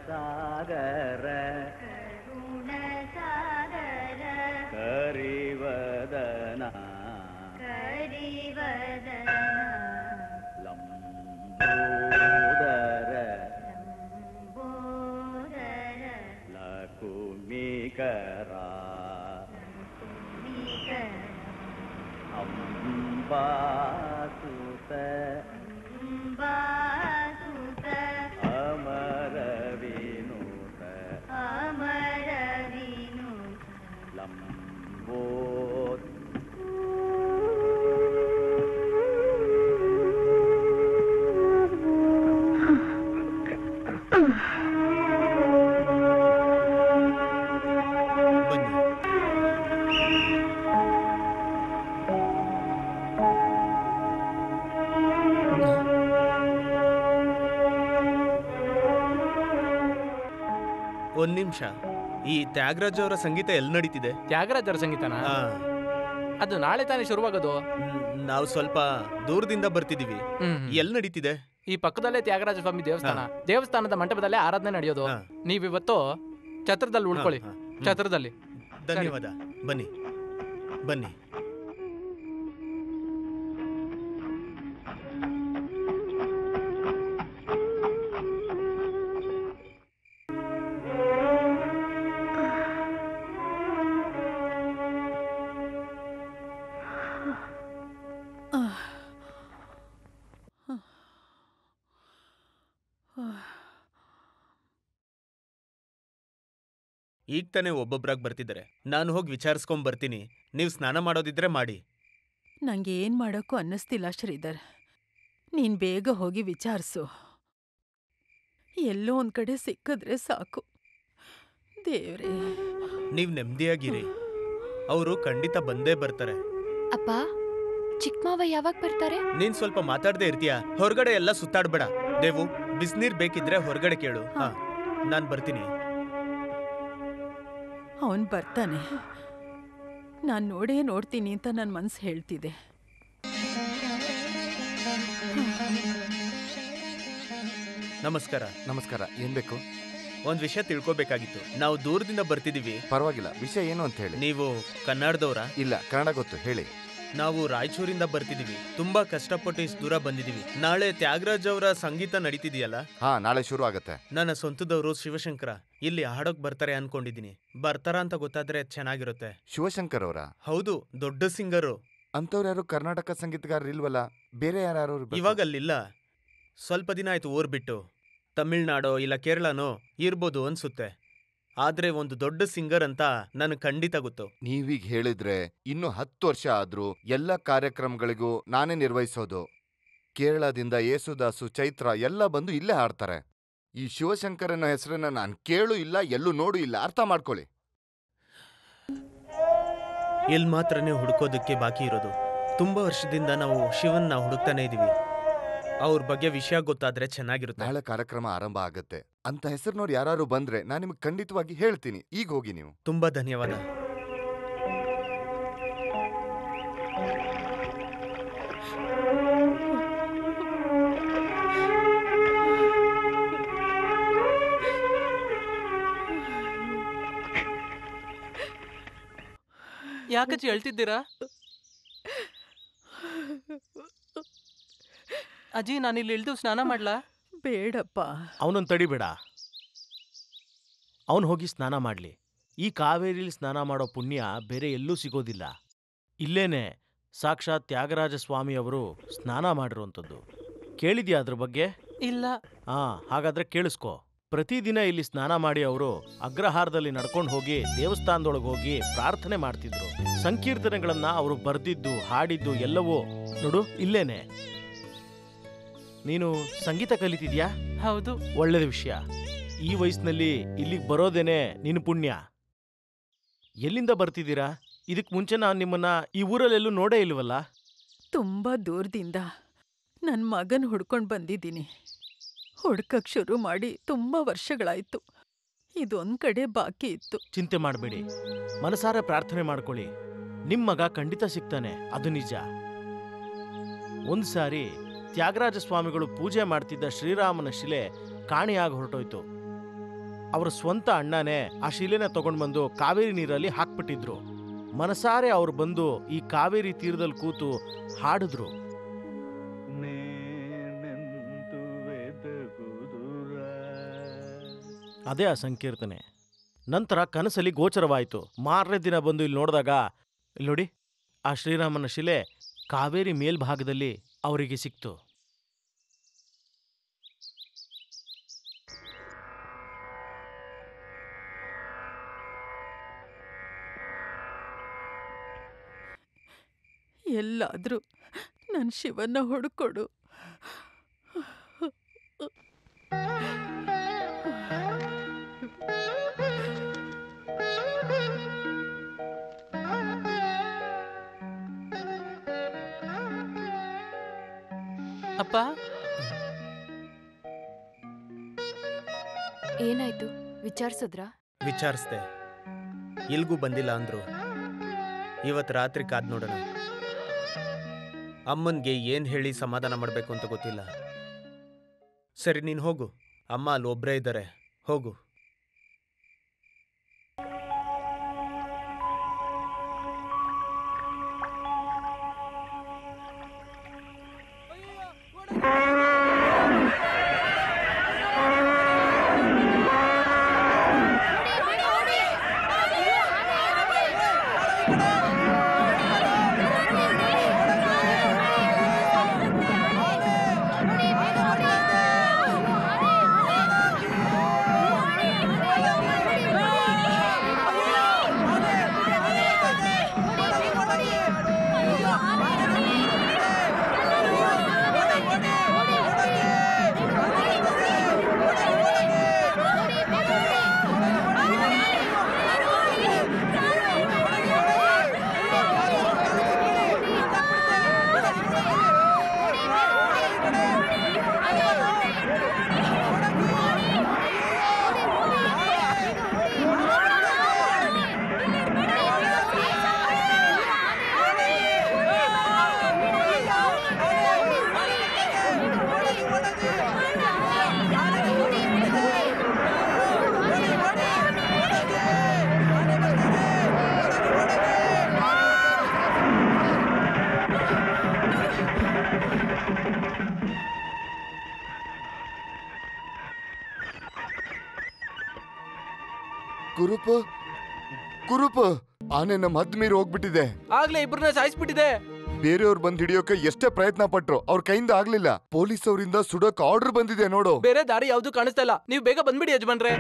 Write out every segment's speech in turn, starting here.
ಸಾಗರ ಕರಿವದನ ಲಂಬೋದರ ಲಕುಮಿಕರ ಅಂಬಾಸುತ ಅಮರ ವಿನೂತ ಲಂಬೋದ ಒಂದ್ ನಿಮಿಷ, ಈ ತ್ಯಾಗರಾಜ್ ಅವರ ಸಂಗೀತ ಎಲ್ಲಿ ನಡೀತಿದೆ? ತ್ಯಾಗರಾಜ್ ಅವರ ಸಂಗೀತನಾ? ಅದು ನಾಳೆ ತಾನೇ ಶುರುವಾಗೋದು. ನಾವು ಸ್ವಲ್ಪ ದೂರದಿಂದ ಬರ್ತಿದೀವಿ. ಎಲ್ಲಿ ನಡೀತಿದೆ? ಈ ಪಕ್ಕದಲ್ಲೇ ತ್ಯಾಗರಾಜ ಸ್ವಾಮಿ ದೇವಸ್ಥಾನ, ದೇವಸ್ಥಾನದ ಮಂಟಪದಲ್ಲೇ ಆರಾಧನೆ ನಡೆಯೋದು. ನೀವಿವತ್ತು ಛತ್ರದಲ್ಲಿ ಉಳ್ಕೊಳ್ಳಿ. ಛತ್ರದಲ್ಲಿ. ಧನ್ಯವಾದ. ಬನ್ನಿ ಬನ್ನಿ. ಈಗ ತಾನೇ ಒಬ್ಬೊಬ್ರಾಗಿ ಬರ್ತಿದ್ದಾರೆ. ನಾನು ಹೋಗಿ ವಿಚಾರಿಸ್ಕೊಂಡ್ ಬರ್ತೀನಿ. ನೀವು ಸ್ನಾನ ಮಾಡೋದಿದ್ರೆ ಮಾಡಿ. ನಂಗೆ ಏನ್ ಮಾಡೋಕ್ಕೂ ಅನ್ನಿಸ್ತಿಲ್ಲ ಶ್ರೀಧರ್. ನೀನ್ ಬೇಗ ಹೋಗಿ ವಿಚಾರಿಸು. ಎಲ್ಲೋ ಒಂದ್ ಕಡೆ ಸಿಕ್ಕಿದ್ರೆ ಸಾಕು. ದೇವ್ರೇ, ನೀವ್ ನೆಮ್ಮದಿಯಾಗಿರಿ. ಅವರು ಖಂಡಿತ ಬಂದೇ ಬರ್ತಾರೆ. ಅಪ್ಪ, ಚಿಕ್ಕಮಾವ ಯಾವಾಗ ಬರ್ತಾರೆ? ನೀನ್ ಸ್ವಲ್ಪ ಮಾತಾಡದೆ ಇರ್ತೀಯಾ? ಹೊರಗಡೆ ಎಲ್ಲ ಸುತ್ತಾಡ್ಬೇಡ. ದೇವು, ಬಿಸ್ನೀರ್ ಬೇಕಿದ್ರೆ ಹೊರಗಡೆ ಕೇಳು. ನಾನ್ ಬರ್ತೀನಿ. ಅವನ್ ಬರ್ತಾನೆ. ನಾನ್ ನೋಡ್ತೀನಿ ಅಂತ ನನ್ನ ಮನ್ಸು ಹೇಳ್ತಿದೆ. ನಮಸ್ಕಾರ. ನಮಸ್ಕಾರ. ಏನ್ ಬೇಕು? ಒಂದ್ ವಿಷಯ ತಿಳ್ಕೊಬೇಕಾಗಿತ್ತು. ನಾವು ದೂರದಿಂದ ಬರ್ತಿದೀವಿ. ಪರವಾಗಿಲ್ಲ, ವಿಷಯ ಏನು ಅಂತ ಹೇಳಿ. ನೀವು ಕನ್ನಡದವರ? ಇಲ್ಲ, ಕನ್ನಡ ಗೊತ್ತು, ಹೇಳಿ. ನಾವು ರಾಯಚೂರಿಂದ ಬರ್ತಿದೀವಿ. ತುಂಬಾ ಕಷ್ಟಪಟ್ಟು ಇಷ್ಟು ದೂರ ಬಂದಿದೀವಿ. ನಾಳೆ ತ್ಯಾಗರಾಜ್ ಅವರ ಸಂಗೀತ ನಡೀತಿದೆಯಲ್ಲ? ಹಾ, ನಾಳೆ ಶುರು ಆಗತ್ತೆ. ನನ್ನ ಸ್ವಂತದವರು ಶಿವಶಂಕರ ಇಲ್ಲಿ ಹಾಡೋಕ್ ಬರ್ತಾರೆ ಅನ್ಕೊಂಡಿದೀನಿ. ಬರ್ತಾರ ಅಂತ ಗೊತ್ತಾದ್ರೆ ಚೆನ್ನಾಗಿರುತ್ತೆ. ಶಿವಶಂಕರ್ ಅವರ? ಹೌದು, ದೊಡ್ಡ ಸಿಂಗರು. ಅಂತವ್ರು ಯಾರು ಕರ್ನಾಟಕ ಸಂಗೀತಗಾರರು ಇಲ್ವಲ್ಲ? ಬೇರೆ ಯಾರು? ಇವಾಗ ಅಲ್ಲಿಲ್ಲ. ಸ್ವಲ್ಪ ದಿನ ಆಯ್ತು ಊರ್ ಬಿಟ್ಟು. ತಮಿಳ್ನಾಡೋ ಇಲ್ಲ ಕೇರಳನೋ ಇರ್ಬೋದು ಅನ್ಸುತ್ತೆ. ಆದ್ರೆ ಒಂದು ದೊಡ್ಡ ಸಿಂಗರ್ ಅಂತ ನನಗೆ ಖಂಡಿತ ಗೊತ್ತು. ನೀವೀಗ ಹೇಳಿದ್ರೆ ಇನ್ನು 10 ವರ್ಷ ಆದ್ರೂ ಎಲ್ಲ ಕಾರ್ಯಕ್ರಮಗಳಿಗೂ ನಾನೇ ನಿರ್ವಹಿಸೋದು. ಕೇರಳದಿಂದ ಯೇಸುದಾಸು, ಚೈತ್ರ ಎಲ್ಲ ಬಂದು ಇಲ್ಲೇ ಹಾಡ್ತಾರೆ. ಈ ಶಿವಶಂಕರನ ಹೆಸರನ್ನ ನಾನು ಕೇಳು ಇಲ್ಲ, ಎಲ್ಲೂ ನೋಡು ಇಲ್ಲ. ಅರ್ಥ ಮಾಡ್ಕೊಳ್ಳಿ. ಇಲ್ಲಿ ಮಾತ್ರನೇ ಹುಡುಕೋದಕ್ಕೆ ಬಾಕಿ ಇರೋದು. ತುಂಬಾ ವರ್ಷದಿಂದ ನಾವು ಶಿವನ್ನ ಹುಡುಕ್ತಾನೆ ಇದೀವಿ. ಅವ್ರ ಬಗ್ಗೆ ವಿಷಯ ಗೊತ್ತಾದ್ರೆ ಚೆನ್ನಾಗಿರುತ್ತೆ. ನಾಳೆ ಕಾರ್ಯಕ್ರಮ ಆರಂಭ ಆಗತ್ತೆ. ಅಂತ ಹೆಸರಿನವ್ರು ಯಾರು ಬಂದ್ರೆ ನಾನು ನಿಮ್ಗೆ ಖಂಡಿತವಾಗಿ ಹೇಳ್ತೀನಿ. ಈಗ ಹೋಗಿ ನೀವು. ತುಂಬಾ ಧನ್ಯವಾದ. ಯಾಕಚ್ಚಿ ಹೇಳ್ತಿದ್ದೀರಾ? ಅಜ್ಜಿ, ನಾನಿಲ್ಲಿ ಇಳ್ದು ಸ್ನಾನ ಮಾಡ್ಲಾ? ಬೇಡಪ್ಪ. ಅವನನ್ನು ತಡಿಬೇಡ. ಅವನು ಹೋಗಿ ಸ್ನಾನ ಮಾಡಲಿ. ಈ ಕಾವೇರಿಲಿ ಸ್ನಾನ ಮಾಡೋ ಪುಣ್ಯ ಬೇರೆ ಎಲ್ಲೂ ಸಿಗೋದಿಲ್ಲ. ಇಲ್ಲೇನೆ ಸಾಕ್ಷಾತ್ ತ್ಯಾಗರಾಜ ಸ್ವಾಮಿಯವರು ಸ್ನಾನ ಮಾಡಿರುವಂಥದ್ದು. ಕೇಳಿದ್ಯಾ ಅದ್ರ ಬಗ್ಗೆ? ಇಲ್ಲ. ಹಾಗಾದ್ರೆ ಕೇಳಿಸ್ಕೊ. ಪ್ರತಿದಿನ ಇಲ್ಲಿ ಸ್ನಾನ ಮಾಡಿ ಅವರು ಅಗ್ರಹಾರದಲ್ಲಿ ನಡ್ಕೊಂಡು ಹೋಗಿ ದೇವಸ್ಥಾನದೊಳಗೆ ಹೋಗಿ ಪ್ರಾರ್ಥನೆ ಮಾಡ್ತಿದ್ರು. ಸಂಕೀರ್ತನೆಗಳನ್ನ ಅವರು ಬರ್ದಿದ್ದು ಹಾಡಿದ್ದು ಎಲ್ಲವೂ ನೋಡು ಇಲ್ಲೇನೆ. ನೀನು ಸಂಗೀತ ಕಲಿತಿದ್ಯಾ? ಹೌದು. ಒಳ್ಳೆದ ವಿಷಯ. ಈ ವಯಸ್ಸಿನಲ್ಲಿ ಇಲ್ಲಿಗೆ ಬರೋದೇನೆ ನಿನ್ನ ಪುಣ್ಯ. ಎಲ್ಲಿಂದ ಬರ್ತಿದ್ದೀರಾ? ಇದಕ್ಕೆ ಮುಂಚೆ ನಾನು ನಿಮ್ಮನ್ನ ಈ ಊರಲ್ಲೆಲ್ಲೂ ನೋಡೇ ಇಲ್ವಲ್ಲ? ತುಂಬಾ ದೂರದಿಂದ ನನ್ನ ಮಗನ್ ಹುಡ್ಕೊಂಡು ಬಂದಿದ್ದೀನಿ. ಹುಡ್ಕಕ್ ಶುರು ಮಾಡಿ ತುಂಬಾ ವರ್ಷಗಳಾಯ್ತು. ಇದೊಂದ್ ಕಡೆ ಬಾಕಿ ಇತ್ತು. ಚಿಂತೆ ಮಾಡಬೇಡಿ, ಮನಸಾರ ಪ್ರಾರ್ಥನೆ ಮಾಡ್ಕೊಳ್ಳಿ. ನಿಮ್ಮ ಮಗ ಖಂಡಿತ ಸಿಗ್ತಾನೆ, ಅದು ನಿಜ. ಒಂದು ಸಾರಿ ತ್ಯಾಗರಾಜ ಸ್ವಾಮಿಗಳು ಪೂಜೆ ಮಾಡ್ತಿದ್ದ ಶ್ರೀರಾಮನ ಶಿಲೆ ಕಾಣೆಯಾಗಿ ಹೊರಟೋಯ್ತು. ಅವ್ರ ಸ್ವಂತ ಅಣ್ಣನೇ ಆ ಶಿಲೆನ ತಗೊಂಡ್ಬಂದು ಕಾವೇರಿ ನೀರಲ್ಲಿ ಹಾಕ್ಬಿಟ್ಟಿದ್ರು. ಮನಸಾರೆ ಅವ್ರು ಬಂದು ಈ ಕಾವೇರಿ ತೀರದಲ್ಲಿ ಕೂತು ಹಾಡಿದ್ರು. ಅದೇ ಆ ಸಂಕೀರ್ತನೆ. ನಂತರ ಕನಸಲ್ಲಿ ಗೋಚರವಾಯಿತು. ಮಾರನೇ ದಿನ ಬಂದು ಇಲ್ಲಿ ನೋಡಿದಾಗ, ಇಲ್ಲಿ ನೋಡಿ, ಆ ಶ್ರೀರಾಮನ ಶಿಲೆ ಕಾವೇರಿ ಮೇಲ್ಭಾಗದಲ್ಲಿ ಅವರಿಗೆ ಸಿಕ್ತು. ಎಲ್ಲಾದ್ರೂ ನನ್ನ ಶಿವನ್ನ ಹುಡುಕೊಡು. ಅಪ್ಪ, ಏನಾಯ್ತು? ವಿಚಾರಿಸಿದ್ರಾ? ವಿಚಾರಿಸ್ದೆ. ಇಲ್ಗೂ ಬಂದಿಲ್ಲ ಅಂದ್ರು. ಇವತ್ತು ರಾತ್ರಿ ಕಾದ್ ನೋಡೋಣ. ಅಮ್ಮನ್ಗೆ ಏನ್ ಹೇಳಿ ಸಮಾಧಾನ ಮಾಡ್ಬೇಕು ಅಂತ ಗೊತ್ತಿಲ್ಲ. ಸರಿ, ನೀನ್ ಹೋಗು. ಅಮ್ಮ ಅಲ್ಲಿ ಒಬ್ರೇ ಇದ್ದಾರೆ, ಹೋಗು. ಕುರುಪ ಕುರುಪ ಆನೆ ನಮ್ಮ ಹದ್ ಮೀರಿ ಹೋಗ್ಬಿಟ್ಟಿದೆ. ಆಗ್ಲೇ ಇಬ್ಬರನ್ನ ಸಾಯಿಸ್ಬಿಟ್ಟಿದೆ. ಬೇರೆಯವ್ರು ಬಂದ್ ಹಿಡಿಯೋಕೆ ಎಷ್ಟೇ ಪ್ರಯತ್ನ ಪಟ್ರು ಅವ್ರ ಕೈಯಿಂದ ಆಗ್ಲಿಲ್ಲ. ಪೊಲೀಸ್ ಅವರಿಂದ ಸುಡೋಕ್ ಆರ್ಡರ್ ಬಂದಿದೆ ನೋಡು. ಬೇರೆ ದಾರಿ ಯಾವ್ದು ಕಾಣಿಸ್ತಾ ಇಲ್ಲ. ನೀವು ಬೇಗ ಬಂದ್ಬಿಡಿ ಯಜಮಾನ್ರೆ.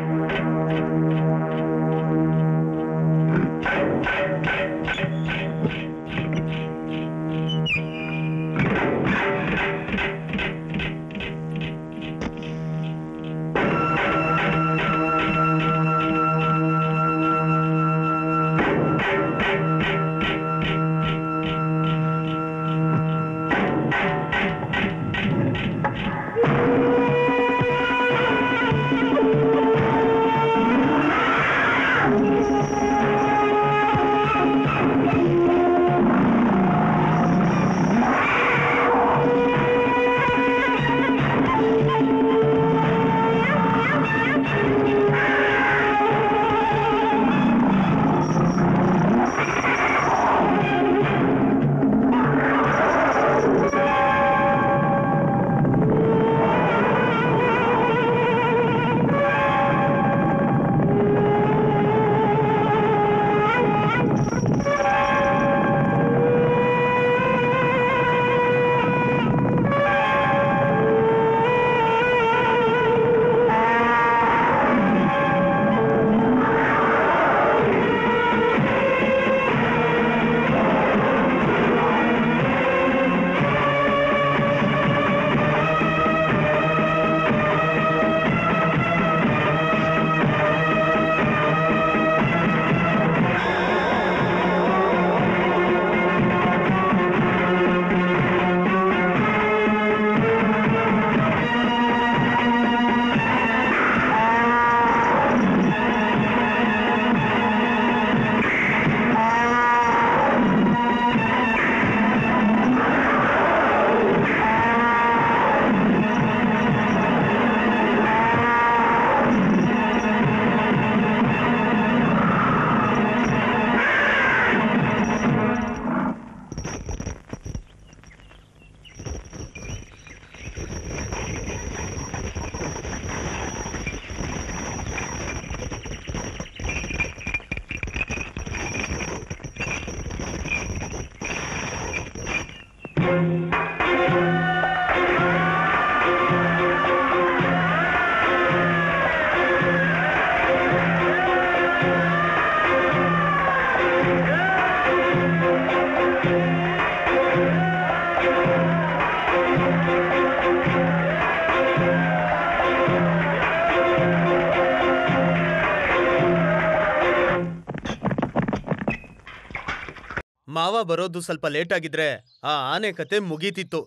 ಮಾವ ಬರೋದು ಸ್ವಲ್ಪ ಲೇಟ್ ಆಗಿದ್ರೆ ಆ ಆನೆ ಕತೆ ಮುಗೀತಿತ್ತು.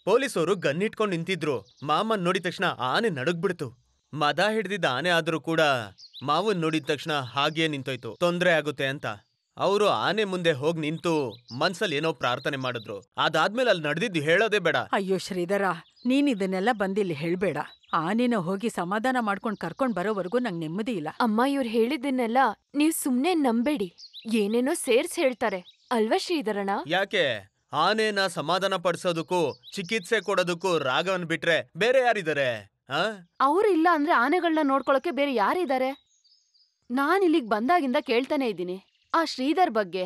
ಪೊಲೀಸರು ಗನ್ನಿಟ್ಕೊಂಡು ನಿಂತಿದ್ರು. ಮಾಮನ್ ನೋಡಿದ ತಕ್ಷಣ ಆನೆ ನಡುಗ್ಬಿಡ್ತು. ಮದ ಹಿಡ್ದಿದ್ದ ಆನೆ ಆದ್ರೂ ಕೂಡ ಮಾವನ್ ನೋಡಿದ ತಕ್ಷಣ ಹಾಗೇ ನಿಂತೋಯ್ತು, ತೊಂದ್ರೆ ಆಗುತ್ತೆ ಅಂತ. ಅವರು ಆನೆ ಮುಂದೆ ಹೋಗ್ ನಿಂತು ಮನ್ಸಲ್ಲಿ ಏನೋ ಪ್ರಾರ್ಥನೆ ಮಾಡಿದ್ರು. ಅದಾದ್ಮೇಲೆ ಅಲ್ಲಿ ನಡೆದಿದ್ದು ಹೇಳೋದೇ ಬೇಡ. ಅಯ್ಯೋ ಶ್ರೀಧರ, ನೀನ್ ಇದನ್ನೆಲ್ಲ ಬಂದಿಲ್ಲಿ ಹೇಳ್ಬೇಡ. ಆನೆನ ಹೋಗಿ ಸಮಾಧಾನ ಮಾಡ್ಕೊಂಡ್ ಕರ್ಕೊಂಡ್ ಬರೋವರೆಗೂ ನಂಗ್ ನೆಮ್ಮದಿ ಇಲ್ಲ. ಅಮ್ಮ ಇವ್ರು ಹೇಳಿದ್ದನ್ನೆಲ್ಲ ನೀವ್ ಸುಮ್ನೆ ನಂಬೇಡಿ. ಏನೇನೋ ಸೇರ್ಸ್ ಹೇಳ್ತಾರೆ ಅಲ್ವಾ ಶ್ರೀಧರಣ್ಣ? ಯಾಕೆ ಆನೆನ ಸಮಾಧಾನ ಪಡಿಸೋದಕ್ಕೂ ಚಿಕಿತ್ಸೆ ಕೊಡೋದಕ್ಕೂ ರಾಘವನ್ ಬಿಟ್ರೆ ಬೇರೆ ಯಾರಿದ್ದಾರೆ? ಅವ್ರು ಇಲ್ಲ ಅಂದ್ರೆ ಆನೆಗಳನ್ನ ನೋಡ್ಕೊಳಕ್ಕೆ ಬೇರೆ ಯಾರಿದ್ದಾರೆ? ನಾನ್ ಇಲ್ಲಿಗ್ ಬಂದಾಗಿಂದ ಕೇಳ್ತಾನೆ ಇದ್ದೀನಿ ಆ ಶ್ರೀಧರ್ ಬಗ್ಗೆ.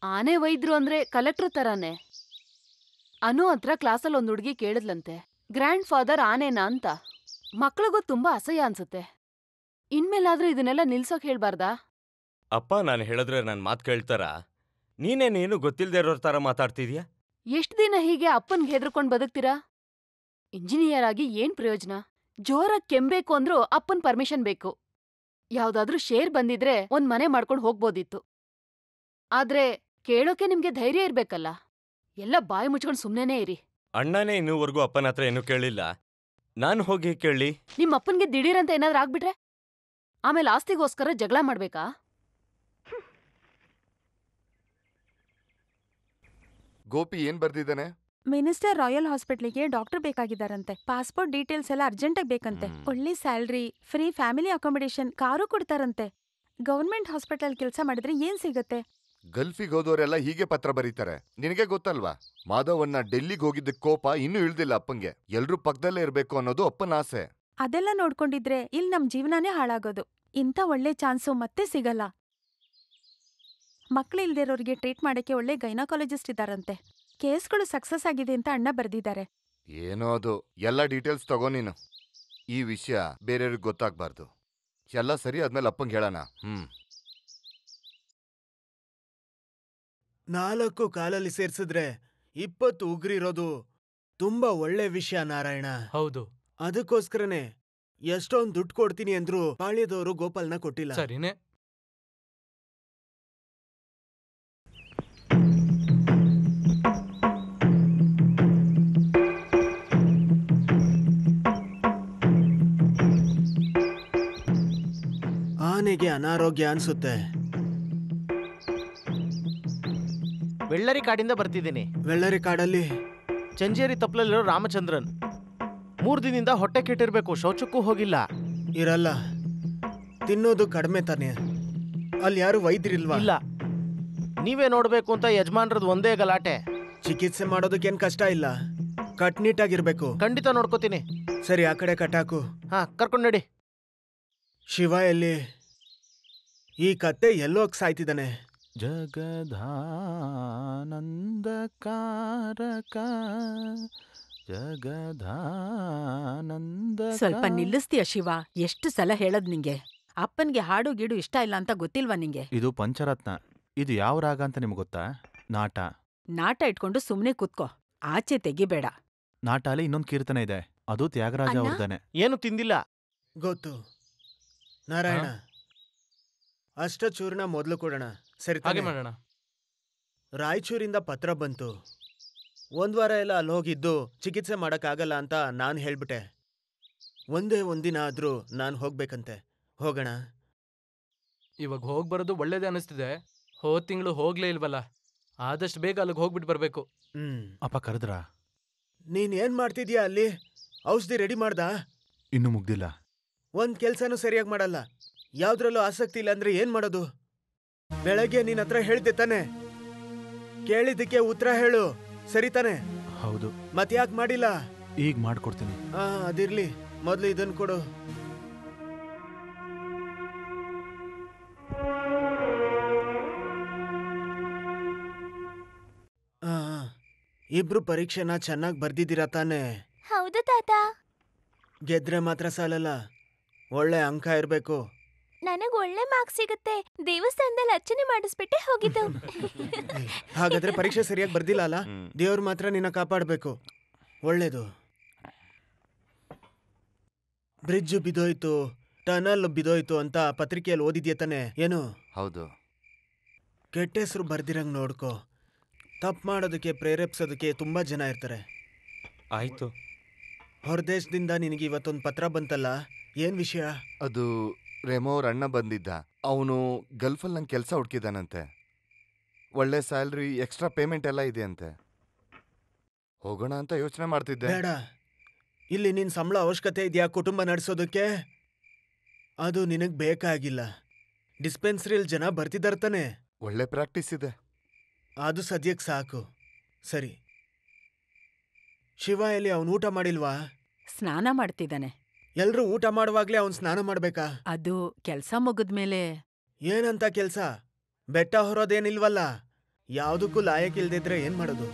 ಆನೆ ವೈದ್ರು ಅಂದ್ರೆ ಕಲೆಕ್ಟರ್ ತರಾನೆ. ಅನು ಹತ್ರ ಕ್ಲಾಸಲ್ಲಿ ಒಂದ್ ಹುಡ್ಗಿ ಕೇಳಿದ್ಲಂತೆ, ಗ್ರ್ಯಾಂಡ್ ಫಾದರ್ ಆನೆನಾ ಅಂತ. ಮಕ್ಳಿಗೂ ತುಂಬಾ ಅಸಹ್ಯ ಅನ್ಸುತ್ತೆ. ಇನ್ಮೇಲಾದ್ರೂ ಇದನ್ನೆಲ್ಲ ನಿಲ್ಸೋಕ್ ಹೇಳ್ಬಾರ್ದಾ? ಅಪ್ಪ ನಾನು ಹೇಳಿದ್ರೆ ನನ್ ಮಾತು ಕೇಳ್ತಾರ? ನೀನೇನೇನು ಗೊತ್ತಿಲ್ದೇ ಇರೋರ್ ತರ ಮಾತಾಡ್ತಿದ್ಯಾ? ಎಷ್ಟ್ ದಿನ ಹೀಗೆ ಅಪ್ಪನ್ಗೆ ಹೆದರ್ಕೊಂಡ್ ಬದುಕ್ತೀರಾ? ಇಂಜಿನಿಯರ್ ಆಗಿ ಏನ್ ಪ್ರಯೋಜನ? ಜೋರಾಗ್ ಕೆಮ್ಬೇಕು ಅಂದ್ರೂ ಅಪ್ಪನ್ ಪರ್ಮಿಷನ್ ಬೇಕು. ಯಾವ್ದಾದ್ರೂ ಶೇರ್ ಬಂದಿದ್ರೆ ಒಂದ್ ಮನೆ ಮಾಡ್ಕೊಂಡ್ ಹೋಗ್ಬೋದಿತ್ತು. ಆದ್ರೆ ಕೇಳೋಕೆ ನಿಮ್ಗೆ ಧೈರ್ಯ ಇರ್ಬೇಕಲ್ಲ. ಎಲ್ಲ ಬಾಯಿ ಮುಚ್ಕೊಂಡ್ ಸುಮ್ನೆನೇ ಇರಿ. ಅಣ್ಣನೇ ಇನ್ನೂವರೆಗೂ ಅಪ್ಪನ ಹತ್ರ ಏನೂ ಕೇಳಿಲ್ಲ, ನಾನು ಹೋಗಿ ಕೇಳಿ? ನಿಮ್ ಅಪ್ಪನ್ಗೆ ದಿಢೀರಂತ ಏನಾದ್ರೂ ಆಗ್ಬಿಟ್ರೆ ಆಮೇಲೆ ಆಸ್ತಿಗೋಸ್ಕರ ಜಗಳ ಮಾಡ್ಬೇಕಾ? ಗೋಪಿ ಏನ್ ಬರ್ದಿದ್ದಾನೆ? ಮಿನಿಸ್ಟರ್ ರಾಯಲ್ ಹಾಸ್ಪಿಟ್ಲಿಗೆ ಡಾಕ್ಟರ್ ಬೇಕಾಗಿದ್ದಾರಂತೆ. ಪಾಸ್ಪೋರ್ಟ್ ಡೀಟೇಲ್ಸ್ ಎಲ್ಲ ಅರ್ಜೆಂಟಾಗಿ ಬೇಕಂತೆ. ಒಳ್ಳೆ salary, free family accommodation, car ಕೊಡ್ತಾರಂತೆ. ಗವರ್ಮೆಂಟ್ ಹಾಸ್ಪಿಟಲ್ ಕೆಲಸ ಮಾಡಿದ್ರೆ ಏನ್ ಸಿಗತ್ತೆ? ಗಲ್ಫಿಗೆ ಹೋದವರೆಲ್ಲ ಹೀಗೆ ಪತ್ರ ಬರೀತಾರೆ. ನಿನಗೆ ಗೊತ್ತಲ್ವಾ, ಮಾಧವನ್ನ ಡೆಲ್ಲಿಗೆ ಹೋಗಿದ್ದ ಕೋಪ ಇನ್ನೂ ಇಳ್ದಿಲ್ಲ ಅಪ್ಪಂಗೆ. ಎಲ್ರೂ ಪಕ್ಕದಲ್ಲೇ ಇರ್ಬೇಕು ಅನ್ನೋದು ಅಪ್ಪನ ಆಸೆ. ಅದೆಲ್ಲ ನೋಡ್ಕೊಂಡಿದ್ರೆ ಇಲ್ಲಿ ನಮ್ ಜೀವನಾನೇ ಹಾಳಾಗೋದು. ಇಂಥ ಒಳ್ಳೆ ಚಾನ್ಸು ಮತ್ತೆ ಸಿಗಲ್ಲ. ಮಕ್ಳಿಲ್ದಿರೋರಿಗೆ ಟ್ರೀಟ್ ಮಾಡಕ್ಕೆ ಒಳ್ಳೆ ಗೈನಕಾಲಜಿಸ್ಟ್ ಇದಾರಂತೆ. ಕೇಸ್ಗಳು ಸಕ್ಸಸ್ ಆಗಿದೆ ಅಂತ ಅಣ್ಣ ಬರ್ದಿದ್ದಾರೆ. ಏನೋ ಅದು, ಎಲ್ಲ ಡೀಟೇಲ್ಸ್ ತಗೋ ನೀನು. ಈ ವಿಷಯ ಬೇರೆಯವ್ರಿಗೆ ಗೊತ್ತಾಗ್ಬಾರ್ದು. ಎಲ್ಲ ಸರಿ ಆದ್ಮೇಲೆ ಅಪ್ಪಂಗೆ ಹೇಳೋಣ. 4 ಕಾಲಲ್ಲಿ ಸೇರ್ಸಿದ್ರೆ 20 ಉಗ್ರಿರೋದು ತುಂಬಾ ಒಳ್ಳೆ ವಿಷಯ ನಾರಾಯಣ. ಹೌದು, ಅದಕ್ಕೋಸ್ಕರನೇ ಎಷ್ಟೊಂದು ದುಡ್ಡು ಕೊಡ್ತೀನಿ ಅಂದ್ರು ಪಾಳ್ಯದವರು ಗೋಪಾಲ್ನ ಕೊಟ್ಟಿಲ್ಲ. ಸರಿನೇ. ಆನೆಗೆ ಅನಾರೋಗ್ಯ ಅನ್ಸುತ್ತೆ. ಬೆಳ್ಳರಿ ಕಾಡಿಂದ ಬರ್ತಿದ್ದೀನಿ. ಬೆಳ್ಳರಿ ಕಾಡಲ್ಲಿ ಚಂಜೇರಿ ತಪ್ಪಲಲ್ಲಿರೋ ರಾಮಚಂದ್ರನ್ 3 ದಿನದಿಂದ ಹೊಟ್ಟೆ ಕೆಟ್ಟಿರ್ಬೇಕು, ಶೌಚಕ್ಕೂ ಹೋಗಿಲ್ಲ. ಇರಲ್ಲ, ತಿನ್ನೋದು ಕಡಿಮೆ ತಾನೆ. ಅಲ್ಲಿ ಯಾರು ವೈದ್ಯರಿಲ್ವಾ? ಇಲ್ಲ, ನೀವೇ ನೋಡ್ಬೇಕು ಅಂತ ಯಜಮಾನ್ರದ್ದು ಒಂದೇ ಗಲಾಟೆ. ಚಿಕಿತ್ಸೆ ಮಾಡೋದಕ್ಕೇನ್ ಕಷ್ಟ ಇಲ್ಲ, ಕಟ್ನಿಟ್ಟಾಗಿರ್ಬೇಕು. ಖಂಡಿತ ನೋಡ್ಕೋತೀನಿ. ಸರಿ, ಆ ಕಡೆ ಕಟ್ಟಾಕು. ಕರ್ಕೊಂಡ್ ನಡಿ. ಶಿವ ಎಲ್ಲಿ? ಈ ಕತ್ತೆ ಎಲ್ಲೋಗ್ ಸಾಯ್ತಿದ್ದಾನೆ? ಜಗದಾನಂದಕಾರಕ ಜಗದಾನಂದ. ಸ್ವಲ್ಪ ನಿಲ್ಲಿಸ್ತೀಯ ಶಿವ? ಎಷ್ಟು ಸಲ ಹೇಳದ್ ನಿಂಗೆ? ಅಪ್ಪನ್ಗೆ ಹಾಡು ಗೀಡು ಇಷ್ಟ ಇಲ್ಲ ಅಂತ ಗೊತ್ತಿಲ್ವಾ ನಿಂಗೆ? ಇದು ಪಂಚರತ್ನ. ಇದು ಯಾವ ರಾಗ ಅಂತ ನಿಮ್ಗೆ ಗೊತ್ತಾ? ನಾಟ. ನಾಟ ಇಟ್ಕೊಂಡು ಸುಮ್ನೆ ಕೂತ್ಕೋ, ಆಚೆ ತೆಗಿಬೇಡ. ನಾಟಲ್ಲಿ ಇನ್ನೊಂದು ಕೀರ್ತನೆ ಇದೆ, ಅದು ತ್ಯಾಗರಾಜ ಅವ್ರದ್ದಾನೆ. ಏನು ತಿಂದಿಲ್ಲ? ಗೊತ್ತು ನಾರಾಯಣ. ಅಷ್ಟಚೂರ್ಣ ಮೊದಲು ಕೊಡೋಣ, ಸರಿ? ಹಾಗೆ ಮಾಡೋಣ. ರಾಯಚೂರಿಂದ ಪತ್ರ ಬಂತು. 1 ವಾರ ಎಲ್ಲ ಅಲ್ಲಿ ಹೋಗಿದ್ದು ಚಿಕಿತ್ಸೆ ಮಾಡಕ್ಕಾಗಲ್ಲ ಅಂತ ನಾನು ಹೇಳ್ಬಿಟ್ಟೆ. ಒಂದೇ ಒಂದಿನ ಆದ್ರೂ ನಾನು ಹೋಗ್ಬೇಕಂತೆ. ಹೋಗೋಣ. ಇವಾಗ ಹೋಗ್ಬರೋದು ಒಳ್ಳೇದೇ ಅನಿಸ್ತಿದೆ. ಹೋದ್ ತಿಂಗಳು ಹೋಗ್ಲೇ ಇಲ್ವಲ್ಲ, ಆದಷ್ಟು ಬೇಗ ಅಲ್ಲಿಗೆ ಹೋಗ್ಬಿಟ್ಟು ಬರ್ಬೇಕು. ಅಪ್ಪ ಕರೆದ್ರಾ? ನೀನ್ ಏನ್ ಮಾಡ್ತಿದ್ಯಾ ಅಲ್ಲಿ? ಔಷಧಿ ರೆಡಿ ಮಾಡ್ದಾ? ಇನ್ನೂ ಮುಗ್ದಿಲ್ಲ. ಒಂದ್ ಕೆಲ್ಸನೂ ಸರಿಯಾಗಿ ಮಾಡಲ್ಲ. ಯಾವ್ದ್ರಲ್ಲೂ ಆಸಕ್ತಿ ಇಲ್ಲ ಅಂದ್ರೆ ಏನ್ ಮಾಡೋದು? ಬೆಳಗ್ಗೆ ನಿನ್ ಹತ್ರ ಹೇಳ್ದೆ ತಾನೆ, ಕೇಳಿದ್ದಕ್ಕೆ ಉತ್ತರ ಹೇಳು, ಸರಿ ತಾನೆ? ಹೌದು. ಮತ್ಯಾಕ್ ಮಾಡಿಲ್ಲ? ಈಗ ಮಾಡ್ಕೊಡ್ತೀನಿ. ಅದಿರ್ಲಿ, ಮೊದ್ಲು ಇದನ್ ಕೊಡು. ಇಬ್ರು ಪರೀಕ್ಷೆನ ಚೆನ್ನಾಗಿ ಬರ್ದಿದ್ದೀರಾ ತಾನೆ? ಹೌದು ತಾತ. ಗೆದ್ರೆ ಮಾತ್ರ ಸಾಲಲ್ಲ, ಒಳ್ಳೆ ಅಂಕ ಇರ್ಬೇಕು. ನನಗ್ ಒಳ್ಳೆ ಮಾರ್ಕ್ಸ್ ಸಿಗುತ್ತೆ. ದೇವಸ್ಥಾನದಲ್ಲಿ ಅರ್ಚನೆ ಮಾಡಿಸ್ಬಿಟ್ಟೆ ಹೋಗಿದ್ದು. ಹಾಗಾದ್ರೆ ಪರೀಕ್ಷೆ ಸರಿಯಾಗಿ ಬರ್ದಿಲ್ಲ ಅಲ್ಲ? ದೇವ್ರು ಮಾತ್ರ ನಿನ್ನ ಕಾಪಾಡ್ಬೇಕು. ಒಳ್ಳೇದು. ಬ್ರಿಡ್ಜ್ ಬಿದೋಯ್ತು, ಟನಲ್ ಬಿದೋಯ್ತು ಅಂತ ಪತ್ರಿಕೆಯಲ್ಲಿ ಓದಿದ್ಯಾ ತಾನೆ? ಏನು? ಹೌದು. ಕೆಟ್ಟ ಹೆಸರು ಬರ್ದಿರಂಗ್ ನೋಡ್ಕೋ. ತಪ್ಪು ಮಾಡೋದಕ್ಕೆ ಪ್ರೇರೇಪಿಸೋದಕ್ಕೆ ತುಂಬ ಜನ ಇರ್ತಾರೆ. ಆಯ್ತು. ಹೊರದೇಶದಿಂದ ನಿನಗೆ ಇವತ್ತೊಂದು ಪತ್ರ ಬಂತಲ್ಲ, ಏನ್ ವಿಷಯ? ಅದು ರೇಮೋ ಅವ್ರ ಅಣ್ಣ ಬಂದಿದ್ದ. ಅವನು ಗಲ್ಫಲ್ಲಿ ನಂಗೆ ಕೆಲಸ ಹುಡುಕಿದಾನಂತೆ. ಒಳ್ಳೆ ಸ್ಯಾಲ್ರಿ, ಎಕ್ಸ್ಟ್ರಾ ಪೇಮೆಂಟ್ ಎಲ್ಲ ಇದೆ ಅಂತೆ. ಹೋಗೋಣ ಅಂತ ಯೋಚನೆ ಮಾಡ್ತಿದ್ದೆ. ಬೇಡ, ಇಲ್ಲಿ ನಿನ್ ಸಂಬಳ ಅವಶ್ಯಕತೆ ಇದೆಯಾ ಕುಟುಂಬ ನಡೆಸೋದಕ್ಕೆ? ಅದು ನಿನಗ್ ಬೇಕಾಗಿಲ್ಲ. ಡಿಸ್ಪೆನ್ಸರಿಯಲ್ಲಿ ಜನ ಬರ್ತಿದಾರ ತಾನೆ. ಒಳ್ಳೆ ಪ್ರಾಕ್ಟೀಸ್ ಇದೆ. ಅದು ಸದ್ಯಕ್ಕೆ ಸಾಕು. ಸರಿ, ಶಿವ ಎಲ್ಲಿ? ಅವನು ಊಟ ಮಾಡಿಲ್ವಾ? ಸ್ನಾನ ಮಾಡ್ತಿದ್ದಾನೆ. ಎಲ್ರೂ ಊಟ ಮಾಡುವಾಗ್ಲೇ ಅವನ್ ಸ್ನಾನ ಮಾಡ್ಬೇಕಾ? ಅದು ಕೆಲ್ಸ ಮುಗಿದ್ಮೇಲೆ. ಏನಂತ ಕೆಲ್ಸ? ಬೆಟ್ಟ ಹೊರೋದೇನಿಲ್ವಲ್ಲ. ಯಾವ್ದಕ್ಕೂ ಲಾಯಕ್ಕಿಲ್ದಿದ್ರೆ ಏನ್ ಮಾಡೋದು?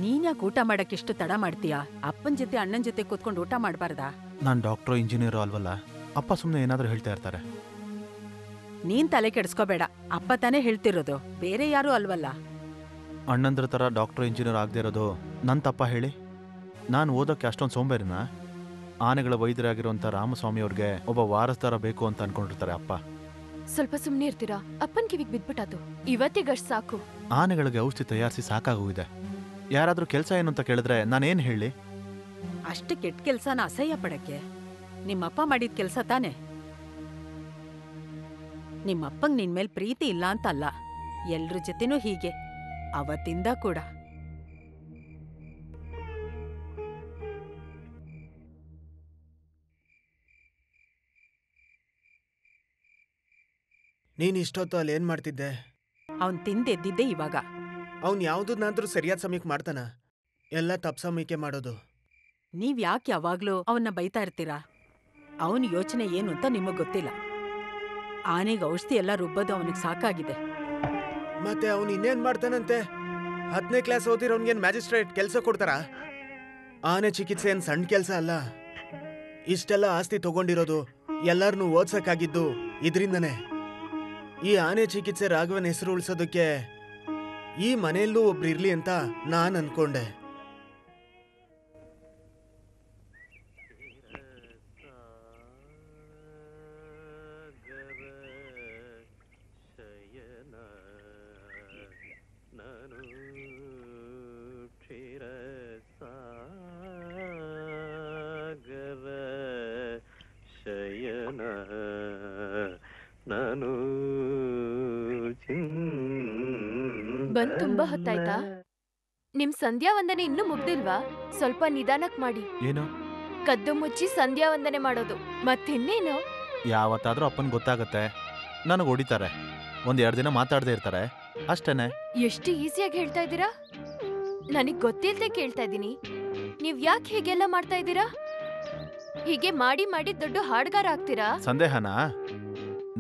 ನೀನ್ಯಾಕೆ ಊಟ ಮಾಡಕ್ಕಿಷ್ಟು ತಡ ಮಾಡ್ತೀಯಾ? ಅಪ್ಪನ ಜೊತೆ ಅಣ್ಣನ ಜೊತೆ ಕೂತ್ಕೊಂಡು ಊಟ ಮಾಡಬಾರ್ದಾ? ನಾನು ಡಾಕ್ಟ್ರು ಇಂಜಿನಿಯರು ಅಲ್ವಲ್ಲ, ಅಪ್ಪ ಸುಮ್ಮನೆ ಏನಾದರೂ ಹೇಳ್ತಾ ಇರ್ತಾರೆ. ನೀನ್ ತಲೆ ಕೆಡಿಸ್ಕೋಬೇಡ, ಅಪ್ಪ ತಾನೇ ಹೇಳ್ತಿರೋದು, ಬೇರೆ ಯಾರೂ ಅಲ್ವಲ್ಲ. ಅಣ್ಣಂದ್ರ ಥರ ಡಾಕ್ಟ್ರು ಇಂಜಿನಿಯರ್ ಆಗದೆ ಇರೋದು ನನ್ನ ತಪ್ಪ ಹೇಳಿ? ನಾನು ಓದೋಕ್ಕೆ ಅಷ್ಟೊಂದು ಸೋಂಬೇರಿನ? ಆನೆಗಳ ವೈದ್ಯರಾಗಿರೋಂಥ ರಾಮಸ್ವಾಮಿ ಅವ್ರಿಗೆ ಒಬ್ಬ ವಾರಸ್ದಾರ ಬೇಕು ಅಂತ ಅನ್ಕೊಂಡಿರ್ತಾರೆ ಅಪ್ಪ. ಸ್ವಲ್ಪ ಸುಮ್ಮನೆ ಇರ್ತೀರಾ? ಅಪ್ಪನ್ ಕಿವಿಗೆ ಬಿದ್ಬಿಟ್ಟಾತು. ಇವತ್ತಿಗಷ್ಟು ಸಾಕು. ಆನೆಗಳಿಗೆ ಔಷಧಿ ತಯಾರಿಸಿ ಸಾಕಾಗೋಗಿದೆ. ಯಾರಾದರೂ ಕೆಲಸ ಏನು ಅಂತ ಕೇಳಿದ್ರೆ ನಾನೇನು ಹೇಳಿ? ಅಷ್ಟು ಕೆಟ್ಟ ಕೆಲ್ಸನ ಅಸಹ್ಯ ಪಡಕ್ಕೆ ನಿಮ್ಮಪ್ಪ ಮಾಡಿದ ಕೆಲ್ಸ ತಾನೆ. ನಿಮ್ಮಪ್ಪಂಗ್ ನಿನ್ ಮೇಲ್ ಪ್ರೀತಿ ಇಲ್ಲ ಅಂತ ಅಲ್ಲ, ಎಲ್ರ ಜೊತೆನೂ ಹೀಗೆ ಅವತ್ತಿಂದ ಕೂಡ. ನೀನ್ ಇಷ್ಟೊತ್ತು ಅಲ್ಲಿ ಏನ್ ಮಾಡ್ತಿದ್ದೆ? ಅವನ್ ತಿಂದೆದ್ದಿದ್ದೆ ಇವಾಗ. ಅವ್ನ್ ಯಾವ್ದನ್ನಾದ್ರೂ ಸರಿಯಾದ ಸಮಯಕ್ಕೆ ಮಾಡ್ತಾನ? ಎಲ್ಲ ತಪ್ಪು ಸಮಯಕ್ಕೆ ಮಾಡೋದು. ನೀವ್ ಯಾಕೆ ಯಾವಾಗ್ಲೂ ಅವನ್ನ ಬೈತಾ ಇರ್ತೀರಾ? ಅವನ ಯೋಚನೆ ಏನು ಅಂತ ನಿಮಗ್ ಗೊತ್ತಿಲ್ಲ. ಆನೆಗೆ ಔಷಧಿ ಎಲ್ಲ ರುಬ್ಬೋದು ಅವನಿಗೆ ಸಾಕಾಗಿದೆ. ಮತ್ತೆ ಅವನು ಇನ್ನೇನ್ ಮಾಡ್ತಾನಂತೆ? 10ನೇ ಕ್ಲಾಸ್ ಓದಿರೋನ್ಗೇನ್ ಮ್ಯಾಜಿಸ್ಟ್ರೇಟ್ ಕೆಲಸ ಕೊಡ್ತಾರ? ಆನೆ ಚಿಕಿತ್ಸೆ ಏನ್ ಸಣ್ಣ ಕೆಲಸ ಅಲ್ಲ. ಇಷ್ಟೆಲ್ಲ ಆಸ್ತಿ ತಗೊಂಡಿರೋದು, ಎಲ್ಲರನ್ನೂ ಓದ್ಸಕ್ಕಾಗಿದ್ದು ಇದರಿಂದನೇ. ಈ ಆನೆ ಚಿಕಿತ್ಸೆ ರಾಘವನ್ ಹೆಸರು ಉಳಿಸೋದಕ್ಕೆ ಈ ಮನೆಯಲ್ಲೂ ಒಬ್ರು ಇರ್ಲಿ ಅಂತ ನಾನ್ ಅನ್ಕೊಂಡೆ. ಬಂದ್ ತುಂಬಾ ಹೊತ್ತಾಯ್ತಾ? ನಿಮ್ ಸಂಧ್ಯಾ ವಂದನೆ ಇನ್ನೂ ಮುಗ್ದಿಲ್ವಾ? ಸ್ವಲ್ಪ ನಿಧಾನಕ್ ಮಾಡಿ. ಏನು? ಕದ್ದು ಮುಚ್ಚಿ ಸಂಧ್ಯಾ ವಂದನೆ ಮಾಡೋದು. ಮತ್ತಿನ್ನೇನು? ಯಾವತ್ತಾದ್ರೂ ಅಪ್ಪನ್ ಗೊತ್ತಾಗತ್ತೆ, ನನಗೆ ಹೊಡಿತಾರೆ. 1-2 ದಿನ ಮಾತಾಡದೆ ಇರ್ತಾರೆ, ಅಷ್ಟೇನೆ. ಎಷ್ಟು ಈಸಿಯಾಗಿ ಹೇಳ್ತಾ ಇದ್ದೀರಾ? ನನಗ್ ಗೊತ್ತಿಲ್ದೆ ಕೇಳ್ತಾ ಇದ್ದೀನಿ. ನೀವ್ ಯಾಕೆ ಹೀಗೆಲ್ಲ ಮಾಡ್ತಾ ಇದ್ದೀರಾ? ಹೀಗೆ ಮಾಡಿ ಮಾಡಿ ದೊಡ್ಡ ಹಾಡ್ಗಾರ ಆಗ್ತೀರಾ? ಸಂದೇಹನಾ?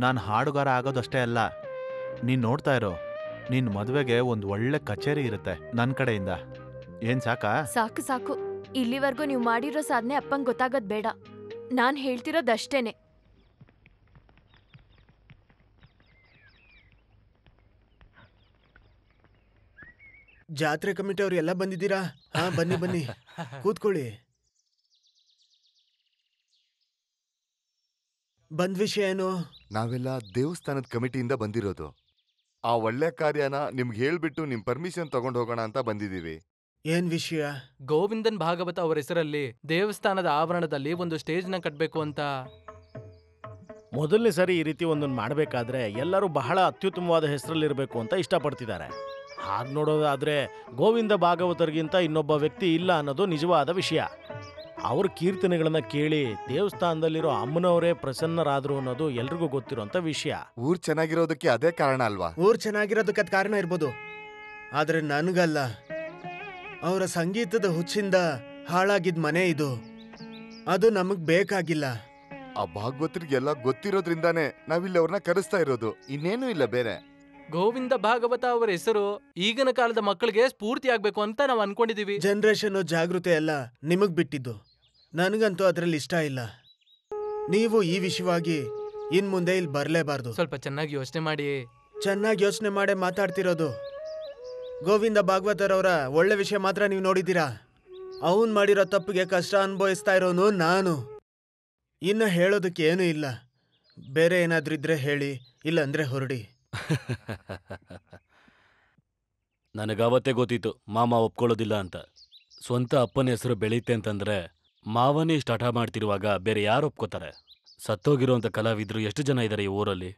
ನಾನು ಹಾಡುಗಾರ ಆಗೋದಷ್ಟೇ ಅಲ್ಲ, ನೀನ್ ನೋಡ್ತಾ ಇರೋ, ನಿನ್ ಮದ್ವೆಗೆ ಒಂದು ಒಳ್ಳೆ ಕಚೇರಿ ಇರುತ್ತೆ ನನ್ನ ಕಡೆಯಿಂದ. ಏನ್ ಸಾಕಾ? ಸಾಕು ಸಾಕು. ಇಲ್ಲಿವರೆಗೂ ನೀವು ಮಾಡಿರೋ ಸಾಧನೆ ಅಪ್ಪಂಗ್ ಗೊತ್ತಾಗೋದ್ ಬೇಡ. ನಾನ್ ಹೇಳ್ತಿರೋದಷ್ಟೇನೆ. ಜಾತ್ರೆ ಕಮಿಟಿ ಅವ್ರು ಎಲ್ಲ ಬಂದಿದ್ದೀರಾ? ಹಾ, ಬನ್ನಿ ಬನ್ನಿ, ಕೂತ್ಕೊಳ್ಳಿ. ಬಂದ್ ವಿಷಯ ಏನು? ನಾವೆಲ್ಲ ದೇವಸ್ಥಾನದ ಕಮಿಟಿಯಿಂದ ಬಂದಿರೋದು. ಆ ಒಳ್ಳೆ ಕಾರ್ಯನ ನಿಮ್ಗೆ ಹೇಳ್ಬಿಟ್ಟು ನಿಮ್ ಪರ್ಮಿಷನ್ ತಗೊಂಡು ಹೋಗೋಣ ಅಂತ ಬಂದಿದೀವಿ. ಏನ್ ವಿಷಯ? ಗೋವಿಂದನ್ ಭಾಗವತ ಅವರ ಹೆಸರಲ್ಲಿ ದೇವಸ್ಥಾನದ ಆವರಣದಲ್ಲಿ ಒಂದು ಸ್ಟೇಜ್ನ ಕಟ್ಟಬೇಕು ಅಂತ. ಮೊದಲನೇ ಸರಿ ಈ ರೀತಿ ಒಂದನ್ನು ಮಾಡಬೇಕಾದ್ರೆ ಎಲ್ಲರೂ ಬಹಳ ಅತ್ಯುತ್ತಮವಾದ ಹೆಸರಲ್ಲಿರಬೇಕು ಅಂತ ಇಷ್ಟಪಡ್ತಿದ್ದಾರೆ. ಹಾಗೆ ನೋಡೋದಾದ್ರೆ ಗೋವಿಂದ ಭಾಗವತರಿಗಿಂತ ಇನ್ನೊಬ್ಬ ವ್ಯಕ್ತಿ ಇಲ್ಲ ಅನ್ನೋದು ನಿಜವಾದ ವಿಷಯ. ಅವ್ರ ಕೀರ್ತನೆಗಳನ್ನ ಕೇಳಿ ದೇವಸ್ಥಾನದಲ್ಲಿರೋ ಅಮ್ಮನವರೇ ಪ್ರಸನ್ನರಾದ್ರು ಅನ್ನೋದು ಎಲ್ರಿಗೂ ಗೊತ್ತಿರೋಂಥ ವಿಷಯ. ಊರ್ ಚೆನ್ನಾಗಿರೋದಕ್ಕೆ ಅದೇ ಕಾರಣ ಅಲ್ವಾ? ಊರ್ ಚೆನ್ನಾಗಿರೋದಕ್ಕೆ ಅದ್ ಕಾರಣ ಇರ್ಬೋದು, ಆದ್ರೆ ನನ್ಗಲ್ಲ. ಅವರ ಸಂಗೀತದ ಹುಚ್ಚಿಂದ ಹಾಳಾಗಿದ್ ಮನೆ ಇದು. ಅದು ನಮಗ್ ಬೇಕಾಗಿಲ್ಲ. ಆ ಭಾಗವತರಿಗೆಲ್ಲ ಗೊತ್ತಿರೋದ್ರಿಂದಾನೇ ನಾವಿಲ್ಲಿ ಅವ್ರನ್ನ ಕರೆಸ್ತಾ ಇರೋದು, ಇನ್ನೇನು ಇಲ್ಲ ಬೇರೆ. ಗೋವಿಂದ ಭಾಗವತ ಅವರ ಹೆಸರು ಈಗಿನ ಕಾಲದ ಮಕ್ಕಳಿಗೆ ಸ್ಫೂರ್ತಿ ಆಗ್ಬೇಕು ಅಂತ ನಾವು ಅನ್ಕೊಂಡಿದೀವಿ. ಜನರೇಷನ್ ಜಾಗೃತಿ ಎಲ್ಲ ನಿಮಗ್ ಬಿಟ್ಟಿದ್ದು. ನನಗಂತೂ ಅದ್ರಲ್ಲಿ ಇಷ್ಟ ಇಲ್ಲ. ನೀವು ಈ ವಿಷಯವಾಗಿ ಇನ್ ಮುಂದೆ ಇಲ್ಲಿ ಬರ್ಲೇಬಾರ್ದು. ಸ್ವಲ್ಪ ಚೆನ್ನಾಗಿ ಯೋಚನೆ ಮಾಡಿ. ಚೆನ್ನಾಗಿ ಯೋಚನೆ ಮಾಡೇ ಮಾತಾಡ್ತಿರೋದು. ಗೋವಿಂದ ಭಾಗವತರವರ ಒಳ್ಳೆ ವಿಷಯ ಮಾತ್ರ ನೀವು ನೋಡಿದ್ದೀರಾ. ಅವನ್ ಮಾಡಿರೋ ತಪ್ಪಿಗೆ ಕಷ್ಟ ಅನುಭವಿಸ್ತಾ ಇರೋನು ನಾನು. ಇನ್ನು ಹೇಳೋದಕ್ಕೆ ಏನೂ ಇಲ್ಲ. ಬೇರೆ ಏನಾದ್ರೂ ಇದ್ರೆ ಹೇಳಿ, ಇಲ್ಲ ಅಂದ್ರೆ ಹೊರಡಿ. ನನಗಾವತ್ತೇ ಗೊತ್ತಿತ್ತು ಮಾಮ ಒಪ್ಕೊಳ್ಳೋದಿಲ್ಲ ಅಂತ. ಸ್ವಂತ ಅಪ್ಪನ ಹೆಸರು ಬೆಳೆಯುತ್ತೆ ಅಂತಂದ್ರೆ ಮಾವನೇ ಇಷ್ಟು ಹಠ ಮಾಡ್ತಿರುವಾಗ ಬೇರೆ ಯಾರು ಒಪ್ಕೋತಾರೆ? ಸತ್ತೋಗಿರೋಂಥ ಕಲಾವಿದ್ರು ಎಷ್ಟು ಜನ ಇದ್ದಾರೆ ಈ ಊರಲ್ಲಿ?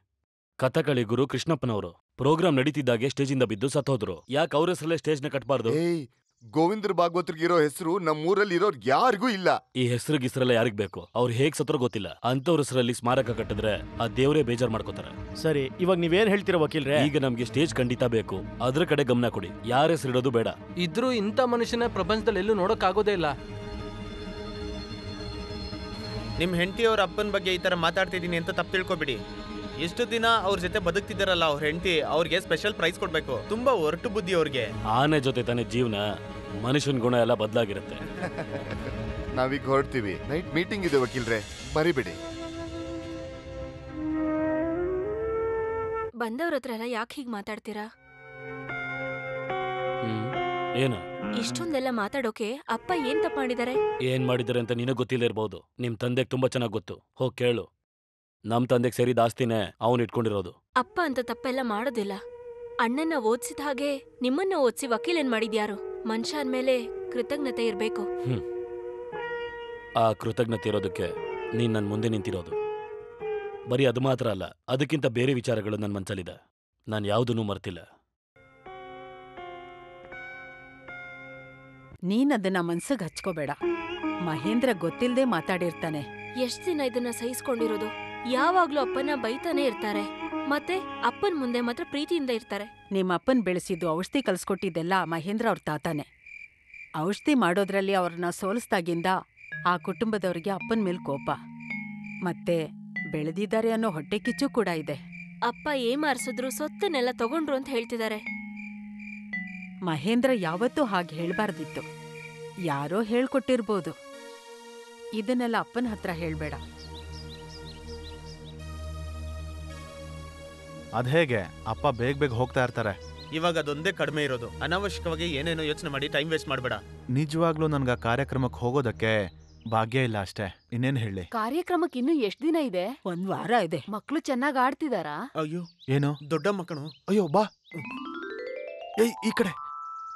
ಕಥಕಳಿ ಗುರು ಕೃಷ್ಣಪ್ಪನವರು ಪ್ರೋಗ್ರಾಮ್ ನಡೀತಿದ್ದಾಗೆ ಸ್ಟೇಜಿಂದ ಬಿದ್ದು ಸತ್ತೋದ್ರು. ಯಾಕೆ ಅವ್ರ ಹೆಸರಲ್ಲೇ ಸ್ಟೇಜ್ನ ಕಟ್ಬಾರ್ದು? ಏಯ್, ಗೋವಿಂದ್ರ ಭಾಗವತ್ರಿಗಿರೋ ಹೆಸರು ನಮ್ಮೂರಲ್ಲಿ ಇರೋರ್ ಯಾರಿಗೂ ಇಲ್ಲ. ಈ ಹೆಸರು ಗಿಸ್ರೆಲ್ಲ ಯಾರಿಗ್ ಬೇಕು? ಅವ್ರು ಹೇಗ್ ಸತ್ರೋ ಗೊತ್ತಿಲ್ಲ. ಅಂತವ್ರ ಹೆಸರಲ್ಲಿ ಸ್ಮಾರಕ ಕಟ್ಟಿದ್ರೆ ಆ ದೇವರೇ ಬೇಜಾರ್ ಮಾಡ್ಕೋತಾರೆ. ಸರಿ, ಇವಾಗ ನೀವೇನ್ ಹೇಳ್ತೀರಾ ವಕೀಲ್ರೆ? ಈಗ ನಮ್ಗೆ ಸ್ಟೇಜ್ ಖಂಡಿತ ಬೇಕು, ಅದ್ರ ಕಡೆ ಗಮನ ಕೊಡಿ. ಯಾರ ಹೆಸರಿಡೋದು ಬೇಡ. ಇದ್ರೂ ಇಂಥ ಮನುಷ್ಯನ ಪ್ರಪಂಚದಲ್ಲಿ ಎಲ್ಲೂ ನೋಡೋಕ್ಕಾಗೋದೇ ಇಲ್ಲ. ನಿಮ್ ಹೆಂಡತಿಯವ್ರ ಅಪ್ಪನ ಬಗ್ಗೆ ಈ ತರ ಮಾತಾಡ್ತಿದ್ದೀನಿ ಅಂತ ತಪ್ಪು ತಿಳ್ಕೊಬಿಡಿ. ಎಷ್ಟು ದಿನ ಅವ್ರ ಜೊತೆ ಬದುಕ್ತಿದ್ದಾರಲ್ಲ ಅವ್ರ ಹೆಂಡತಿ, ಅವ್ರಿಗೆ ಸ್ಪೆಷಲ್ ಪ್ರೈಸ್ ಕೊಡ್ಬೇಕು. ತುಂಬಾ ಒರಟು ಬುದ್ಧಿ ಅವ್ರಿಗೆ. ಆನೆ ಜೊತೆ ತಾನೇ ಜೀವನ, ಮನುಷ್ಯನ ಗುಣ ಎಲ್ಲ ಬದಲಾಗಿರುತ್ತೆ. ನಾವೀಗ ಹೊರಡ್ತೀವಿ. ನೈಟ್ ಮೀಟಿಂಗ್ ಇದೆ ವಕೀಲ್ರೆ, ಮರಿಬೇಡಿ. ಬಂದವ್ರ ಹತ್ರ ಎಲ್ಲ ಯಾಕೆ ಹೀಗ್ ಮಾತಾಡ್ತೀರಾ? ಏನು ಇಷ್ಟೊಂದೆಲ್ಲ ಮಾತಾಡೋಕೆ ಅಪ್ಪ ಏನ್ ತಪ್ಪು ಮಾಡಿದಾರೆ? ಏನ್ ಮಾಡಿದಾರೆ ಅಂತ ನಿನಗ್ ಗೊತ್ತಿಲ್ಲ ಇರ್ಬೋದು. ನಿಮ್ ತಂದೆಗ್ ತುಂಬಾ ಚೆನ್ನಾಗ್ ಗೊತ್ತು. ಹೋಗ್ ಕೇಳು. ನಮ್ ತಂದೆಗ್ ಸೇರಿದ ಆಸ್ತಿನೇ ಅವನ್ ಇಟ್ಕೊಂಡಿರೋದು. ಅಪ್ಪ ಅಂತ ತಪ್ಪೆಲ್ಲ ಮಾಡೋದಿಲ್ಲ. ಅಣ್ಣನ ಓದ್ಸಿದ ಹಾಗೆ ನಿಮ್ಮನ್ನ ಓದ್ಸಿ ವಕೀಲೇನ್ ಮಾಡಿದ್ಯಾರು? ಮನುಷ್ಯ ಅಂದ್ಮೇಲೆ ಕೃತಜ್ಞತೆ ಇರ್ಬೇಕು. ಆ ಕೃತಜ್ಞತೆ ಇರೋದಕ್ಕೆ ನೀನ್ ನನ್ ಮುಂದೆ ನಿಂತಿರೋದು. ಬರೀ ಅದು ಮಾತ್ರ ಅಲ್ಲ, ಅದಕ್ಕಿಂತ ಬೇರೆ ವಿಚಾರಗಳು ನನ್ ಮನ್ಸಲ್ಲಿದೆ. ನಾನ್ ಯಾವುದನ್ನೂ ಮರ್ತಿಲ್ಲ. ನೀನದನ್ನ ಮನ್ಸಿಗೆ ಹಚ್ಕೋಬೇಡ. ಮಹೇಂದ್ರ ಗೊತ್ತಿಲ್ದೆ ಮಾತಾಡಿರ್ತಾನೆ. ಎಷ್ಟ್ ದಿನ ಇದನ್ನ ಸಹಿಸ್ಕೊಂಡಿರೋದು? ಯಾವಾಗ್ಲೂ ಅಪ್ಪನ ಬೈತಾನೆ ಇರ್ತಾರೆ, ಮತ್ತೆ ಅಪ್ಪನ್ ಮುಂದೆ ಮಾತ್ರ ಪ್ರೀತಿಯಿಂದ ಇರ್ತಾರೆ. ನಿಮ್ಮ ಅಪ್ಪನ್ ಬೆಳೆಸಿದ್ದು ಔಷಧಿ ಕಲ್ಸ್ಕೊಟ್ಟಿದ್ದೆಲ್ಲ ಮಹೇಂದ್ರ ಅವ್ರ ತಾತಾನೆ. ಔಷಧಿ ಮಾಡೋದ್ರಲ್ಲಿ ಅವ್ರನ್ನ ಸೋಲಿಸ್ದಾಗಿಂದ ಆ ಕುಟುಂಬದವ್ರಿಗೆ ಅಪ್ಪನ ಮೇಲ್ ಕೋಪ, ಮತ್ತೆ ಬೆಳೆದಿದ್ದಾರೆ ಅನ್ನೋ ಹೊಟ್ಟೆ ಕಿಚ್ಚು ಕೂಡ ಇದೆ. ಅಪ್ಪ ಏಮಾರ್ಸಿದ್ರು ಸೊತ್ತನ್ನೆಲ್ಲ ತಗೊಂಡ್ರು ಅಂತ ಹೇಳ್ತಿದ್ದಾರೆ. ಮಹೇಂದ್ರ ಯಾವತ್ತೂ ಹಾಗೆ ಹೇಳ್ಬಾರ್ದಿತ್ತು. ಯಾರೋ ಹೇಳ್ಕೊಟ್ಟಿರ್ಬೋದು. ಇದನ್ನೆಲ್ಲ ಅಪ್ಪನ ಹತ್ರ ಹೇಳ್ಬೇಡ. ಅದ್ಹೇಗೆ? ಅಪ್ಪ ಬೇಗ ಬೇಗ ಹೋಗ್ತಾ ಇರ್ತಾರೆ. ಇವಾಗ ಅದೊಂದೇ ಕಡಿಮೆ ಇರೋದು. ಅನಾವಶ್ಯಕವಾಗಿ ಏನೇನೋ ಯೋಚನೆ ಮಾಡಿ ಟೈಮ್ ವೇಸ್ಟ್ ಮಾಡ್ಬೇಡ. ನಿಜವಾಗ್ಲೂ ನನ್ಗೆ ಆ ಕಾರ್ಯಕ್ರಮಕ್ಕೆ ಹೋಗೋದಕ್ಕೆ ಭಾಗ್ಯ ಇಲ್ಲ ಅಷ್ಟೇ. ಇನ್ನೇನು ಹೇಳಿ? ಕಾರ್ಯಕ್ರಮಕ್ಕೆ ಇನ್ನೂ ಎಷ್ಟ್ ದಿನ ಇದೆ? 1 ವಾರ ಇದೆ. ಮಕ್ಳು ಚೆನ್ನಾಗ್ ಆಡ್ತಿದಾರಾ? ಅಯ್ಯೋ, ಏನು ದೊಡ್ಡ ಮಕ್ಕಳು. ಅಯ್ಯೋ ಬಾ, ಏಯ್ ಈ ಕಡೆ.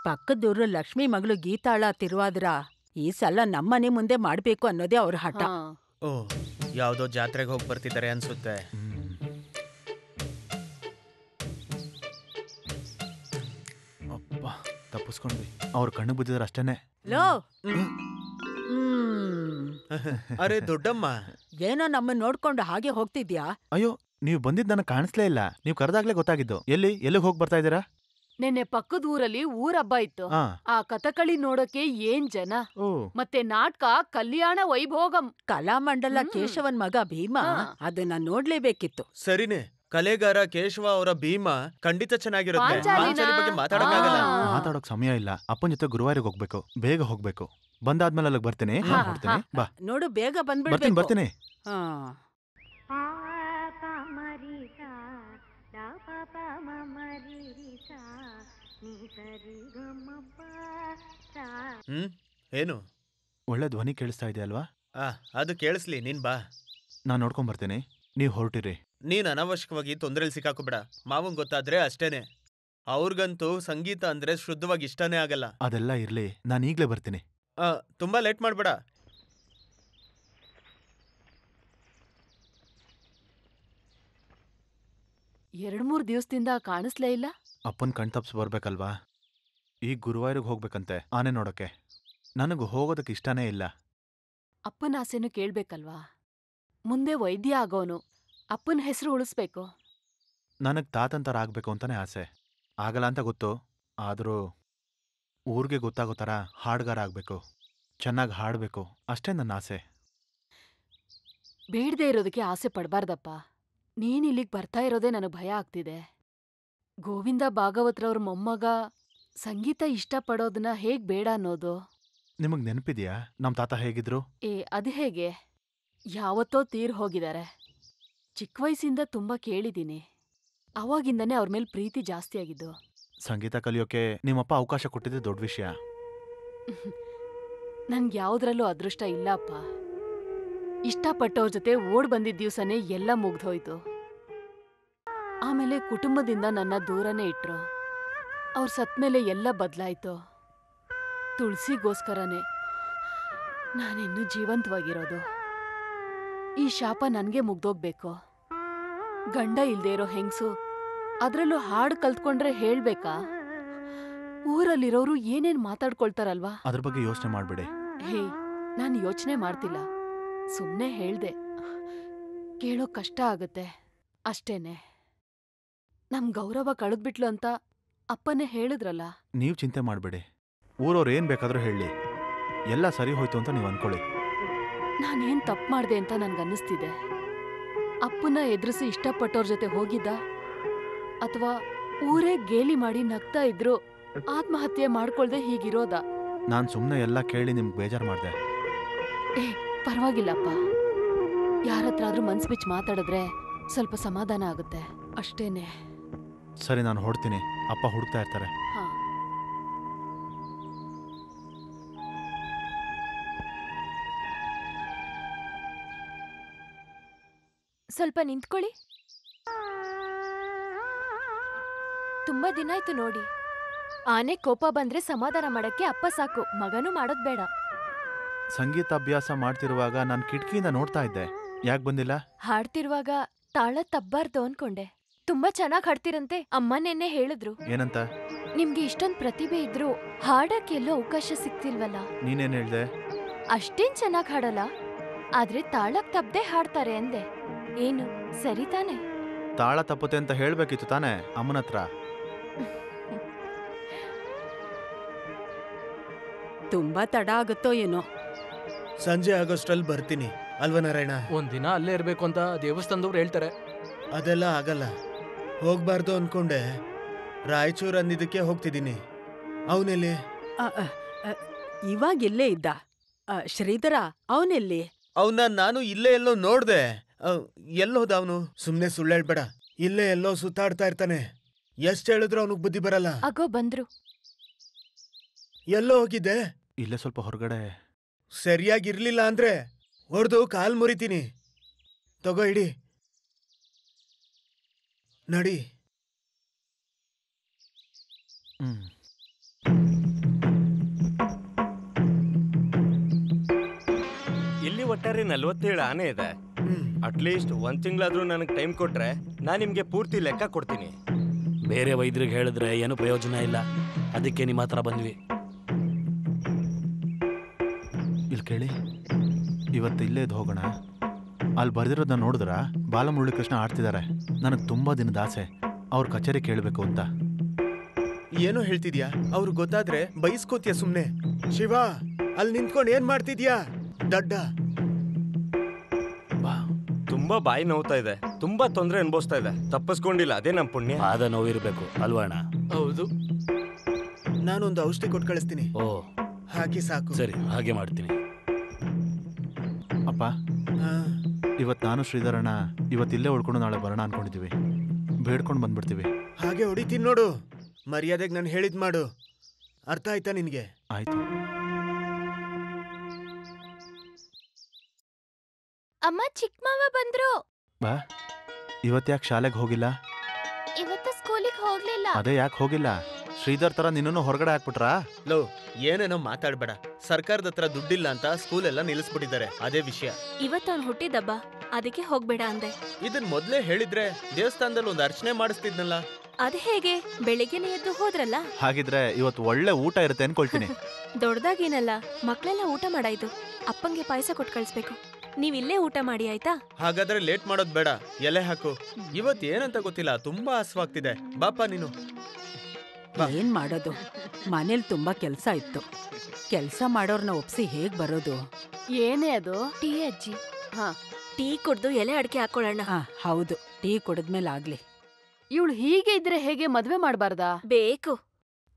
ಪಕ್ಕದೂರು ಲಕ್ಷ್ಮಿ ಮಗಳು ಗೀತಾಳ ತಿರುವಾದ್ರ ಈ ಸಲ ನಮ್ಮನೆ ಮುಂದೆ ಮಾಡ್ಬೇಕು ಅನ್ನೋದೇ ಅವ್ರ ಹಠ. ಓ, ಯಾವ್ದೋ ಜಾತ್ರೆಗೆ ಹೋಗಿ ಬರ್ತಿದ್ದಾರೆ ಅನ್ಸುತ್ತೆ. ಅಪ್ಪ, ತಪ್ಪಿಸ್ಕೊಂಡ್ವಿ. ಅವ್ರ ಕಣ್ಣು ಬಿದ್ದಿದ್ರೆ ಅಷ್ಟೇನೆ. ಲೋ, ಅರೆ ದೊಡ್ಡಮ್ಮ, ಏನೋ ನಮ್ಮನ್ನ ನೋಡ್ಕೊಂಡು ಹಾಗೆ ಹೋಗ್ತಿದ್ಯಾ? ಅಯ್ಯೋ, ನೀವು ಬಂದಿದ್ದು ನನಗೆ ಕಾಣಿಸ್ಲೇ ಇಲ್ಲ. ನೀವು ಕರೆದಾಗ್ಲೇ ಗೊತ್ತಾಗಿದ್ದು. ಎಲ್ಲಿಗೆ ಹೋಗಿ ಬರ್ತಾ ಇದ್ದೀರಾ? ನೆನ್ನೆ ಪಕ್ಕದ ಊರಲ್ಲಿ ಊರಬ್ಬ ಇತ್ತು. ಆ ಕಥಕಳಿ ನೋಡೋಕೆ ಏನ್ ಜನ. ಮತ್ತೆ ನಾಟಕ ಕಲ್ಯಾಣ ವೈಭೋಗಂ. ಕಲಾಮಂಡಲ ಕೇಶವನ್ ಮಗ ಭೀಮಾ, ಅದನ್ನ ನೋಡ್ಲೇಬೇಕಿತ್ತು. ಸರಿನೇ, ಕಲೆಗಾರ ಕೇಶವ ಅವರ ಭೀಮಾ ಖಂಡಿತ ಚೆನ್ನಾಗಿರುತ್ತೆ. ಪಾಂಚಾಲಿ ಬಗ್ಗೆ ಮಾತಾಡಕ್ಕಾಗಲ್ಲ. ಮಾತಾಡೋಕ್ ಸಮಯ ಇಲ್ಲ. ಅಪ್ಪನ ಜೊತೆ ಗುರುವಾರಿಗೆ ಹೋಗ್ಬೇಕು. ಬೇಗ ಹೋಗ್ಬೇಕು. ಬಂದಾದ್ಮೇಲೆ ಅಲ್ಲಿಗೆ ಬರ್ತೀನಿ. ಬಾ ನೋಡು, ಬೇಗ ಬರ್ತೀನಿ. ಬರ್ತೀನಿ. ಏನು ಒಳ್ಳೆ ಧ್ವನಿ ಕೇಳಿಸ್ತಾ ಇದೆ ಅಲ್ವಾ? ಅದು ಕೇಳಿಸ್ಲಿ, ನೀನ್ ಬಾ. ನಾನ್ ನೋಡ್ಕೊಂಡ್ ಬರ್ತೀನಿ, ನೀವ್ ಹೊರಟಿರಿ. ನೀನ್ ಅನಾವಶ್ಯಕವಾಗಿ ತೊಂದರೆಲಿ ಸಿಕ್ಕಾಕೋಬೇಡ. ಮಾವಂಗ್ ಗೊತ್ತಾದ್ರೆ ಅಷ್ಟೇನೆ. ಅವ್ರಿಗಂತೂ ಸಂಗೀತ ಅಂದ್ರೆ ಶುದ್ಧವಾಗಿ ಇಷ್ಟನೇ ಆಗಲ್ಲ. ಅದೆಲ್ಲ ಇರ್ಲಿ, ನಾನು ಈಗ್ಲೇ ಬರ್ತೀನಿ. ತುಂಬಾ ಲೇಟ್ ಮಾಡ್ಬೇಡ. ಎರಡ್ 3 ದಿವಸದಿಂದ ಕಾಣಿಸ್ಲೇ ಇಲ್ಲ. ಅಪ್ಪನ್ ಕಣ್ ತಪ್ಸ್ ಬರ್ಬೇಕಲ್ವಾ? ಈಗ ಗುರುವಾರಿಗೆ ಹೋಗ್ಬೇಕಂತೆ ಆನೆ ನೋಡಕ್ಕೆ. ನನಗೂ ಹೋಗೋದಕ್ಕೆ ಇಷ್ಟನೇ ಇಲ್ಲ. ಅಪ್ಪನ ಆಸೆನೂ ಕೇಳ್ಬೇಕಲ್ವಾ? ಮುಂದೆ ವೈದ್ಯ ಆಗೋನು. ಅಪ್ಪನ ಹೆಸರು ಉಳಿಸ್ಬೇಕು. ನನಗ್ ತಾತಂತರ ಆಗ್ಬೇಕು ಅಂತಾನೆ ಆಸೆ. ಆಗಲ್ಲ ಅಂತ ಗೊತ್ತು. ಆದ್ರೂ ಊರಿಗೆ ಗೊತ್ತಾಗೋ ಥರ ಹಾಡ್ಗಾರ ಆಗ್ಬೇಕು. ಚೆನ್ನಾಗಿ ಹಾಡ್ಬೇಕು, ಅಷ್ಟೇ ನನ್ನ ಆಸೆ. ಬೇಡದೆ ಇರೋದಕ್ಕೆ ಆಸೆ ಪಡ್ಬಾರ್ದಪ್ಪ. ನೀನ್ ಇಲ್ಲಿಗ್ ಬರ್ತಾ ಇರೋದೇ ನನಗ್ ಭಯ ಆಗ್ತಿದೆ. ಗೋವಿಂದ ಭಾಗವತ್ರವ್ರ ಮೊಮ್ಮಗ ಸಂಗೀತ ಇಷ್ಟಪಡೋದನ್ನ ಹೇಗ್ ಬೇಡ ಅನ್ನೋದು? ನಿಮಗ್ ನೆನಪಿದ್ಯಾ ನಮ್ ತಾತ ಹೇಗಿದ್ರು? ಅದು ಹೇಗೆ? ಯಾವತ್ತೋ ತೀರ್ ಹೋಗಿದ್ದಾರೆ. ಚಿಕ್ಕ ವಯಸ್ಸಿಂದ ತುಂಬಾ ಕೇಳಿದೀನಿ. ಅವಾಗಿಂದನೇ ಅವ್ರ ಮೇಲೆ ಪ್ರೀತಿ ಜಾಸ್ತಿ ಆಗಿದ್ದು. ಸಂಗೀತ ಕಲಿಯೋಕೆ ನಿಮ್ಮಪ್ಪ ಅವಕಾಶ ಕೊಟ್ಟಿದ್ದೆ ದೊಡ್ಡ ವಿಷಯ. ನನ್ಗೆ ಯಾವ್ದ್ರಲ್ಲೂ ಅದೃಷ್ಟ ಇಲ್ಲಪ್ಪ. ಇಷ್ಟಪಟ್ಟವ್ರ ಜೊತೆ ಓಡ್ ಬಂದಿದ್ದ ದಿವ್ಸನೇ ಎಲ್ಲ ಮುಗ್ದೋಯ್ತು. ಆಮೇಲೆ ಕುಟುಂಬದಿಂದ ನನ್ನ ದೂರನೇ ಇಟ್ರು. ಅವ್ರು ಸತ್ಮೇಲೆ ಎಲ್ಲ ಬದಲಾಯ್ತು. ತುಳಸಿಗೋಸ್ಕರನೇ ನಾನಿನ್ನೂ ಜೀವಂತವಾಗಿರೋದು. ಈ ಶಾಪ ನನ್ಗೆ ಮುಗ್ದೋಗ್ಬೇಕು. ಗಂಡ ಇಲ್ದೇ ಇರೋ ಹೆಂಗ್ಸು, ಅದ್ರಲ್ಲೂ ಹಾಡು ಕಲ್ತ್ಕೊಂಡ್ರೆ ಹೇಳ್ಬೇಕಾ? ಊರಲ್ಲಿರೋರು ಏನೇನ್ ಮಾತಾಡ್ಕೊಳ್ತಾರಲ್ವಾ? ಅದ್ರ ಬಗ್ಗೆ ಯೋಚನೆ ಮಾಡ್ಬೇಡಿ. ಹೇ, ನಾನು ಯೋಚನೆ ಮಾಡ್ತಿಲ್ಲ, ಸುಮ್ನೆ ಹೇಳ್ದೆ. ಕೇಳೋ ಕಷ್ಟ ಆಗತ್ತೆ ಅಷ್ಟೇನೆ. ನಮ್ ಗೌರವ ಕಳೆದ್ಬಿಟ್ಲು ಅಂತ ಅಪ್ಪನೇ ಹೇಳಿದ್ರಲ್ಲ. ನೀವು ಚಿಂತೆ ಮಾಡಬೇಡಿ. ಊರವ್ರು ಏನ್ ಬೇಕಾದ್ರೂ ಹೇಳಿ, ಎಲ್ಲ ಸರಿ ಹೋಯ್ತು ಅಂತ ನೀವು ಅನ್ಕೊಳ್ಳಿ. ನಾನೇನ್ ತಪ್ಪು ಮಾಡ್ದೆ ಅಂತ ನನ್ಗನ್ನಿಸ್ತಿದೆ. ಅಪ್ಪನ ಎದುರಿಸಿ ಇಷ್ಟಪಟ್ಟವ್ರ ಜೊತೆ ಹೋಗಿದ್ದ, ಅಥವಾ ಊರೇ ಗೇಲಿ ಮಾಡಿ ನಗ್ತಾ ಇದ್ರು ಆತ್ಮಹತ್ಯೆ ಮಾಡ್ಕೊಳ್ದೆ ಹೀಗಿರೋದ? ನಾನು ಸುಮ್ಮನೆ ಎಲ್ಲ ಕೇಳಿ ನಿಮ್ಗೆ ಬೇಜಾರು ಮಾಡಿದೆ. ಪರವಾಗಿಲ್ಲಪ್ಪ. ಯಾರತ್ರಾದ್ರೂ ಮನ್ಸು ಬಿಚ್ಚಿ ಮಾತಾಡಿದ್ರೆ ಸ್ವಲ್ಪ ಸಮಾಧಾನ ಆಗುತ್ತೆ ಅಷ್ಟೇನೆ. ಸರಿ, ನಾನು ಹೊಡ್ತೀನಿ. ಅಪ್ಪ ಹುಡುಕ್ತಾ ಇರ್ತಾರೆ. ಹಾ. ಸ್ವಲ್ಪ ನಿಂತ್ಕೊಳ್ಳಿ. ತುಂಬಾ ದಿನ ಆಯ್ತು ನೋಡಿ. ಆನೆ ಕೋಪ ಬಂದ್ರೆ ಸಮಾಧಾನ ಮಾಡಕ್ಕೆ ಅಪ್ಪ ಸಾಕು, ಮಗನೂ ಮಾಡೋದ್ ಬೇಡ. ಸಂಗೀತ ಅಭ್ಯಾಸ ಮಾಡ್ತಿರುವಾಗ ನಾನು ಕಿಟಕಿಯಿಂದ ನೋಡ್ತಾ ಇದ್ದೆ. ಯಾಕೆ ಬಂದಿಲ್ಲ? ಹಾಡ್ತಿರುವಾಗ ತಾಳ ತಬ್ಬಾರ್ದು ಅನ್ಕೊಂಡೆ. ತುಂಬಾ ಚೆನ್ನಾಗ್ ಹಾಡ್ತಿರಂತೆ, ಅಮ್ಮ ನೆನ್ನೆ ಹೇಳಿದ್ರು. ಏನಂತ? ನಿಮ್ಗೆ ಇಷ್ಟೊಂದ್ ಪ್ರತಿಭೆ ಇದ್ರು ಹಾಡಕ್ಕೆ ಎಲ್ಲೋ ಅವಕಾಶ ಸಿಕ್ತಿಲ್ವಲ್ಲ. ನೀನೇನ್ ಹೇಳ್ದೆ? ಅಷ್ಟೇನ್ ಚೆನ್ನಾಗ್ ಹಾಡಲ್ಲ, ಆದ್ರೆ ತಾಳಕ್ ತಪ್ಪದೆ ಹಾಡ್ತಾರೆ ಅಂದೆ. ಏನು ಸರಿ ತಾನೆ? ತಾಳ ತಪ್ಪುತ್ತೆ ಅಂತ ಹೇಳ್ಬೇಕಿತ್ತು ತಾನೇ ಅಮ್ಮನ ಹತ್ರ. ತುಂಬಾ ತಡ ಆಗುತ್ತೋ ಏನೋ. ಸಂಜೆ ಆಗೋಷ್ಟ್ರಲ್ಲಿ ಬರ್ತೀನಿ ಅಲ್ವಾ ನಾರಾಯಣ? ಒಂದಿನ ಅಲ್ಲೇ ಇರ್ಬೇಕು ಅಂತ ದೇವಸ್ಥಾನದವ್ರು ಹೇಳ್ತಾರೆ. ಅದೆಲ್ಲ ಆಗಲ್ಲ. ಹೋಗ್ಬಾರ್ದು ಅನ್ಕೊಂಡೆ, ರಾಯಚೂರ್ ಅಂದಿದ್ದಕ್ಕೆ ಹೋಗ್ತಿದ್ದೀನಿ. ಅವನೆಲ್ಲಿ? ಇವಾಗ ಇಲ್ಲೇ ಇದ್ದ. ಶ್ರೀಧರ ಅವನೆಲ್ಲಿ? ಅವನ್ನ ನಾನು ಇಲ್ಲೇ ಎಲ್ಲೋ ನೋಡ್ದೆ. ಎಲ್ಲೋದ ಅವನು? ಸುಮ್ನೆ ಸುಳ್ಳು ಹೇಳ್ಬೇಡ. ಇಲ್ಲೇ ಎಲ್ಲೋ ಸುತ್ತಾಡ್ತಾ ಇರ್ತಾನೆ. ಎಷ್ಟ್ ಹೇಳಿದ್ರು ಅವನಿಗೆ ಬುದ್ಧಿ ಬರಲ್ಲ. ಅಗೋ ಬಂದ್ರು. ಎಲ್ಲೋ ಹೋಗಿದ್ದೆ? ಇಲ್ಲೇ ಸ್ವಲ್ಪ ಹೊರಗಡೆ. ಸರಿಯಾಗಿರ್ಲಿಲ್ಲ ಅಂದ್ರೆ ಹೊಡೆದು ಕಾಲ್ ಮುರಿತೀನಿ. ತಗೋ ಇಡಿ, ನಡಿ. ಇಲ್ಲಿ ಒಟ್ಟಾರೆ 47 ಆನೆ ಇದೆ. ಅಟ್ಲೀಸ್ಟ್ 1 ತಿಂಗಳಾದ್ರೂ ನನಗೆ ಟೈಮ್ ಕೊಟ್ರೆ ನಾನು ನಿಮ್ಗೆ ಪೂರ್ತಿ ಲೆಕ್ಕ ಕೊಡ್ತೀನಿ. ಬೇರೆ ವೈದ್ಯರಿಗೆ ಹೇಳಿದ್ರೆ ಏನು ಪ್ರಯೋಜನ ಇಲ್ಲ, ಅದಕ್ಕೆ ನಿಮ್ಮ ಹತ್ರ ಬಂದ್ವಿ. ಇಲ್ಲಿ ಕೇಳಿ, ಇವತ್ತು ಇಲ್ಲೇ ಇದ್ದು ಹೋಗೋಣ. ಅಲ್ಲಿ ಬರ್ದಿರೋದನ್ನ ನೋಡಿದ್ರ ಬಾಲಮುರಳಿ ಕೃಷ್ಣ ಆಡ್ತಿದ್ದಾರೆ. ನನಗೆ ತುಂಬಾ ದಿನದ ಆಸೆ ಅವ್ರ ಕಚೇರಿ ಕೇಳಬೇಕು ಅಂತ. ಏನೋ ಹೇಳ್ತಿದ್ಯಾ? ಅವ್ರು ಗೊತ್ತಾದ್ರೆ ಬೈಸ್ಕೋತಿಯ ಸುಮ್ನೆ. ಶಿವ, ಅಲ್ಲಿ ನಿಂತ್ಕೊಂಡು ಏನ್ ಮಾಡ್ತಿದ್ಯಾ ದಡ್ಡ? ತುಂಬಾ ಬಾಯಿ ನೋವ್ತಾ ಇದೆ, ತುಂಬಾ ತೊಂದರೆ ಅನುಭವಿಸ್ತಾ ಇದೆ. ತಪ್ಪಿಸ್ಕೊಂಡಿಲ್ಲ, ಅದೇ ನಮ್ ಪುಣ್ಯ. ಪಾದ ನೋವಿರ್ಬೇಕು ಅಲ್ವಾಣ? ಹೌದು. ನಾನೊಂದು ಔಷಧಿ ಕೊಟ್ಟು ಕಳಿಸ್ತೀನಿ. ಓ, ಹಾಕಿ ಸಾಕು. ಸರಿ, ಹಾಗೆ ಮಾಡ್ತೀನಿ. ಅಪ್ಪ, ಇವತ್ತು ನಾನು ಶ್ರೀಧರಣ್ಣ ಇವತ್ತಿಲ್ಲೇ ಉಳ್ಕೊಂಡು ನಾಳೆ ಬರೋಣ ಅನ್ಕೊಂಡಿದೀವಿ. ಬೇಡ್ಕೊಂಡು ಬಂದ್ಬಿಡ್ತೀವಿ. ಹಾಗೆ ಹೊಡಿತೀನಿ ನೋಡು. ಮರ್ಯಾದೆಗೆ ನಾನು ಹೇಳಿದ್ ಮಾಡು. ಅರ್ಥ ಆಯ್ತಾ ನಿನ್ಗೆ? ಆಯ್ತು. ಅಮ್ಮ, ಚಿಕ್ಕ ಮಾವ ಬಂದ್ರು. ಬಾ. ಇವತ್ತ್ಯಾಕೆ ಶಾಲೆಗೆ ಹೋಗಿಲ್ಲ? ಇವತ್ತು ಸ್ಕೂಲಿಗೆ ಹೋಗ್ಲಿಲ್ಲ. ಅದೇ ಯಾಕೆ ಹೋಗಿಲ್ಲ? ಶ್ರೀಧರ್ ತರ ನಿನ್ನನ್ನು ಹೊರಗಡೆ ಹಾಕ್ಬಿಟ್ರಾ? ಲೋ, ಏನೇನೋ ಮಾತಾಡ್ಬೇಡ. ಸರ್ಕಾರದ ಹತ್ರ ದುಡ್ಡಿಲ್ಲ ಅಂತ ಸ್ಕೂಲ್ ಎಲ್ಲ ನಿಲ್ಲಿಸ್ಬಿಟ್ಟಿದ್ದಾರೆ. ಅದೇ ವಿಷಯ. ಇವತ್ತು ಅವ್ನು ಹುಟ್ಟಿದಬ್ಬ, ಅದಕ್ಕೆ ಹೋಗ್ಬೇಡ ಅಂದೆ. ಇದನ್ ಮೊದ್ಲೇ ಹೇಳಿದ್ರೆ ದೇವಸ್ಥಾನದಲ್ಲಿ ಒಂದು ಅರ್ಚನೆ ಮಾಡಿಸ್ತಿದ್ನಲ್ಲ. ಅದ್ ಹೇಗೆ? ಬೆಳಿಗ್ಗೆನೆ ಎದ್ದು ಹೋದ್ರಲ್ಲ. ಹಾಗಿದ್ರೆ ಇವತ್ತು ಒಳ್ಳೆ ಊಟ ಇರುತ್ತೆ ಅನ್ಕೊಳ್ತೀನಿ. ದೊಡ್ಡದಾಗೇನಲ್ಲ, ಮಕ್ಳೆಲ್ಲ ಊಟ ಮಾಡಾಯ್ತು. ಅಪ್ಪಂಗೆ ಪಾಯಸ ಕೊಟ್ಟು ಕಳಿಸ್ಬೇಕು. ನೀವಿಲ್ಲೇ ಊಟ ಮಾಡಿ ಆಯ್ತಾ? ಹಾಗಾದ್ರೆ ಲೇಟ್ ಮಾಡೋದ್ ಬೇಡ, ಎಲೆ ಹಾಕು. ಇವತ್ ಏನಂತ ಗೊತ್ತಿಲ್ಲ, ತುಂಬಾ ಹಸ್ವಾಗ್ತಿದೆ. ಬಾಪ ನೀನು. ಏನ್ ಮಾಡೋದು? ಮನೇಲಿ ತುಂಬಾ ಕೆಲ್ಸ ಇತ್ತು. ಕೆಲ್ಸ ಮಾಡೋರ್ನ ಒಪ್ಸಿ ಹೇಗ್ ಬರೋದು? ಏನೇ ಅದು? ಟೀ ಅಜ್ಜಿ. ಹಾ, ಟೀ ಕುಡ್ದು ಎಲೆ ಅಡಿಕೆ ಹಾಕೊಳ್ಳೋಣ. ಹೌದು, ಟೀ ಕುಡಿದ್ಮೇಲೆ ಆಗ್ಲಿ. ಇವಳು ಹೀಗೆ ಇದ್ರೆ ಹೇಗೆ? ಮದ್ವೆ ಮಾಡ್ಬಾರ್ದಾ? ಬೇಕು.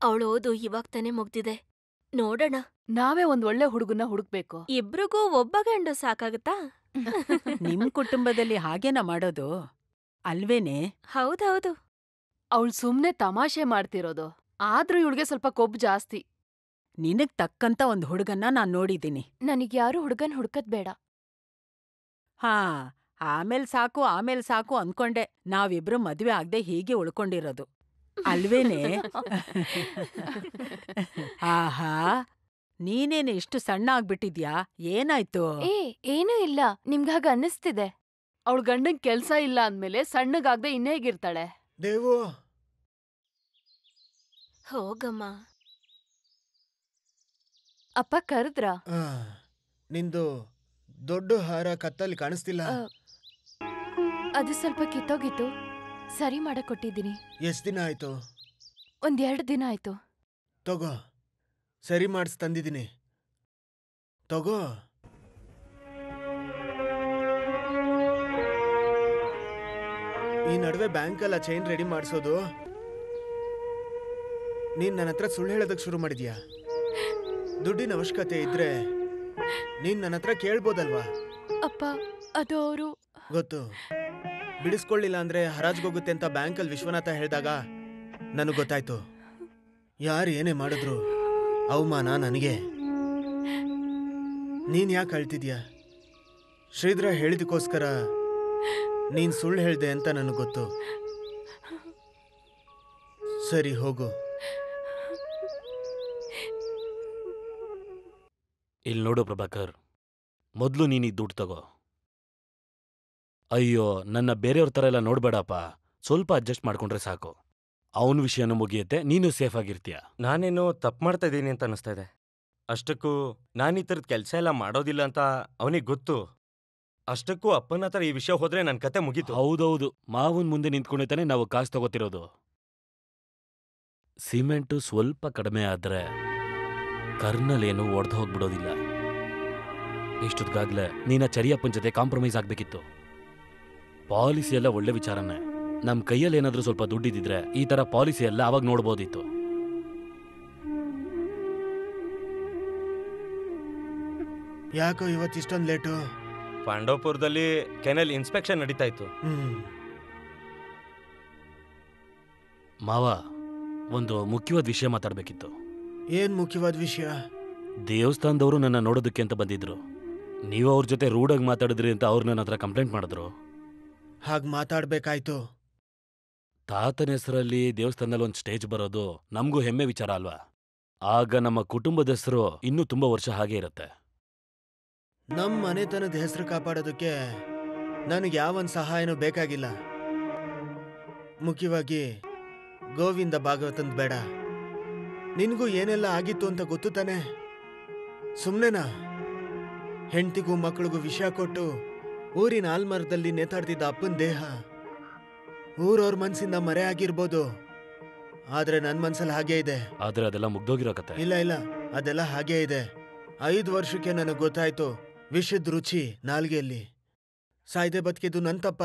ಅವಳು ಓದು ಇವಾಗ ತಾನೇ ಮುಗ್ದಿದೆ. ನೋಡೋಣ. ನಾವೇ ಒಂದ್ ಒಳ್ಳೆ ಹುಡುಗನ ಹುಡುಕ್ಬೇಕು. ಇಬ್ರಿಗೂ ಒಬ್ಬ ಗಂಡು ಸಾಕಾಗತ್ತಾ? ನಿಮ್ ಕುಟುಂಬದಲ್ಲಿ ಹಾಗೇನ ಮಾಡೋದು ಅಲ್ವೇನೆ? ಹೌದೌದು. ಅವಳು ಸುಮ್ನೆ ತಮಾಷೆ ಮಾಡ್ತಿರೋದು. ಆದ್ರೂ ಇವಳಿಗೆ ಸ್ವಲ್ಪ ಕೊಬ್ಬು ಜಾಸ್ತಿ. ನಿನಗ್ ತಕ್ಕಂತ ಒಂದ್ ಹುಡುಗನ್ನ ನಾನ್ ನೋಡಿದ್ದೀನಿ. ನನಗ್ಯಾರು ಹುಡುಗನ್ ಹುಡ್ಕದ್ ಬೇಡ. ಹಾ, ಆಮೇಲ್ ಸಾಕು ಅನ್ಕೊಂಡೆ. ನಾವಿಬ್ರು ಮದ್ವೆ ಆಗ್ದೆ ಹೀಗೆ ಉಳ್ಕೊಂಡಿರೋದು ಅಲ್ವೇನೆ? ಆಹಾ, ನೀನೇನು ಇಷ್ಟು ಸಣ್ಣ ಆಗ್ಬಿಟ್ಟಿದ್ಯಾ? ಏನಾಯ್ತು? ಏನೂ ಇಲ್ಲ, ನಿಮ್ಗಾಗ ಅನ್ನಿಸ್ತಿದೆ. ಅವಳ ಗಂಡಂಗ್ ಕೆಲ್ಸ ಇಲ್ಲ ಅಂದ್ಮೇಲೆ ಸಣ್ಣಗಾಗ್ದೆ ಇನ್ನೇಗಿರ್ತಾಳೆ? ದೇವು, ಹೋಗಮ್ಮ. ಅಪ್ಪ ಕರೆದ್ರ? ನಿಂದು ದೊಡ್ಡ ಹಾರ ಕತ್ತಲ್ಲಿ ಕಾಣಿಸ್ತಿಲ್ಲ. ಅದು ಸ್ವಲ್ಪ ಕಿತ್ತೋಗಿತ್ತು, ಸರಿ ಮಾಡಕ್ ಕೊಟ್ಟಿದ್ದೀನಿ. ಎಷ್ಟ್ ದಿನ ಆಯ್ತು? 1-2 ದಿನ ಆಯ್ತು. ತಗೋ, ಸರಿ ಮಾಡಿಸ್ ತಂದಿದ್ದೀನಿ, ತಗೋ. ಈ ನಡುವೆ ಬ್ಯಾಂಕಲ್ಲ ಚೈನ್ ರೆಡಿ ಮಾಡಿಸೋದು. ನೀನ್ ನನ್ನ ಹತ್ರ ಸುಳ್ಳು ಹೇಳೋದಕ್ಕೆ ಶುರು ಮಾಡಿದ್ಯಾ? ದುಡ್ಡಿನ ಅವಶ್ಯಕತೆ ಇದ್ರೆ ನೀನ್ ನನ್ನ ಹತ್ರ ಕೇಳ್ಬೋದಲ್ವಾ? ಅಪ್ಪ, ಅದು ಅವರು ಗೊತ್ತು. ಬಿಡಿಸ್ಕೊಳ್ಳಿಲ್ಲ ಅಂದ್ರೆ ಹರಾಜ್ಗೋಗುತ್ತೆ ಅಂತ ಬ್ಯಾಂಕಲ್ಲಿ ವಿಶ್ವನಾಥ ಹೇಳಿದಾಗ ನನಗೆ ಗೊತ್ತಾಯ್ತು. ಯಾರು ಏನೇ ಮಾಡಿದ್ರು ಅವಮಾನ ನನಗೆ. ನೀನ್ ಯಾಕೆ ಅಳ್ತಿದ್ಯಾ? ಶ್ರೀಧರ ಹೇಳಿದಕ್ಕೋಸ್ಕರ ನೀನ್ ಸುಳ್ಳು ಹೇಳ್ದೆ ಅಂತ ನನಗೆ ಗೊತ್ತು. ಸರಿ, ಹೋಗು. ಇಲ್ಲಿ ನೋಡು ಪ್ರಭಾಕರ್, ಮೊದಲು ನೀನು ಈ ದುಡ್ಡು ತಗೋ. ಅಯ್ಯೋ, ನನ್ನ ಬೇರೆಯವ್ರ ಥರ ಎಲ್ಲ ನೋಡ್ಬೇಡಪ್ಪ. ಸ್ವಲ್ಪ ಅಡ್ಜಸ್ಟ್ ಮಾಡ್ಕೊಂಡ್ರೆ ಸಾಕು. ಅವನ ವಿಷಯನೂ ಮುಗಿಯುತ್ತೆ, ನೀನು ಸೇಫ್ ಆಗಿರ್ತೀಯ. ನಾನೇನೋ ತಪ್ಪು ಮಾಡ್ತಾ ಇದ್ದೀನಿ ಅಂತ ಅನಿಸ್ತಾ ಇದೆ. ಅಷ್ಟಕ್ಕೂ ನಾನು ಈ ಥರದ ಕೆಲಸ ಎಲ್ಲ ಮಾಡೋದಿಲ್ಲ ಅಂತ ಅವನಿಗೆ ಗೊತ್ತು. ಅಷ್ಟಕ್ಕೂ ಅಪ್ಪನ ಹತ್ರ ಈ ವಿಷಯ ಹೋದ್ರೆ ನನ್ನ ಕತೆ ಮುಗೀತು. ಹೌದೌದು, ಮಾವನ್ ಮುಂದೆ ನಿಂತ್ಕೊಂಡೆ ನಾವು ಕಾಸು ತಗೋತಿರೋದು. ಸಿಮೆಂಟು ಸ್ವಲ್ಪ ಕಡಿಮೆ ಆದ್ರೆ ಕರ್ನಲ್ಲೇನು ಒಡೆದು ಹೋಗ್ಬಿಡೋದಿಲ್ಲ. ಇಷ್ಟೊತ್ತಿಗಾಗ್ಲೇ ನೀನ ಚರಿಯಪ್ಪನ ಜೊತೆ ಕಾಂಪ್ರಮೈಸ್ ಆಗ್ಬೇಕಿತ್ತು. ಪಾಲಿಸಿ ಎಲ್ಲ ಒಳ್ಳೆ ವಿಚಾರನೇ. ನಮ್ ಕೈಯಲ್ಲಿ ಏನಾದ್ರೂ ಸ್ವಲ್ಪ ದುಡ್ಡಿದ್ರೆ ಈ ತರ ಪಾಲಿಸಿ ಎಲ್ಲ ಅವಾಗ ನೋಡ್ಬೋದಿತ್ತು. ಯಾಕೋ ಇವತ್ತಿಷ್ಟೊಂದು ಲೇಟು? ಪಾಂಡವಪುರದಲ್ಲಿ ಕೆನಲ್ ಇನ್ಸ್ಪೆಕ್ಷನ್ ನಡೀತಾ ಇತ್ತು. ಮಾವ, ಒಂದು ಮುಖ್ಯವಾದ ವಿಷಯ ಮಾತಾಡ್ಬೇಕಿತ್ತು. ಏನ್ ಮುಖ್ಯವಾದ ವಿಷಯ? ದೇವಸ್ಥಾನದವರು ನನ್ನ ನೋಡೋದಕ್ಕೆ ಅಂತ ಬಂದಿದ್ರು. ನೀವು ಅವ್ರ ಜೊತೆ ರೂಢಾಗಿ ಮಾತಾಡಿದ್ರಿ ಅಂತ ಅವ್ರು ನನ್ನ ಹತ್ರ ಕಂಪ್ಲೇಂಟ್ ಮಾಡಿದ್ರು. ಹಾಗೆ ಮಾತಾಡ್ಬೇಕಾಯ್ತು. ತಾತನ ಹೆಸರಲ್ಲಿ ದೇವಸ್ಥಾನದಲ್ಲಿ ಒಂದು ಸ್ಟೇಜ್ ಬರೋದು ನಮಗೂ ಹೆಮ್ಮೆ ವಿಚಾರ ಅಲ್ವಾ? ಆಗ ನಮ್ಮ ಕುಟುಂಬದ ಹೆಸರು ಇನ್ನೂ ತುಂಬಾ ವರ್ಷ ಹಾಗೆ ಇರುತ್ತೆ. ನಮ್ಮ ಮನೆತನದ ಹೆಸರು ಕಾಪಾಡೋದಕ್ಕೆ ನನಗೆ ಯಾವೊಂದು ಸಹಾಯನೂ ಬೇಕಾಗಿಲ್ಲ. ಮುಖ್ಯವಾಗಿ ಗೋವಿಂದ ಭಾಗವತಂದ್ ಬೇಡ. ನಿನಗೂ ಏನೆಲ್ಲ ಆಗಿತ್ತು ಅಂತ ಗೊತ್ತು ತಾನೆ? ಸುಮ್ನೆನಾ? ಹೆಂಡತಿಗೂ ಮಕ್ಕಳಿಗೂ ವಿಷ ಕೊಟ್ಟು ಊರಿನ ಆಲ್ಮರದಲ್ಲಿ ನೇತಾಡ್ತಿದ್ದ ಅಪ್ಪನ ದೇಹ ಊರವ್ರ ಮನ್ಸಿಂದ ಮರೆ ಆಗಿರ್ಬೋದು, ಆದ್ರೆ ನನ್ನ ಮನ್ಸಲ್ಲಿ ಹಾಗೇ ಇದೆ. ಆದ್ರೆ ಅದೆಲ್ಲ ಮುಗ್ದೋಗಿರೋ ಕತೆ. ಇಲ್ಲ, ಅದೆಲ್ಲ ಹಾಗೇ ಇದೆ. 5 ವರ್ಷಕ್ಕೆ ನನಗೆ ಗೊತ್ತಾಯ್ತು ವಿಷದ ರುಚಿ ನಾಲ್ಗೆಯಲ್ಲಿ. ಸಾಯ್ದೆ ಬದುಕಿದ್ದು ನನ್ ತಪ್ಪ?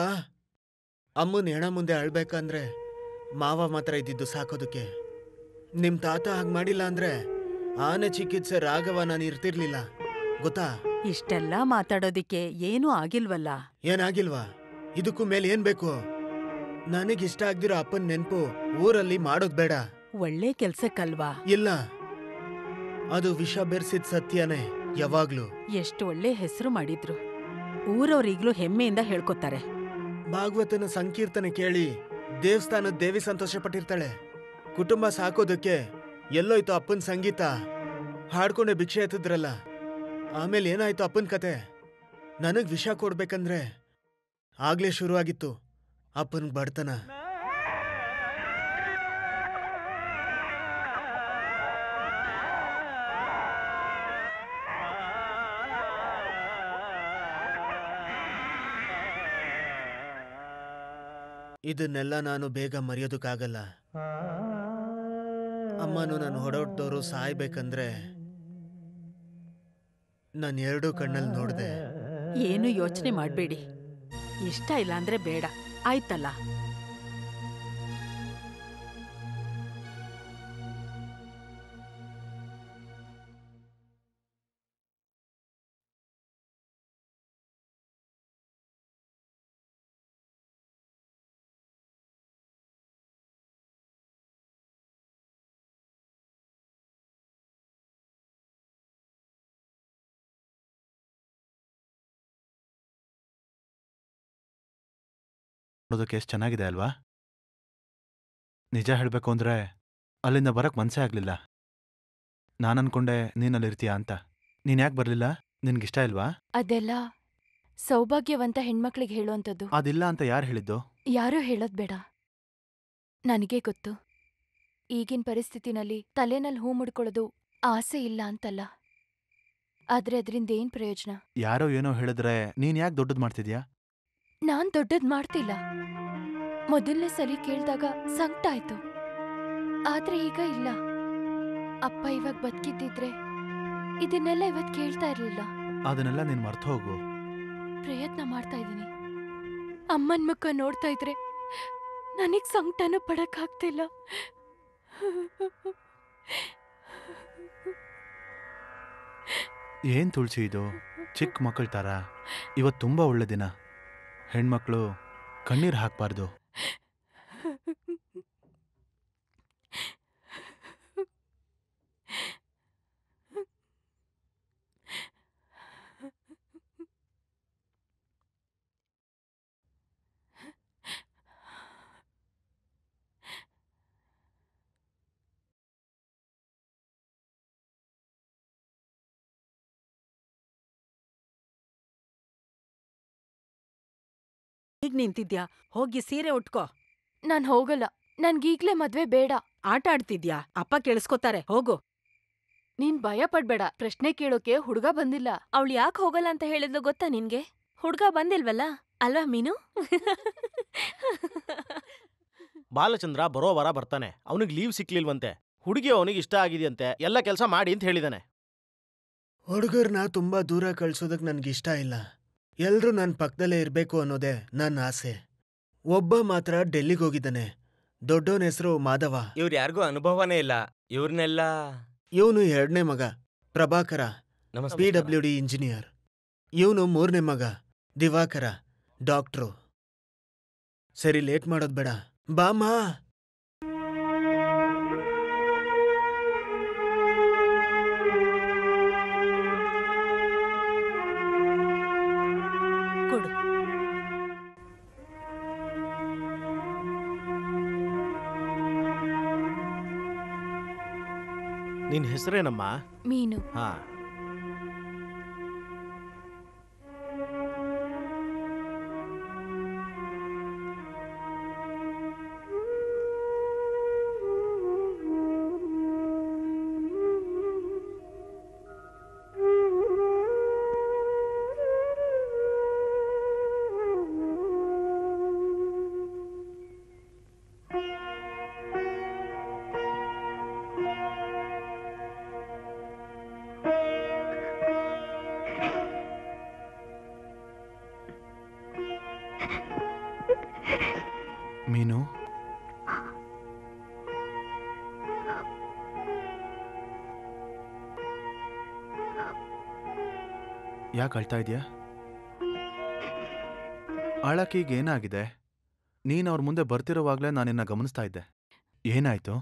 ಅಮ್ಮನ ಹೆಣ ಮುಂದೆ ಅಳ್ಬೇಕಂದ್ರೆ ಮಾವ ಮಾತ್ರ ಇದ್ದಿದ್ದು ಸಾಕೋದಕ್ಕೆ. ನಿಮ್ ತಾತ ಹಾಗೆ ಮಾಡಿಲ್ಲ ಅಂದ್ರೆ ಆನೆ ಚಿಕಿತ್ಸೆ ರಾಘವ ನಾನು ಇರ್ತಿರ್ಲಿಲ್ಲ, ಗೊತ್ತಾ? ಇಷ್ಟೆಲ್ಲ ಮಾತಾಡೋದಿಕ್ಕೆ ಏನೂ ಆಗಿಲ್ವಲ್ಲ? ಏನಾಗಿಲ್ವಾ? ಇದಕ್ಕೂ ಮೇಲೆ ಏನ್ ಬೇಕು? ನನಗಿಷ್ಟ ಆಗ್ದಿರೋ ಅಪ್ಪನ ನೆನ್ಪು ಊರಲ್ಲಿ ಮಾಡೋದ್ ಬೇಡ. ಒಳ್ಳೆ ಕೆಲ್ಸಕ್ಕಲ್ವಾ? ಇಲ್ಲ, ಅದು ವಿಷ ಬೆರ್ಸಿದ್ ಸತ್ಯನೇ ಯಾವಾಗ್ಲೂ. ಎಷ್ಟು ಒಳ್ಳೆ ಹೆಸರು ಮಾಡಿದ್ರು. ಊರವ್ರೀಗ್ಲೂ ಹೆಮ್ಮೆಯಿಂದ ಹೇಳ್ಕೊತಾರೆ. ಭಾಗವತನ ಸಂಕೀರ್ತನೆ ಕೇಳಿ ದೇವಸ್ಥಾನದ ದೇವಿ ಸಂತೋಷ ಪಟ್ಟಿರ್ತಾಳೆ. ಕುಟುಂಬ ಸಾಕೋದಕ್ಕೆ ಎಲ್ಲೋಯ್ತು ಅಪ್ಪನ ಸಂಗೀತ? ಹಾಡ್ಕೊಂಡೆ ಭಿಕ್ಷೆ ಎತ್ತಿದ್ರಲ್ಲ, ಆಮೇಲೆ ಏನಾಯ್ತು ಅಪ್ಪನ ಕತೆ? ನನಗ್ ವಿಷ ಕೊಡ್ಬೇಕಂದ್ರೆ ಆಗ್ಲೇ ಶುರುವಾಗಿತ್ತು ಅಪ್ಪನ ಬಡತನ. ಇದನ್ನೆಲ್ಲ ನಾನು ಬೇಗ ಮರೆಯೋದಕ್ಕಾಗಲ್ಲ. ಅಮ್ಮನು ನಾನು ಹೊಡೋಡ್ದವರು ಸಾಯ್ಬೇಕಂದ್ರೆ ನಾನು 2 ಕಣ್ಣಲ್ಲಿ ನೋಡ್ದೆ. ಏನು ಯೋಚನೆ ಮಾಡ್ಬೇಡಿ. ಇಷ್ಟ ಇಲ್ಲ ಅಂದ್ರೆ ಬೇಡ, ಆಯ್ತಲ್ಲ? ನೋಡೋದಕ್ಕೆ ಎಷ್ಟು ಚೆನ್ನಾಗಿದೆ ಅಲ್ವಾ? ನಿಜ ಹೇಳಬೇಕು ಅಂದ್ರೆ ಅಲ್ಲಿಂದ ಬರಕ್ ಮನ್ಸೇ ಆಗ್ಲಿಲ್ಲ. ನಾನನ್ಕೊಂಡೆ ನೀನಲ್ಲಿರ್ತೀಯ ಅಂತ. ನೀನ್ ಯಾಕೆ ಬರ್ಲಿಲ್ಲ? ನಿನ್ಗಿಷ್ಟ ಇಲ್ವಾ? ಅದೆಲ್ಲ ಸೌಭಾಗ್ಯವಂತ ಹೆಣ್ಮಕ್ಳಿಗೆ ಹೇಳುವಂಥದ್ದು. ಅದಿಲ್ಲ ಅಂತ ಯಾರು ಹೇಳಿದ್ದು? ಯಾರೂ ಹೇಳೋದ್ ಬೇಡ. ನನಗೇ ಗೊತ್ತು. ಈಗಿನ ಪರಿಸ್ಥಿತಿನಲ್ಲಿ ತಲೆನಲ್ಲಿ ಹೂ ಮುಡ್ಕೊಳ್ಳೋದು ಆಸೆ ಇಲ್ಲ ಅಂತಲ್ಲ, ಆದ್ರೆ ಅದರಿಂದ ಏನ್ ಪ್ರಯೋಜನ? ಯಾರೋ ಏನೋ ಹೇಳಿದ್ರೆ ನೀನ್ ಯಾಕೆ ದೊಡ್ಡದ್ ಮಾಡ್ತಿದ್ಯಾ? ನಾನ್ ದೊಡ್ಡದ್ ಮಾಡ್ತಿಲ್ಲ. ಮೊದಲನೇ ಸಲಿ ಕೇಳ್ದಾಗ ಸಂಕಟ ಆಯ್ತು, ಆದ್ರೆ ಈಗ ಇಲ್ಲ. ಅಪ್ಪ ಇವಾಗ ಬದುಕಿದ್ದಿದ್ರೆ ಇದನ್ನೆಲ್ಲ ಇವತ್ ಕೇಳ್ತಾ ಇರ್ಲಿಲ್ಲ. ಅದನ್ನೆಲ್ಲ ನೀನ್ ಮರ್ತು ಹೋಗು. ಪ್ರಯತ್ನ ಮಾಡ್ತಾ ಇದೀನಿ. ಅಮ್ಮನ್ ಮುಖ ನೋಡ್ತಾ ಇದ್ರೆ ನನಗ್ ಸಂಕಟನೂ ಪಡಕ್ಕಾಗ್ತಿಲ್ಲ. ಏನ್ ತುಳಸಿ ಇದು? ಚಿಕ್ಕ ಮಕ್ಕಳ ತರ. ಇವತ್ತು ತುಂಬಾ ಒಳ್ಳೆ ದಿನ. ಹೆಣ್ಮಕ್ಳು ಕಣ್ಣೀರ್ ಹಾಕ್ಬಾರ್ದು. ಈಗ ನಿಂತಿದ್ಯಾ? ಹೋಗಿ ಸೀರೆ ಉಟ್ಕೋ. ನಾನ್ ಹೋಗಲ್ಲ. ನನ್ಗೀಗ್ಲೇ ಮದ್ವೆ ಬೇಡ. ಆಟ ಆಡ್ತಿದ್ಯಾ? ಅಪ್ಪ ಕೇಳಿಸ್ಕೊತಾರೆ. ಹೋಗು. ನೀನ್ ಭಯ ಪಡ್ಬೇಡ. ಪ್ರಶ್ನೆ ಕೇಳೋಕೆ ಹುಡುಗ ಬಂದಿಲ್ಲ. ಅವಳು ಯಾಕೆ ಹೋಗಲ್ಲ ಅಂತ ಹೇಳಿದ್ಲು ಗೊತ್ತಾ ನಿನ್ಗೆ? ಹುಡ್ಗ ಬಂದಿಲ್ವಲ್ಲ, ಅಲ್ವಾ ಮೀನು? ಬಾಲಚಂದ್ರ ಬರೋ ವಾರ ಬರ್ತಾನೆ. ಅವನಿಗೆ ಲೀವ್ ಸಿಕ್ಲಿಲ್ವಂತೆ. ಹುಡುಗಿ ಅವನಿಗೆ ಇಷ್ಟ ಆಗಿದೆಯಂತೆ. ಎಲ್ಲ ಕೆಲಸ ಮಾಡಿ ಅಂತ ಹೇಳಿದಾನೆ. ಹುಡುಗರ್ನ ತುಂಬಾ ದೂರ ಕಳ್ಸೋದಕ್ ನನ್ಗಿಷ್ಟ ಇಲ್ಲ. ಎಲ್ರೂ ನನ್ನ ಪಕ್ಕದಲ್ಲೇ ಇರ್ಬೇಕು ಅನ್ನೋದೇ ನನ್ನ ಆಸೆ. ಒಬ್ಬ ಮಾತ್ರ ಡೆಲ್ಲಿಗೆ ಹೋಗಿದ್ದಾನೆ. ದೊಡ್ಡವನ ಹೆಸರು ಮಾಧವ. ಇವ್ರು ಯಾರಿಗೂ ಅನುಭವನೇ ಇಲ್ಲ. ಇವ್ರನ್ನೆಲ್ಲ ಇವನು 2ನೇ ಮಗ ಪ್ರಭಾಕರ, ನಮಸ್ತೆ. PWD engineer. ಇವನು 3ನೇ ಮಗ ದಿವಾಕರ, ಡಾಕ್ಟ್ರು. ಸರಿ, ಲೇಟ್ ಮಾಡೋದ್ ಬೇಡ, ಬಾಮಾ. ಕೊಡು. ನಿನ್ ಹೆಸರೇನಮ್ಮ? ಮೀನು. ಹಾ. ಮೀನು, ಯಾಕೆ ಅಳ್ತಾ ಇದೆಯಾ? ಅಳಕೀಗ ಏನಾಗಿದೆ? ನೀನು ಅವ್ರ ಮುಂದೆ ಬರ್ತಿರೋವಾಗ್ಲೇ ನಾನಿನ್ನ ಗಮನಿಸ್ತಾ ಇದ್ದೆ. ಏನಾಯ್ತು?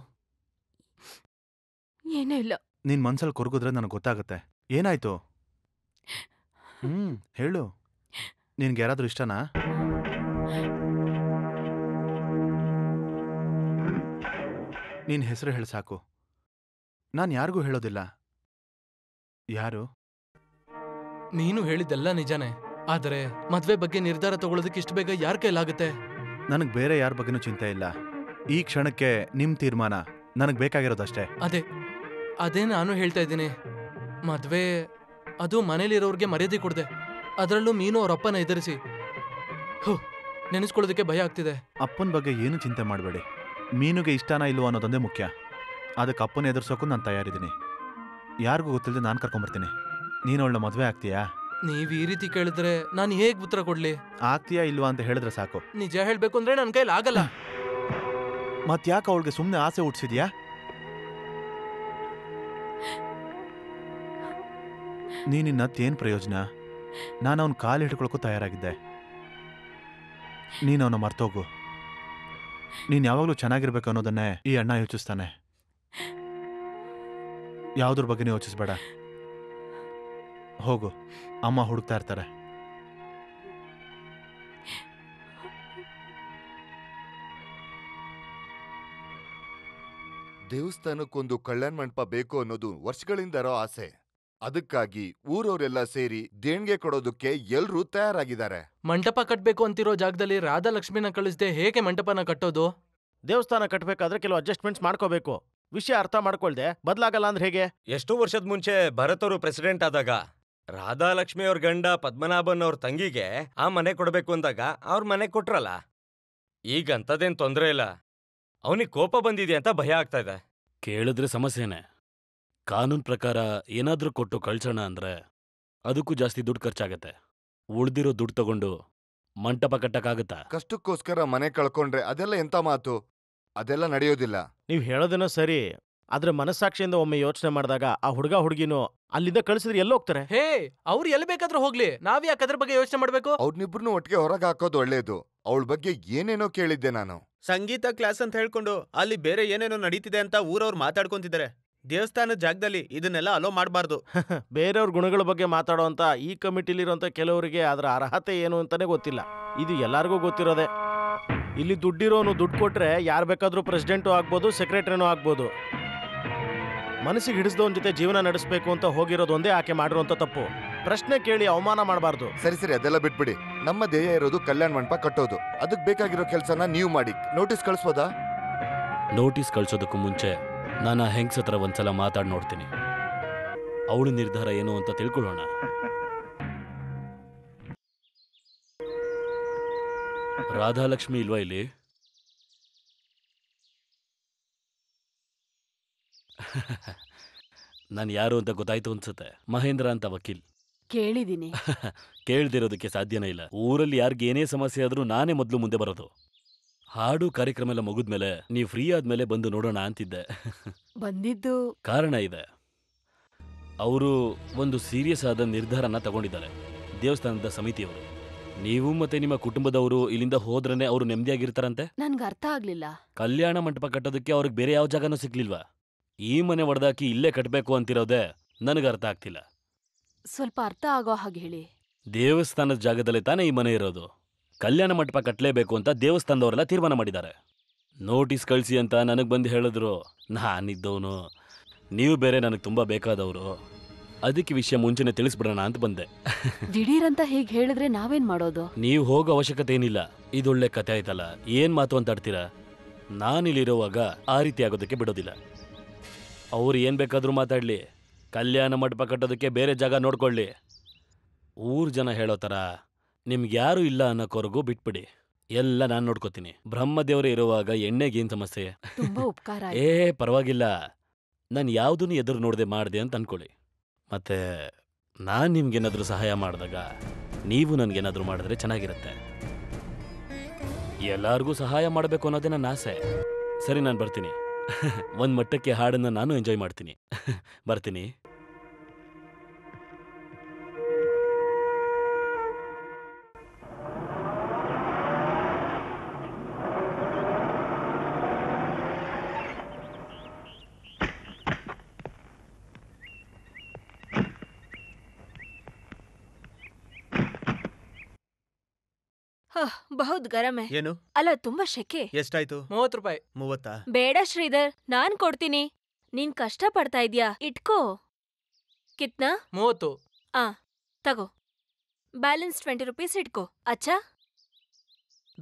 ಏನೂ ಇಲ್ಲ. ನಿನ್ ಮನ್ಸಲ್ಲಿ ಕೊರಗಿದ್ರೆ ನನಗೆ ಗೊತ್ತಾಗುತ್ತೆ. ಏನಾಯ್ತು? ಹೇಳು. ನಿನ್ಗೆ ಯಾರಾದ್ರೂ ಇಷ್ಟನಾ? ನಿನ್ ಹೆಸರು ಹೇಳು ಸಾಕು. ನಾನು ಯಾರಿಗೂ ಹೇಳೋದಿಲ್ಲ. ಯಾರು? ನೀನು ಹೇಳಿದ್ದೆಲ್ಲ ನಿಜಾನೇ, ಆದರೆ ಮದ್ವೆ ಬಗ್ಗೆ ನಿರ್ಧಾರ ತಗೊಳ್ಳೋದಕ್ಕೆ ಇಷ್ಟು ಬೇಗ ಯಾರ ಕೈಲಾಗುತ್ತೆ? ನನಗೆ ಬೇರೆ ಯಾರ ಬಗ್ಗೆನೂ ಚಿಂತೆ ಇಲ್ಲ. ಈ ಕ್ಷಣಕ್ಕೆ ನಿಮ್ ತೀರ್ಮಾನ ನನಗೆ ಬೇಕಾಗಿರೋದಷ್ಟೇ. ಅದೇ ನಾನು ಹೇಳ್ತಾ ಇದ್ದೀನಿ. ಮದ್ವೆ ಅದು ಮನೇಲಿರೋರ್ಗೆ ಮರ್ಯಾದೆ ಕೊಡದೆ, ಅದರಲ್ಲೂ ಮೀನು ಅವ್ರ ಅಪ್ಪನ ಎದುರಿಸಿ. ನೆನೆಸ್ಕೊಳ್ಳೋದಕ್ಕೆ ಭಯ ಆಗ್ತಿದೆ. ಅಪ್ಪನ ಬಗ್ಗೆ ಏನು ಚಿಂತೆ ಮಾಡಬೇಡಿ. ಮೀನುಗೆ ಇಷ್ಟನಾ ಇಲ್ವೋ ಅನ್ನೋದೊಂದೇ ಮುಖ್ಯ. ಅದಕ್ಕೆ ಅಪ್ಪನ ಎದುರಿಸೋಕ್ಕೂ ನಾನು ತಯಾರಿದ್ದೀನಿ. ಯಾರಿಗೂ ಗೊತ್ತಿಲ್ಲದೆ ನಾನು ಕರ್ಕೊಂಬರ್ತೀನಿ. ನೀನು ಅವಳ ಮದುವೆ ಆಗ್ತೀಯಾ? ನೀವ್ ಈ ರೀತಿ ಕೇಳಿದ್ರೆ ನಾನು ಹೇಗ್ ಉತ್ತರ ಕೊಡ್ಲಿ? ಆಗ್ತೀಯಾ ಇಲ್ವಾ ಅಂತ ಹೇಳಿದ್ರೆ ಸಾಕು. ನಿಜ ಹೇಳ್ಬೇಕು ಅಂದ್ರೆ ನನ್ನ ಕೈಲಿ ಆಗಲ್ಲ. ಮತ್ಯಾಕೆ ಅವಳಿಗೆ ಸುಮ್ಮನೆ ಆಸೆ ಹುಟ್ಟಿಸಿದ್ಯಾ? ನೀನಿನ್ನತ್ತೇನು ಪ್ರಯೋಜನ? ನಾನು ಅವನ ಕಾಲು ಹಿಡ್ಕೊಳಕ್ಕೂ ತಯಾರಾಗಿದ್ದೆ. ನೀನು ಅವನ ಮರ್ತೋಗು. ನೀನು ಯಾವಾಗಲೂ ಚೆನ್ನಾಗಿರ್ಬೇಕು ಅನ್ನೋದನ್ನೇ ಈ ಅಣ್ಣ ಯೋಚಿಸ್ತಾನೆ. ಯಾವುದ್ರ ಬಗ್ಗೆನೂ ಯೋಚಿಸ್ಬೇಡ. ಹೋಗು, ಅಮ್ಮ ಹುಡುಕ್ತಾ ಇರ್ತಾರೆ. ದೇವಸ್ಥಾನಕ್ಕೊಂದು ಕಲ್ಯಾಣ ಮಂಟಪ ಬೇಕು ಅನ್ನೋದು ವರ್ಷಗಳಿಂದ ಇರೋ ಆಸೆ. ಅದಕ್ಕಾಗಿ ಊರವರೆಲ್ಲ ಸೇರಿ ದೇಣಿಗೆ ಕೊಡೋದಕ್ಕೆ ಎಲ್ರೂ ತಯಾರಾಗಿದ್ದಾರೆ. ಮಂಟಪ ಕಟ್ಬೇಕು ಅಂತಿರೋ ಜಾಗದಲ್ಲಿ ರಾಧಾಲಕ್ಷ್ಮಿನ ಕಳಿಸ್ದೆ ಹೇಗೆ ಮಂಟಪನ ಕಟ್ಟೋದು? ದೇವಸ್ಥಾನ ಕಟ್ಟಬೇಕಾದ್ರೆ ಕೆಲವು ಅಡ್ಜಸ್ಟ್ಮೆಂಟ್ಸ್ ಮಾಡ್ಕೋಬೇಕು. ವಿಷಯ ಅರ್ಥ ಮಾಡ್ಕೊಳ್ದೆ ಬದಲಾಗಲ್ಲ ಅಂದ್ರೆ ಹೇಗೆ? ಎಷ್ಟೋ ವರ್ಷದ ಮುಂಚೆ ಭರತ್ ಅವರು ಪ್ರೆಸಿಡೆಂಟ್ ಆದಾಗ ರಾಧಾಲಕ್ಷ್ಮಿ ಅವ್ರ ಗಂಡ ಪದ್ಮನಾಭನ್ ಅವ್ರ ತಂಗಿಗೆ ಆ ಮನೆ ಕೊಡ್ಬೇಕು ಅಂದಾಗ ಅವ್ರ ಮನೆ ಕೊಟ್ರಲ್ಲ. ಈಗ ಅಂತದೇನ್ ತೊಂದ್ರೆ ಇಲ್ಲ. ಅವನಿಗೆ ಕೋಪ ಬಂದಿದೆ ಅಂತ ಭಯ ಆಗ್ತಾ ಇದೆ. ಕೇಳಿದ್ರೆ ಸಮಸ್ಯೆನೆ. ಕಾನೂನ್ ಪ್ರಕಾರ ಏನಾದ್ರೂ ಕೊಟ್ಟು ಕಳ್ಸೋಣ ಅಂದ್ರೆ ಅದಕ್ಕೂ ಜಾಸ್ತಿ ದುಡ್ಡು ಖರ್ಚಾಗತ್ತೆ. ಉಳ್ದಿರೋ ದುಡ್ಡು ತಗೊಂಡು ಮಂಟಪ ಕಟ್ಟಕ್ಕಾಗತ್ತಾ? ಕಷ್ಟಕ್ಕೋಸ್ಕರ ಮನೆ ಕಳ್ಕೊಂಡ್ರೆ ಅದೆಲ್ಲ ಎಂತ ಮಾತು? ಅದೆಲ್ಲ ನಡೆಯೋದಿಲ್ಲ. ನೀವ್ ಹೇಳೋದೇನೋ ಸರಿ, ಆದ್ರೆ ಮನಸ್ಸಾಕ್ಷಿಯಿಂದ ಒಮ್ಮೆ ಯೋಚನೆ ಮಾಡಿದಾಗ ಆ ಹುಡುಗಿನೂ ಅಲ್ಲಿಂದ ಕಳಿಸಿದ್ರೆ ಎಲ್ಲೋಗ್ತಾರೆ? ಹೇ, ಅವ್ರು ಎಲ್ಲಿ ಬೇಕಾದ್ರೂ ಹೋಗ್ಲಿ, ನಾವ್ ಯಾಕೆ ಅದ್ರ ಬಗ್ಗೆ ಯೋಚನೆ ಮಾಡ್ಬೇಕು? ಅವ್ರನ್ನಿಬ್ರು ಒಟ್ಟಿಗೆ ಹೊರಗೆ ಹಾಕೋದು ಒಳ್ಳೇದು. ಅವಳ ಬಗ್ಗೆ ಏನೇನೋ ಕೇಳಿದ್ದೆ ನಾನು. ಸಂಗೀತ ಕ್ಲಾಸ್ ಅಂತ ಹೇಳ್ಕೊಂಡು ಅಲ್ಲಿ ಬೇರೆ ಏನೇನೋ ನಡೀತಿದೆ ಅಂತ ಊರವ್ರು ಮಾತಾಡ್ಕೊಂತಿದ್ದಾರೆ. ದೇವಸ್ಥಾನದ ಜಾಗದಲ್ಲಿ ಇದನ್ನೆಲ್ಲ ಅಲೋ ಮಾಡಬಾರ್ದು. ಬೇರೆಯವ್ರ ಗುಣಗಳ ಬಗ್ಗೆ ಮಾತಾಡೋಂತ ಈ ಕಮಿಟಿಲಿರುವಂತ ಕೆಲವರಿಗೆ ಅದರ ಅರ್ಹತೆ ಏನು ಅಂತಾನೆ ಗೊತ್ತಿಲ್ಲ. ಇದು ಎಲ್ಲಾರ್ಗೂ ಗೊತ್ತಿರೋದೆ. ಇಲ್ಲಿ ದುಡ್ಡಿರೋನು ದುಡ್ಡು ಕೊಟ್ರೆ ಯಾರು ಬೇಕಾದ್ರೂ ಪ್ರೆಸಿಡೆಂಟು ಆಗ್ಬೋದು, ಸೆಕ್ರೆಟರಿನೂ ಆಗ್ಬೋದು. ಮನಸ್ಸಿಗೆ ಹಿಡಿಸ್ದವನ ಜೊತೆ ಜೀವನ ನಡೆಸಬೇಕು ಅಂತ ಹೋಗಿರೋದು ಒಂದೇ ಆಕೆ ಮಾಡಿರುವಂತ ತಪ್ಪು. ಪ್ರಶ್ನೆ ಕೇಳಿ ಅವಮಾನ ಮಾಡಬಾರ್ದು. ಸರಿ ಅದೆಲ್ಲ ಬಿಟ್ಬಿಡಿ. ನಮ್ಮ ಧ್ಯೇಯ ಇರೋದು ಕಲ್ಯಾಣ ಮಂಟಪ ಕಟ್ಟೋದು. ಅದಕ್ಕೆ ಬೇಕಾಗಿರೋ ಕೆಲಸನ ನೀವು ಮಾಡಿ. ನೋಟಿಸ್ ಕಳಿಸ್ಬೋದಾ? ನೋಟಿಸ್ ಕಳ್ಸೋದಕ್ಕೂ ಮುಂಚೆ ನಾನು ಆ ಹೆಂಗ್ಸ್ ಹತ್ರ ಒಂದ್ಸಲ ಮಾತಾಡಿ ನೋಡ್ತೀನಿ. ಅವಳು ನಿರ್ಧಾರ ಏನು ಅಂತ ತಿಳ್ಕೊಳ್ಳೋಣ. ರಾಧಾಲಕ್ಷ್ಮಿ ಇಲ್ವಾ ಇಲ್ಲಿ? ನಾನು ಯಾರು ಅಂತ ಗೊತ್ತಾಯ್ತು ಅನ್ಸುತ್ತೆ. ಮಹೇಂದ್ರ ಅಂತ ವಕೀಲ್. ಕೇಳಿದೀನಿ. ಕೇಳ್ದಿರೋದಕ್ಕೆ ಸಾಧ್ಯನೇ ಇಲ್ಲ. ಊರಲ್ಲಿ ಯಾರಿಗೆ ಏನೇ ಸಮಸ್ಯೆ ಆದ್ರೂ ನಾನೇ ಮೊದಲು ಮುಂದೆ ಬರೋದು. ಹಾಡು ಕಾರ್ಯಕ್ರಮ ಎಲ್ಲ ಮುಗಿದ್ಮೇಲೆ ನೀವು ಫ್ರೀ ಆದ್ಮೇಲೆ ಬಂದು ನೋಡೋಣ ಅಂತಿದ್ದೆ. ಬಂದಿದ್ದು ಕಾರಣ ಇದೆ. ಅವರು ಒಂದು ಸೀರಿಯಸ್ ಆದ ನಿರ್ಧಾರನ ತಗೊಂಡಿದ್ದಾರೆ. ದೇವಸ್ಥಾನದ ಸಮಿತಿಯವರು. ನೀವು ಮತ್ತೆ ನಿಮ್ಮ ಕುಟುಂಬದವರು ಇಲ್ಲಿಂದ ಹೋದ್ರನೆ ಅವರು ನೆಮ್ಮದಿಯಾಗಿರ್ತಾರಂತೆ. ನನ್ಗೆ ಅರ್ಥ ಆಗ್ಲಿಲ್ಲ. ಕಲ್ಯಾಣ ಮಂಟಪ ಕಟ್ಟೋದಕ್ಕೆ ಅವ್ರಿಗೆ ಬೇರೆ ಯಾವ ಜಾಗನೂ ಸಿಗ್ಲಿಲ್ವಾ? ಈ ಮನೆ ಒಡೆದಾಕಿ ಇಲ್ಲೇ ಕಟ್ಟಬೇಕು ಅಂತಿರೋದೇ ನನಗೆ ಅರ್ಥ ಆಗ್ತಿಲ್ಲ. ಸ್ವಲ್ಪ ಅರ್ಥ ಆಗೋ ಹಾಗೆ ಹೇಳಿ. ದೇವಸ್ಥಾನದ ಜಾಗದಲ್ಲೇ ತಾನೇ ಈ ಮನೆ ಇರೋದು. ಕಲ್ಯಾಣ ಮಂಟಪ ಕಟ್ಟಲೇಬೇಕು ಅಂತ ದೇವಸ್ಥಾನದವರೆಲ್ಲ ತೀರ್ಮಾನ ಮಾಡಿದ್ದಾರೆ. ನೋಟಿಸ್ ಕಳಿಸಿ ಅಂತ ನನಗೆ ಬಂದು ಹೇಳಿದ್ರು. ನಾನಿದ್ದವನು, ನೀವು ಬೇರೆ ನನಗೆ ತುಂಬ ಬೇಕಾದವರು. ಅದಕ್ಕೆ ವಿಷಯ ಮುಂಚೆನೆ ತಿಳಿಸ್ಬಿಡೋಣ ಅಂತ ಬಂದೆ. ದಿಢೀರಂತ ಹೀಗೆ ಹೇಳಿದ್ರೆ ನಾವೇನ್ ಮಾಡೋದು? ನೀವು ಹೋಗೋ ಅವಶ್ಯಕತೆ ಏನಿಲ್ಲ. ಇದೊಳ್ಳೆ ಕತೆ ಆಯ್ತಲ್ಲ, ಏನ್ ಮಾತು ಅಂತ ಆಡ್ತೀರಾ? ನಾನಿಲ್ಲಿರುವಾಗ ಆ ರೀತಿ ಆಗೋದಕ್ಕೆ ಬಿಡೋದಿಲ್ಲ. ಅವ್ರು ಏನ್ ಬೇಕಾದ್ರೂ ಮಾತಾಡ್ಲಿ. ಕಲ್ಯಾಣ ಮಂಟಪ ಕಟ್ಟೋದಕ್ಕೆ ಬೇರೆ ಜಾಗ ನೋಡ್ಕೊಳ್ಳಿ. ಊರ್ ಜನ ಹೇಳೋ ಥರ ನಿಮ್ಗೆ ಯಾರು ಇಲ್ಲ ಅನ್ನೋಕೋರ್ಗೂ ಬಿಟ್ಬಿಡಿ. ಎಲ್ಲ ನಾನು ನೋಡ್ಕೋತೀನಿ. ಬ್ರಹ್ಮದೇವರು ಇರುವಾಗ ಎಣ್ಣೆಗೇನ್ ಸಮಸ್ಯೆ? ತುಂಬಾ ಉಪಕಾರ. ಪರವಾಗಿಲ್ಲ. ನಾನು ಯಾವುದನ್ನು ಎದುರು ನೋಡದೆ ಮಾಡಿದೆ ಅಂತ ಅನ್ಕೊಳ್ಳಿ. ಮತ್ತೆ ನಾನು ನಿಮ್ಗೇನಾದ್ರೂ ಸಹಾಯ ಮಾಡಿದಾಗ ನೀವು ನನಗೇನಾದ್ರೂ ಮಾಡಿದ್ರೆ ಚೆನ್ನಾಗಿರುತ್ತೆ. ಎಲ್ಲಾರ್ಗೂ ಸಹಾಯ ಮಾಡಬೇಕು ಅನ್ನೋದೇ ನನ್ನ ಆಸೆ. ಸರಿ, ನಾನು ಬರ್ತೀನಿ. ಒಂದ್ ಮಟ್ಟಕ್ಕೆ ಹಾಡನ್ನ ನಾನು ಎಂಜಾಯ್ ಮಾಡ್ತೀನಿ. ಬರ್ತೀನಿ. ಬಹುತ್ ಗರಂ ಹೈ. ಏನು? ಅಲ್ಲ, ತುಂಬಾ ಶೆಕೆ. ಎಷ್ಟಾಯ್ತು? 30 ರೂಪಾಯಿ. 30? ಬೇಡ ಶ್ರೀಧರ್, ನಾನ್ ಕೊಡ್ತೀನಿ. ನೀನ್ ಕಷ್ಟ ಪಡ್ತಾ ಇದ್ಯಾ, ಇಟ್ಕೋ. ಕಿತ್ನಾ? 30. ತಗೋ. ಬ್ಯಾಲೆನ್ಸ್ 20 ರೂಪೀಸ್ ಇಟ್ಕೋ. ಅಚ್ಚಾ?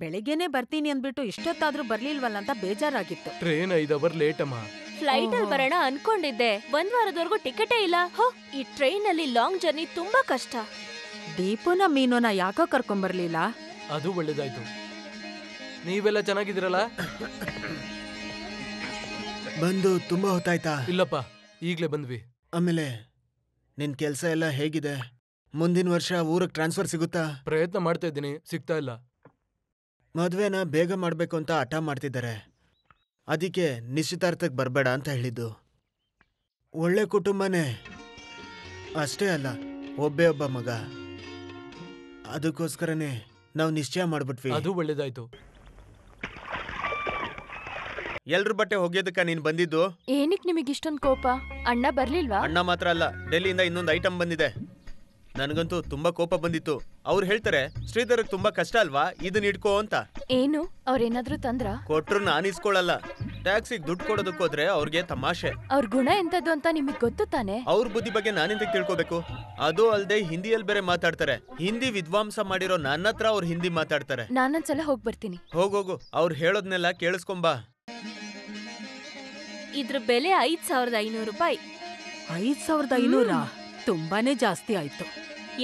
ಬೆಳಿಗ್ಗೆನೆ ಬರ್ತೀನಿ ಅಂದ್ಬಿಟ್ಟು ಇಷ್ಟೊತ್ತಾದ್ರೂ ಬರ್ಲಿಲ್ವಲ್ಲ ಅಂತ ಬೇಜಾರಾಗಿತ್ತು. ಟ್ರೈನ್ 5 ಅವರ್ ಲೇಟ್ ಅಮ್ಮ. ಫ್ಲೈಟ್ ಅಲ್ಲಿ ಬರೋಣ ಅನ್ಕೊಂಡಿದ್ದೆ. 1 ವಾರದವರೆಗೂ ಟಿಕೆಟೇ ಇಲ್ಲ. ಈ ಟ್ರೈನ್ ಅಲ್ಲಿ ಲಾಂಗ್ ಜರ್ನಿ ತುಂಬಾ ಕಷ್ಟ. ದೀಪುನ ಮೀನುನ ಯಾಕೋ ಕರ್ಕೊಂಬರ್ಲಿಲ್ಲ? ಅದು ಒಳ್ಳೇದಾಯ್ತು. ನೀವೆಲ್ಲ ಚೆನ್ನಾಗಿದ್ದೀರಲ್ಲ? ಬಂದು ತುಂಬಾ ಹೊತ್ತಾಯ್ತಾ? ಇಲ್ಲಪ್ಪ, ಈಗ್ಲೇ ಬಂದ್ವಿ. ಆಮೇಲೆ ನಿನ್ ಕೆಲ್ಸ ಎಲ್ಲ ಹೇಗಿದೆ? ಮುಂದಿನ ವರ್ಷ ಊರಿಗೆ ಟ್ರಾನ್ಸ್ಫರ್ ಸಿಗುತ್ತಾ? ಪ್ರಯತ್ನ ಮಾಡ್ತಾ ಇದ್ದೀನಿ, ಸಿಗ್ತಾ ಇಲ್ಲ. ಮದ್ವೆನ ಬೇಗ ಮಾಡ್ಬೇಕು ಅಂತ ಹಠ ಮಾಡ್ತಿದ್ದಾರೆ. ಅದಕ್ಕೆ ನಿಶ್ಚಿತಾರ್ಥಕ್ಕೆ ಬರಬೇಡ ಅಂತ ಹೇಳಿದ್ದು. ಒಳ್ಳೆ ಕುಟುಂಬನೇ, ಅಷ್ಟೇ ಅಲ್ಲ ಒಬ್ಬೇ ಒಬ್ಬ ಮಗ. ಅದಕ್ಕೋಸ್ಕರನೇ ನಾವು ನಿಶ್ಚಯ ಮಾಡ್ಬಿಟ್ವಿ. ಅದು ಒಳ್ಳೇದಾಯ್ತು. ಎಲ್ರ ಬಟ್ಟೆ ಹೋಗ್ಯೋದಕ್ಕ ನೀನ್ ಬಂದಿದ್ದು? ಏನಕ್ಕೆ ನಿಮಗೆ ಇಷ್ಟೊಂದು ಕೋಪ? ಅಣ್ಣ ಬರ್ಲಿಲ್ವಾ? ಅಣ್ಣ ಮಾತ್ರ ಅಲ್ಲ, ಡೆಲ್ಲಿಯಿಂದ ಇನ್ನೊಂದು ಐಟಮ್ ಬಂದಿದೆ. ನನಗಂತೂ ತುಂಬಾ ಕೋಪ ಬಂದಿತ್ತು. ಅವ್ರು ಹೇಳ್ತಾರೆ ಶ್ರೀಧರ್ಗೆ ತುಂಬಾ ಕಷ್ಟ ಅಲ್ವಾ, ಇದನ್ನ ಇಟ್ಕೋ ಅಂತ. ಏನು? ಅವ್ರೇನಾದ್ರೂ ತಂದ್ರ? ಕೊಟ್ರು ನಾನು ಇಸ್ಕೊಳಲ್ಲ. ಟ್ಯಾಕ್ಸಿಗೆ ದುಡ್ಡು ಕೊಡೋದಕ್ಕೋದ್ರೆ ಅವ್ರಿಗೆ ತಮಾಷೆ. ಅವ್ರ ಗುಣ ಎಂತದ್ದು ಅಂತ ನಿಮಗ್ ಗೊತ್ತು ತಾನೆ? ಅವ್ರ ಬುದ್ಧಿ ಬಗ್ಗೆ ನಾನೆಂತ ತಿಳ್ಕೊಬೇಕು? ಅದು ಅಲ್ದೆ ಹಿಂದಿಯಲ್ಲಿ ಬೇರೆ ಮಾತಾಡ್ತಾರೆ. ಹಿಂದಿ ವಿದ್ವಾಂಸ ಮಾಡಿರೋ ನನ್ನ ಹತ್ರ ಅವ್ರು ಹಿಂದಿ ಮಾತಾಡ್ತಾರೆ. ನಾನೊಂದ್ಸಲ ಹೋಗ್ ಬರ್ತೀನಿ. ಹೋಗೋಗು, ಅವ್ರು ಹೇಳೋದ್ನೆಲ್ಲ ಕೇಳಿಸ್ಕೊಂಬಾ. ಇದ್ರ ಬೆಲೆ 5,500 ರೂಪಾಯಿ. 5,500? ತುಂಬಾನೇ ಜಾಸ್ತಿ ಆಯ್ತು.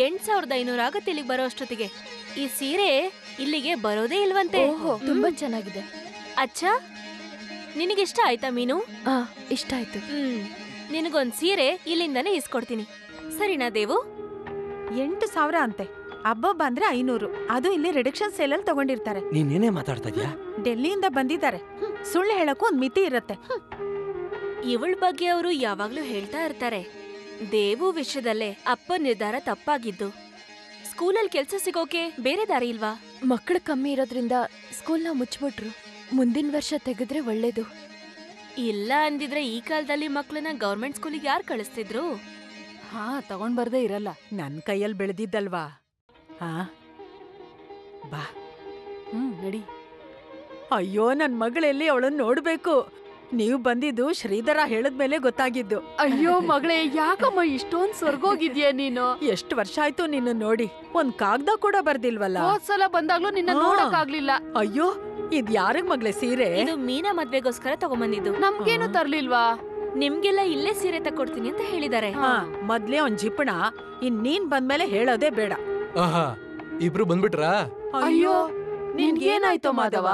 8,500 ಆಗತ್ತೆ ಇಲ್ಲಿಗೆ ಬರೋ ಅಷ್ಟೊತ್ತಿಗೆ. ಈ ಸೀರೆ ಇಲ್ಲಿಗೆ ಬರೋದೇ ಇಲ್ವಂತೆ. ಓಹೋ, ತುಂಬಾ ಚೆನ್ನಾಗಿದೆ. ಅಚ್ಚಾ, ನಿನಗಿಷ್ಟ ಆಯ್ತಾ ಮೀನು? ಇಷ್ಟ ಆಯ್ತು. ನಿನಗೊಂದ್ ಸೀರೆ ಇಲ್ಲಿಂದಾನೇ ಇಸ್ಕೊಡ್ತೀನಿ, ಸರಿನಾ ದೇವು? 8,000 ಅಂತೆ. ಹಬ್ಬ ಅಂದ್ರೆ 500. ಅದು ಇಲ್ಲಿ ರಿಡಕ್ಷನ್ ಸೇಲಲ್ಲಿ ತಗೊಂಡಿರ್ತಾರೆ. ನೀನೇನೇ ಮಾತಾಡ್ತಾ ಇದ್ಯಾ? ಡೆಲ್ಲಿಯಿಂದ ಬಂದಿದ್ದಾರೆ. ಸುಳ್ಳು ಹೇಳಕ್ಕೂ ಒಂದ್ ಮಿತಿ ಇರತ್ತೆ. ಇವಳ ಬಗ್ಗೆ ಅವರು ಯಾವಾಗ್ಲೂ ಹೇಳ್ತಾ ಇರ್ತಾರೆ. ದೇವು ವಿಷಯದಲ್ಲೇ ಅಪ್ಪ ನಿರ್ಧಾರ ತಪ್ಪಾಗಿದ್ದು. ಸ್ಕೂಲಲ್ಲಿ ಕೆಲ್ಸ ಸಿಗೋಕೆ ಬೇರೆ ದಾರಿ ಇಲ್ವಾ? ಮಕ್ಕಳು ಕಮ್ಮಿ ಇರೋದ್ರಿಂದ ಸ್ಕೂಲ್ನ ಮುಚ್ಚಿಬಿಟ್ರು. ಮುಂದಿನ ವರ್ಷ ತೆಗೆದ್ರೆ ಒಳ್ಳೇದು. ಇಲ್ಲ ಅಂದಿದ್ರೆ ಈ ಕಾಲದಲ್ಲಿ ಮಕ್ಕಳನ್ನ ಗೌರ್ಮೆಂಟ್ ಸ್ಕೂಲಿಗೆ ಯಾರು ಕಳಿಸ್ತಿದ್ರು? ತಗೊಂಡ್ ಬರ್ದೇ ಇರಲ್ಲ. ನನ್ ಕೈಯಲ್ಲಿ ಬೆಳೆದಿದ್ದಲ್ವಾ. ಬಾ, ನಡಿ. ಅಯ್ಯೋ, ನನ್ ಮಗಳಲ್ಲಿ ಅವಳನ್ನ ನೋಡ್ಬೇಕು. ನೀವು ಬಂದಿದ್ದು ಶ್ರೀಧರ ಹೇಳದ್ಮೇಲೆ ಗೊತ್ತಾಗಿದ್ದು. ಅಯ್ಯೋ ಮಗಳೇ, ಯಾಕಮ್ಮ ಇಷ್ಟೊಂದ್ ಸ್ವರ್ಗೋಗಿದ್ಯಾ ನೀನು? ಎಷ್ಟು ವರ್ಷ ಆಯ್ತು ನಿನ್ನ ನೋಡಿ. ಒಂದ್ ಕಾಗ್ದ ಕೂಡ ಬರ್ದಿಲ್ವಲ್ಲ. ಹೋದ್ಸಲ ಬಂದಾಗ್ಲೂ ನಿನ್ನ ನೋಡಕ್ ಆಗ್ಲಿಲ್ಲ. ಅಯ್ಯೋ, ಇದ್ ಯಾರಿಗ್ ಮಗ್ಳೆ ಸೀರೆ? ಇದು ಮೀನಾ ಮದ್ವೆಗೋಸ್ಕರ ತಗೊಂಬಂದಿದ್ದು. ನಮ್ಗೇನು ತರ್ಲಿಲ್ವಾ? ನಿಮ್ಗೆಲ್ಲ ಇಲ್ಲೇ ಸೀರೆ ತಕ್ಕೊಡ್ತೀನಿ ಅಂತ ಹೇಳಿದಾರೆ. ಮೊದ್ಲೇ ಒಂದ್ ಜಿಪ್ಪಣ. ನೀನ್ ಬಂದ್ಮೇಲೆ ಹೇಳೋದೇ ಬೇಡ. ಇಬ್ರು ಬಂದ್ಬಿಟ್ರಾ? ಅಯ್ಯೋ, ನಿನ್ಗೇನಾಯ್ತು ಮಾಧವ?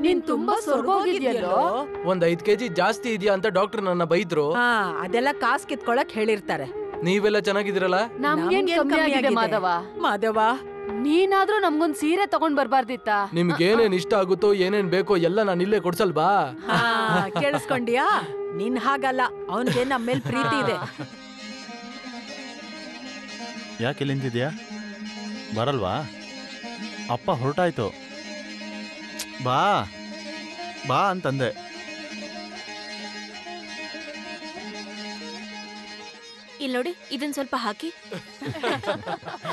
ನೀನ್ ತುಂಬಾ ಸ್ವರ್ಗೋಗಿದ್ಯಲ್ಲೋ. ಒಂದ್ 5 kg ಜಾಸ್ತಿ ಇದೆಯಾ ಅಂತ ಡಾಕ್ಟರ್ ನನ್ನ ಬೈದ್ರು. ಅದೆಲ್ಲ ಕಾಸ್ ಕಿತ್ಕೊಳಕ್ ಹೇಳಿರ್ತಾರೆ. ನೀವೆಲ್ಲ ಚೆನ್ನಾಗಿದ್ದೀರಲ್ಲ? ನಮ್ಗೇನ್ ಕಮ್ಮಿ ಆಗಿದೆ ಮಾಧವ. ಮಾಧವ, ನೀನಾದ್ರೂ ನಮ್ಗೊಂದ್ ಸೀರೆ ತಗೊಂಡ್ ಬರ್ಬಾರ್ದಿತ್ತ? ನಿಮ್ಗೇನೇನ್ ಇಷ್ಟ ಆಗುತ್ತೋ ಏನೇನ್ ಬೇಕೋ ಎಲ್ಲ ನಾನು ಇಲ್ಲೇ ಕೊಡ್ಸಲ್ವಾ? ಕೇಳಿಸ್ಕೊಂಡ್ಯಾ? ನಿನ್ ಹಾಗಲ್ಲ, ಅವನ್ಗೆ ನಮ್ಮ ಮೇಲೆ ಪ್ರೀತಿ ಇದೆ. ಯಾಕೆ ಇಲ್ಲಿ ನಿಂತಿದ್ಯಾ? ಬರಲ್ವಾ? ಅಪ್ಪ ಹೊರಟಾಯ್ತು. ಬಾ ಬಾ ಅಂತಂದೆ. ಇಲ್ಲಿ ನೋಡಿ, ಇದನ್ ಸ್ವಲ್ಪ ಹಾಕಿ.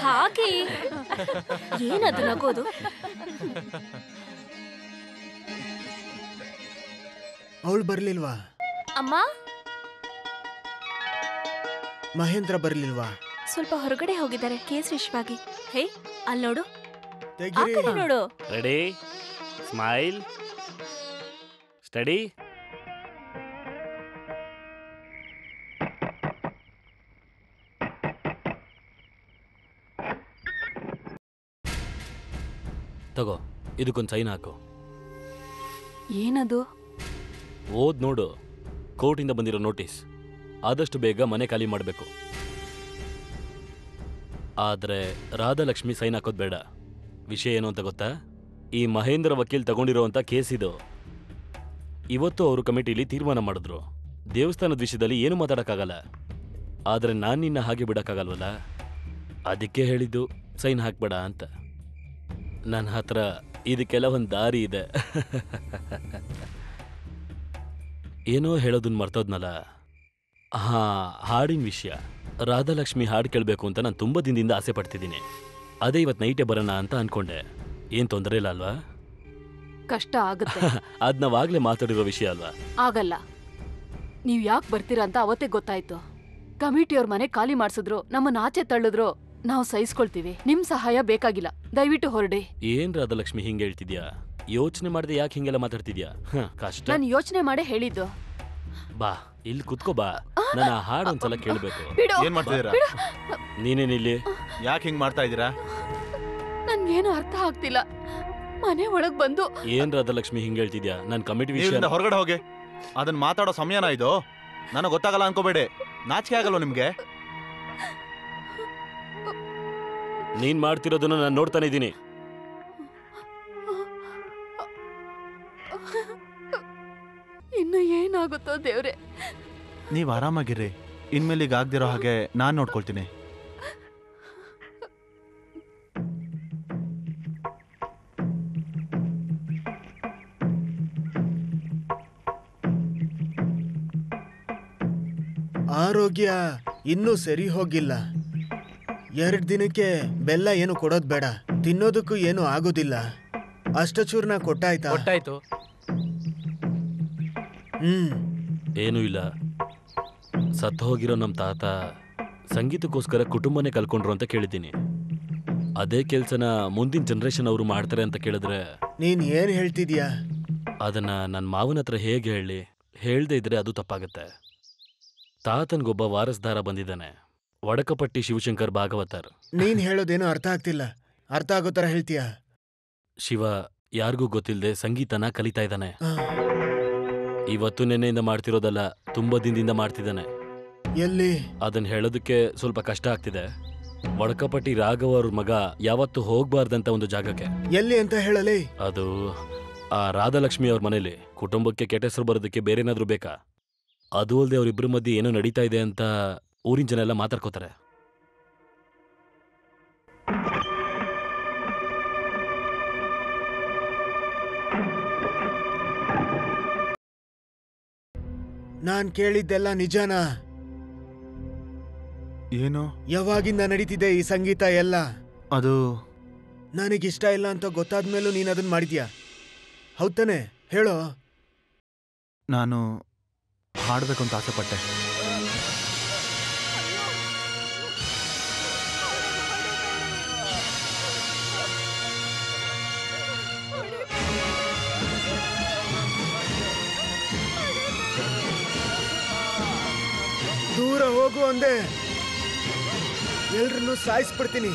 ಹಾಕಿ. ಏನದು ನಗೋದು? ಅವಳು ಬರ್ಲಿಲ್ವಾ? ಅಮ್ಮ, ಮಹೇಂದ್ರ ಬರ್ಲಿಲ್ವಾ? ಸ್ವಲ್ಪ ಹೊರಗಡೆ ಹೋಗಿದ್ದಾರೆ ಕೇಸ್ ವಿಷಯವಾಗಿ. ಹೇ, ಅಲ್ಲಿ ನೋಡು, ತೆಗೀರಿ. ಆ ಕಡೆ ನೋಡು. Ready, smile, study. ತಗೋ, ಇದಕ್ಕೊಂದು ಸೈನ್ ಹಾಕು. ಏನದು? ಓದ್ ನೋಡು, ಕೋರ್ಟಿಂದ ಬಂದಿರೋ ನೋಟಿಸ್. ಆದಷ್ಟು ಬೇಗ ಮನೆ ಖಾಲಿ ಮಾಡಬೇಕು. ಆದ್ರೆ ರಾಧಾಲಕ್ಷ್ಮಿ ಸೈನ್ ಹಾಕೋದು ಬೇಡ. ವಿಷಯ ಏನು ಅಂತ ಗೊತ್ತಾ? ಈ ಮಹೇಂದ್ರ ವಕೀಲ್ ತಗೊಂಡಿರೋಂಥ ಕೇಸ್ ಇದು. ಇವತ್ತು ಅವರು ಕಮಿಟಿಲಿ ತೀರ್ಮಾನ ಮಾಡಿದ್ರು. ದೇವಸ್ಥಾನದ ವಿಷಯದಲ್ಲಿ ಏನು ಮಾತಾಡೋಕ್ಕಾಗಲ್ಲ. ಆದರೆ ನಾನು ನಿನ್ನ ಹಾಗೆ ಬಿಡೋಕ್ಕಾಗಲ್ವಲ್ಲ, ಅದಕ್ಕೆ ಹೇಳಿದ್ದು ಸೈನ್ ಹಾಕ್ಬೇಡ ಅಂತ. ನನ್ನ ಹತ್ರ ಇದಕ್ಕೆಲ್ಲ ಒಂದು ದಾರಿ ಇದೆ. ಏನೋ ಹೇಳೋದನ್ನ ಮರ್ತೋದ್ನಲ್ಲ. ಹಾಡಿನ ವಿಷಯ. ರಾಧಾಲಕ್ಷ್ಮಿ ಹಾಡು ಕೇಳಬೇಕು ಅಂತ ನಾನು ತುಂಬ ದಿನದಿಂದ ಆಸೆ ಪಡ್ತಿದ್ದೀನಿ. ಅದೇ ಇವತ್ತು ನೈಟೇ ಬರೋಣ ಅಂತ ಅನ್ಕೊಂಡೆ. ಏನು ತೊಂದರೆ ಇಲ್ಲ ಅಲ್ವಾ? ಕಷ್ಟ ಆಗುತ್ತೆ. ಅದ್ ನಾವಾಗ್ಲೇ ಮಾತಾಡಿರೋ ವಿಷಯ ಅಲ್ವಾ? ಆಗಲ್ಲ. ನೀವ್ ಯಾಕೆ ಬರ್ತೀರಾ ಅಂತ ಅವತ್ತೇ ಗೊತ್ತಾಯ್ತು. ಕಮಿಟಿಯವ್ರ ಮನೆ ಖಾಲಿ ಮಾಡ್ಸಿದ್ರು, ನಮ್ಮನ್ನ ಆಚೆ ತಳ್ಳಿದ್ರು, ನಾವು ಸಹಿಸ್ಕೊಳ್ತೀವಿ. ನಿಮ್ ಸಹಾಯ ಬೇಕಾಗಿಲ್ಲ, ದಯವಿಟ್ಟು ಹೊರಡಿ. ಏನ್ ರಾಧಾಲಕ್ಷ್ಮಿ ಹಿಂಗೆ ಹೇಳ್ತಿದ್ಯಾ? ಯೋಚನೆ ಮಾಡದೆ ಯಾಕೆ ಹಿಂಗೆಲ್ಲ ಮಾತಾಡ್ತಿದ್ಯಾ? ಕಷ್ಟ. ನಾನು ಯೋಚನೆ ಮಾಡೇ ಹೇಳಿದ್ದು. ಬಾ, ಇಲ್ಲಿ ಕುತ್ಕೋ ಬಾ. ನಾನು ಆ ಹಾಡು ಒಂದ್ಸಲ ಕೇಳ್ಬೇಕು. ಏನ್ ಮಾಡ್ತಿದ್ದೀರಾ? ನೀನೇನಿಲ್ಲಿ? ಯಾಕೆ ಹಿಂಗ್ ಮಾಡ್ತಾ ಇದ್ದೀರಾ? ನನ್ಗೇನು ಅರ್ಥ ಆಗ್ತಿಲ್ಲ. ಮನೆ ಒಳಗ್ ಬಂದು ಏನ್ ರಾಧಾಲಕ್ಷ್ಮಿ ಹಿಂಗೆ ಹೇಳ್ತಿದ್ಯಾ? ನನ್ ಕಮಿಟಿ ವಿಷಯ. ಹೊರಗಡೆ ಹೋಗಿ. ಅದನ್ನ ಮಾತಾಡೋ ಸಮಯನಾ ಇದು? ನನಗೆ ಗೊತ್ತಾಗಲ್ಲ ಅನ್ಕೋಬೇಡಿ. ನಾಚಿಕೆ ಆಗಲ್ವ ನಿಮ್ಗೆ? ನೀನ್ ಮಾಡ್ತಿರೋದನ್ನ ನಾನು ನೋಡ್ತಾನೆ ಇದ್ದೀನಿ. ಇನ್ನು ಏನಾಗುತ್ತೋ ದೇವ್ರೆ. ನೀವ್ ಆರಾಮಾಗಿರ್ರಿ. ಇನ್ಮೇಲೆ ಈಗ ಆಗ್ದಿರೋ ಹಾಗೆ ನಾನ್ ನೋಡ್ಕೊಳ್ತೀನಿ. ಆರೋಗ್ಯ ಇನ್ನೂ ಸರಿ ಹೋಗಿಲ್ಲ. 2 ದಿನಕ್ಕೆ ಬೆಲ್ಲ ಏನು ಕೊಡೋದ್ ಬೇಡ. ತಿನ್ನೋದಕ್ಕೂ ಏನು ಆಗೋದಿಲ್ಲ. ಅಷ್ಟಚೂರ್ನ ಕೊಟ್ಟಾಯ್ತಾ? ಕೊಟ್ಟಾಯ್ತು. ಏನೂ ಇಲ್ಲ. ಸತ್ತು ಹೋಗಿರೋ ನಮ್ಮ ತಾತ ಸಂಗೀತಕ್ಕೋಸ್ಕರ ಕುಟುಂಬನೇ ಕಲ್ಕೊಂಡ್ರು ಅಂತ ಕೇಳಿದ್ದೀನಿ. ಅದೇ ಕೆಲ್ಸನ ಮುಂದಿನ ಜನರೇಷನ್ ಅವರು ಮಾಡ್ತಾರೆ ಅಂತ ಕೇಳಿದ್ರೆ ನೀನ್ ಏನ್ ಹೇಳ್ತಿದ್ಯಾ? ಅದನ್ನ ನನ್ನ ಮಾವನ ಹತ್ರ ಹೇಗೆ ಹೇಳಿ? ಹೇಳ್ದೇ ಇದ್ರೆ ಅದು ತಪ್ಪಾಗತ್ತೆ. ತಾತನ್ಗೊಬ್ಬ ವಾರಸ್ದಾರ ಬಂದಿದ್ದಾನೆ, ವಡಕಪಟ್ಟಿ ಶಿವಶಂಕರ್ ಭಾಗವತರ್. ನೀನ್ ಹೇಳೋದೇನು ಅರ್ಥ ಆಗ್ತಿಲ್ಲ. ಅರ್ಥ ಆಗೋ ತರ ಹೇಳ್ತೀಯ? ಶಿವ ಯಾರಿಗೂ ಗೊತ್ತಿಲ್ಲದೆ ಸಂಗೀತನ ಕಲಿತಾ ಇದ್ದಾನೆ. ಇವತ್ತು ನೆನ್ನೆಯಿಂದ ಮಾಡ್ತಿರೋದಲ್ಲ, ತುಂಬಾ ದಿನದಿಂದ ಮಾಡ್ತಿದ್ದಾನೆ. ಎಲ್ಲಿ? ಅದನ್ನ ಹೇಳೋದಕ್ಕೆ ಸ್ವಲ್ಪ ಕಷ್ಟ ಆಗ್ತಿದೆ. ವಡಕಪಟ್ಟಿ ರಾಘವ ಅವ್ರ ಮಗ ಯಾವತ್ತು ಹೋಗ್ಬಾರ್ದಂತ ಒಂದು ಜಾಗಕ್ಕೆ. ಎಲ್ಲಿ ಅಂತ ಹೇಳಲಿ? ಅದು ಆ ರಾಧಾಲಕ್ಷ್ಮಿ ಅವ್ರ ಮನೇಲಿ. ಕುಟುಂಬಕ್ಕೆ ಕೆಟ್ಟ ಹೆಸರು ಬರೋದಕ್ಕೆ ಬೇರೆನಾದ್ರೂ ಬೇಕಾ? ಅದು ಅಲ್ಲದೆ ಅವರಿಬ್ಬರ ಮಧ್ಯೆ ಏನೋ ನಡೀತಾ ಇದೆ ಅಂತ ಊರಿನ ಜನ ಎಲ್ಲ ಮಾತಾಡ್ಕೋತಾರೆ. ನಾನ್ ಕೇಳಿದ್ದೆಲ್ಲ ನಿಜಾನಾ? ಏನು? ಯಾವಾಗಿಂದ ನಡೀತಿದೆ ಈ ಸಂಗೀತ ಎಲ್ಲ? ಅದು ನನಗಿಷ್ಟ ಇಲ್ಲ ಅಂತ ಗೊತ್ತಾದ್ಮೇಲೂ ನೀನ್ ಅದನ್ನ ಮಾಡಿದ್ಯಾ? ಹೌದಾನೆ? ಹೇಳೋ. ನಾನು ಹಾಡ್ಬೇಕು ಅಂತ ಆಸೆ ಪಟ್ಟೆ. ದೂರ ಹೋಗು ಅಂದೆ, ಎಲ್ರನ್ನೂ ಸಾಯಿಸ್ಬಿಡ್ತೀನಿ.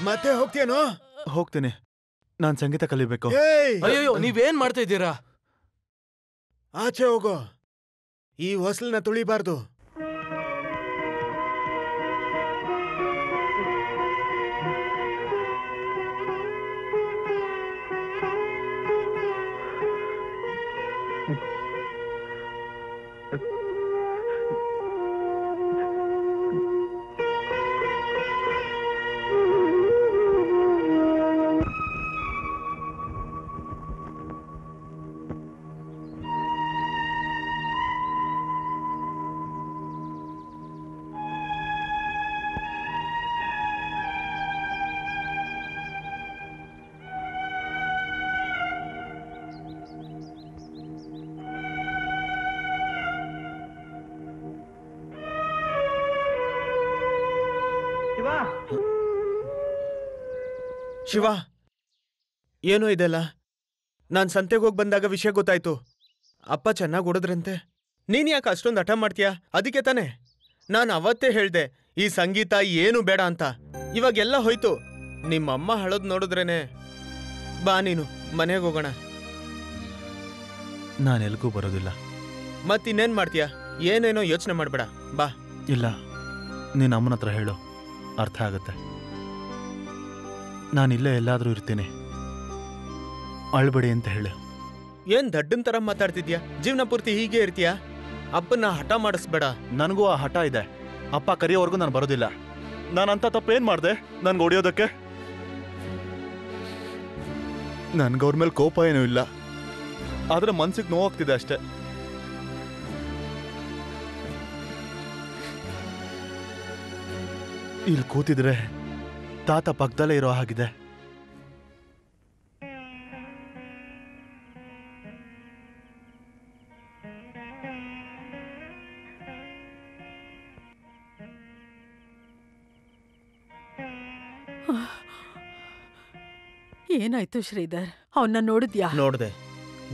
ಮತ್ತೆ ಹೋಗ್ತೀಯನೋ? ಹೋಗ್ತೀನಿ. ನಾನ್ ಸಂಗೀತ ಕಲಿಬೇಕು. ಅಯ್ಯೋ, ನೀವೇನ್ ಮಾಡ್ತಾ ಇದ್ದೀರಾ? ಆಚೆ ಹೋಗೋ. ಈ ಹೊಸಲನ್ನ ತುಳಿಬಾರ್ದು. ಶಿವ, ಏನೋ ಇದೆಲ್ಲ? ನಾನ್ ಸಂತೆಗೆ ಹೋಗಿ ಬಂದಾಗ ವಿಷಯ ಗೊತ್ತಾಯ್ತು. ಅಪ್ಪ ಚೆನ್ನಾಗಿ ಹೊಡೆದ್ರಂತೆ. ನೀನ್ ಯಾಕೆ ಅಷ್ಟೊಂದು ಹಠ ಮಾಡ್ತೀಯಾ? ಅದಕ್ಕೆ ತಾನೆ ನಾನು ಅವತ್ತೇ ಹೇಳ್ದೆ ಈ ಸಂಗೀತ ಏನು ಬೇಡ ಅಂತ. ಇವಾಗೆಲ್ಲ ಹೋಯ್ತು. ನಿಮ್ಮಮ್ಮ ಹಳೋದ್ ನೋಡಿದ್ರೇನೆ. ಬಾ ನೀನು ಮನೆಗೆ ಹೋಗೋಣ. ನಾನೆಲ್ಗೂ ಬರೋದಿಲ್ಲ. ಮತ್ತಿನ್ನೇನ್ ಮಾಡ್ತೀಯಾ? ಏನೇನೋ ಯೋಚನೆ ಮಾಡ್ಬೇಡ, ಬಾ. ಇಲ್ಲ, ನೀನ್ ಅಮ್ಮನ ಹತ್ರ ಹೇಳು, ಅರ್ಥ ಆಗತ್ತೆ. ನಾನಿಲ್ಲೇ ಎಲ್ಲಾದ್ರೂ ಇರ್ತೀನಿ, ಅಳ್ಬೇಡಿ ಅಂತ ಹೇಳು. ಏನ್ ದಡ್ಡನ್ ತರ ಮಾತಾಡ್ತಿದ್ಯಾ? ಜೀವನ ಪೂರ್ತಿ ಹೀಗೆ ಇರ್ತೀಯಾ? ಅಪ್ಪನ ಹಠ ಮಾಡಿಸ್ಬೇಡ. ನನಗೂ ಆ ಹಠ ಇದೆ. ಅಪ್ಪ ಕರೆಯೋವರೆಗೂ ನಾನು ಬರೋದಿಲ್ಲ. ನಾನಂತ ತಪ್ಪೇನ್ ಮಾಡ್ದೆ ನನ್ಗೆ ಹೊಡಿಯೋದಕ್ಕೆ? ನನ್ಗವ್ರ ಮೇಲೆ ಕೋಪ ಏನೂ ಇಲ್ಲ, ಆದ್ರೆ ಮನ್ಸಿಗೆ ನೋವಾಗ್ತಿದೆ ಅಷ್ಟೇ. ಇಲ್ಲಿ ಕೂತಿದ್ರೆ ತಾತ ಪಕ್ಕದಲ್ಲೇ ಇರೋ ಹಾಗಿದೆ. ಏನಾಯ್ತು ಶ್ರೀಧರ್? ಅವನ್ನ ನೋಡಿದ್ಯಾ? ನೋಡ್ದೆ,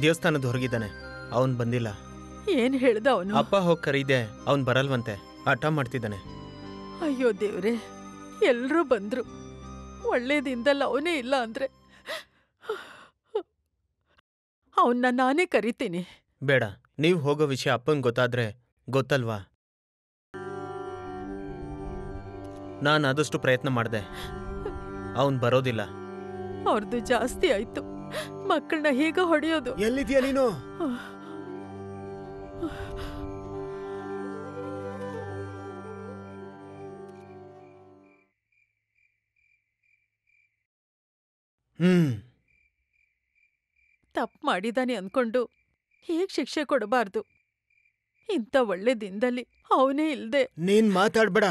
ದೇವಸ್ಥಾನದ ಹೊರಗಿದ್ದಾನೆ. ಅವನ್ ಬಂದಿಲ್ಲ. ಏನ್ ಹೇಳ್ದ ಅವನು? ಅಪ್ಪ ಹೋಗ್ ಕರೀದೆ, ಅವನ್ ಬರಲ್ವಂತೆ, ಹಠ ಮಾಡ್ತಿದ್ದಾನೆ. ಅಯ್ಯೋ ದೇವ್ರೆ, ಎಲ್ರೂ ಬಂದ್ರು, ಒಳ್ಳೇದಿಂದಲ್ಲ ಅವನೇ ಇಲ್ಲ ಅಂದ್ರೆ ಅವನ್ನ ನಾನೇ ಕರಿತೀನಿ. ಬೇಡ, ನೀವ್ ಹೋಗೋ ವಿಷಯ ಅಪ್ಪಂಗ್ ಗೊತ್ತಾದ್ರೆ ಗೊತ್ತಲ್ವಾ? ನಾನು ಆದಷ್ಟು ಪ್ರಯತ್ನ ಮಾಡ್ದೆ, ಅವನ್ ಬರೋದಿಲ್ಲ. ಅವ್ರದ್ದು ಜಾಸ್ತಿ ಆಯ್ತು. ಮಕ್ಕಳನ್ನ ಹೇಗ ಹೊಡೆಯೋದು? ಎಲ್ಲಿದ್ಯಾ ನೀನು? ತಪ್ಪು ಮಾಡಿದಾನೆ ಅನ್ಕೊಂಡು ಹೇಗ್ ಶಿಕ್ಷೆ ಕೊಡಬಾರ್ದು. ಇಂಥ ಒಳ್ಳೆ ದಿನದಲ್ಲಿ ಅವನೇ ಇಲ್ದೆ. ನೀನ್ ಮಾತಾಡ್ಬೇಡ.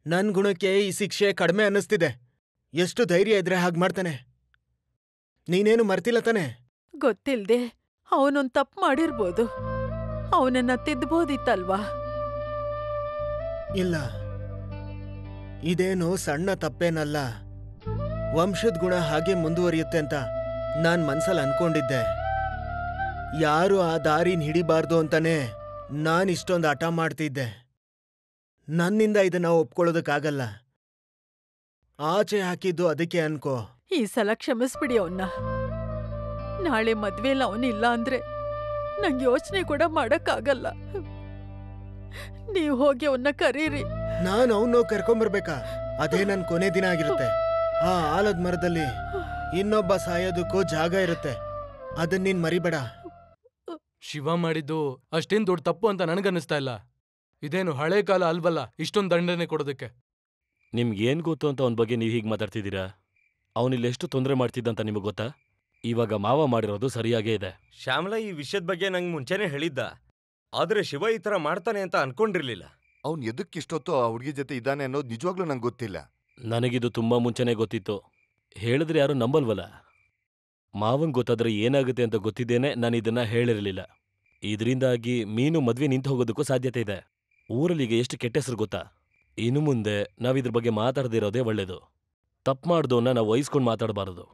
ನನ್ ಗುಣಕ್ಕೆ ಈ ಶಿಕ್ಷೆ ಕಡಿಮೆ ಅನ್ನಿಸ್ತಿದೆ. ಎಷ್ಟು ಧೈರ್ಯ ಇದ್ರೆ ಹಾಗೆ ಮಾಡ್ತಾನೆ. ನೀನೇನು ಮರ್ತಿಲ್ಲ ತಾನೆ? ಗೊತ್ತಿಲ್ದೆ ಅವನೊಂದ್ ತಪ್ಪು ಮಾಡಿರ್ಬೋದು. ಅವನನ್ನ ತಿದ್ದಬೋದಿತ್ತಲ್ವಾ? ಇಲ್ಲ, ಇದೇನು ಸಣ್ಣ ತಪ್ಪೇನಲ್ಲ. ವಂಶದ ಗುಣ ಹಾಗೆ ಮುಂದುವರಿಯುತ್ತೆ ಅಂತ ನಾನ್ ಮನ್ಸಲ್ಲಿ ಅನ್ಕೊಂಡಿದ್ದೆ. ಯಾರು ಆ ದಾರಿನ ಹಿಡಿಬಾರ್ದು ಅಂತಾನೆ ನಾನಿಷ್ಟೊಂದು ಹಠ ಮಾಡ್ತಿದ್ದೆ. ನನ್ನಿಂದ ಇದನ್ನ ಒಪ್ಕೊಳ್ಳೋದಕ್ಕಾಗಲ್ಲ. ಆಚೆ ಹಾಕಿದ್ದು ಅದಕ್ಕೆ ಅನ್ಕೋ. ಈ ಸಲ ಕ್ಷಮಿಸ್ಬಿಡಿ ಅವನ್ನ. ನಾಳೆ ಮದ್ವೆಲ್ ಅವನಿಲ್ಲ ಅಂದ್ರೆ ನಂಗೆ ಯೋಚನೆ ಕೂಡ ಮಾಡಕ್ಕಾಗಲ್ಲ. ನೀವ್ ಹೋಗಿ ಅವನ್ನ ಕರೀರಿ. ನಾನು ಅವನು ಕರ್ಕೊಂಬರ್ಬೇಕಾ? ಅದೇ ನನ್ ಕೊನೆ ದಿನ ಆಗಿರುತ್ತೆ. ಆ ಆಲದ ಮರದಲ್ಲಿ ಇನ್ನೊಬ್ಬ ಸಾಯೋದಕ್ಕೂ ಜಾಗ ಇರುತ್ತೆ. ಅದನ್ನ ನೀನ್ ಮರಿಬೇಡ. ಶಿವ ಮಾಡಿದ್ದು ಅಷ್ಟೇನ್ ದೊಡ್ಡ ತಪ್ಪು ಅಂತ ನನಗನ್ನಿಸ್ತಾ ಇಲ್ಲ. ಇದೇನು ಹಳೆ ಕಾಲ ಅಲ್ವಲ್ಲ ಇಷ್ಟೊಂದು ದಂಡನೆ ಕೊಡೋದಕ್ಕೆ. ನಿಮ್ಗೇನ್ ಗೊತ್ತು ಅಂತ ಅವನ ಬಗ್ಗೆ ನೀವು ಹೀಗೆ ಮಾತಾಡ್ತಿದ್ದೀರಾ? ಅವನಿಲ್ಲಿ ಎಷ್ಟು ತೊಂದರೆ ಮಾಡ್ತಿದ್ದಂತ ನಿಮಗೆ ಗೊತ್ತಾ? ಇವಾಗ ಮಾವ ಮಾಡಿರೋದು ಸರಿಯಾಗೇ ಇದೆ. ಶ್ಯಾಮಲಾ ಈ ವಿಷಯದ ಬಗ್ಗೆ ನಂಗೆ ಮುಂಚೆನೆ ಹೇಳಿದ್ದ. ಆದ್ರೆ ಶಿವ ಈ ತರ ಮಾಡ್ತಾನೆ ಅಂತ ಅನ್ಕೊಂಡಿರ್ಲಿಲ್ಲ. ಅವ್ನ್ ಎದಕ್ಕಿಷ್ಟೊತ್ತು ಆ ಹುಡುಗಿ ಜೊತೆ ಇದ್ದಾನೆ ಅನ್ನೋದು ನಿಜವಾಗ್ಲೂ ನಂಗೆ ಗೊತ್ತಿಲ್ಲ. ನನಗಿದು ತುಂಬಾ ಮುಂಚೆನೇ ಗೊತ್ತಿತ್ತು. ಹೇಳಿದ್ರೆ ಯಾರು ನಂಬಲ್ವಲ್ಲ. ಮಾವಂಗ್ ಗೊತ್ತಾದ್ರೆ ಏನಾಗುತ್ತೆ ಅಂತ ಗೊತ್ತಿದ್ದೇನೆ ನಾನು ಇದನ್ನ ಹೇಳಿರಲಿಲ್ಲ. ಇದರಿಂದಾಗಿ ಮೀನು ಮದ್ವೆ ನಿಂತು ಹೋಗೋದಕ್ಕೂ ಸಾಧ್ಯತೆ ಇದೆ. ಊರಲ್ಲಿಗೆ ಎಷ್ಟು ಕೆಟ್ಟ ಹೆಸರು ಗೊತ್ತಾ? ಇನ್ನು ಮುಂದೆ ನಾವಿದ್ರ ಬಗ್ಗೆ ಮಾತಾಡದಿರೋದೇ ಒಳ್ಳೇದು. ತಪ್ಪು ಮಾಡ್ದೋನ್ನ ನಾವು ವಹಿಸ್ಕೊಂಡು ಮಾತಾಡಬಾರದು.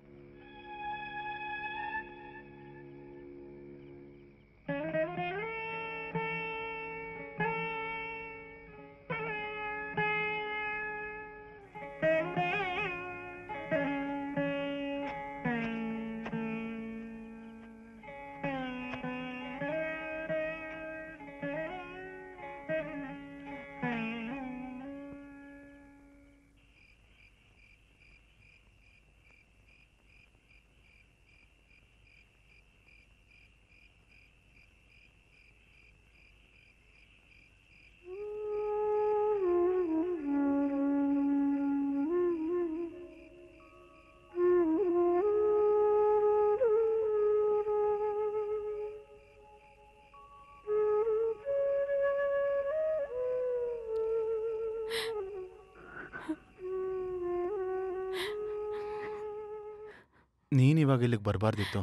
ನೀನಿವಾಗ ಇಲ್ಲಿಗೆ ಬರಬಾರ್ದಿತ್ತು.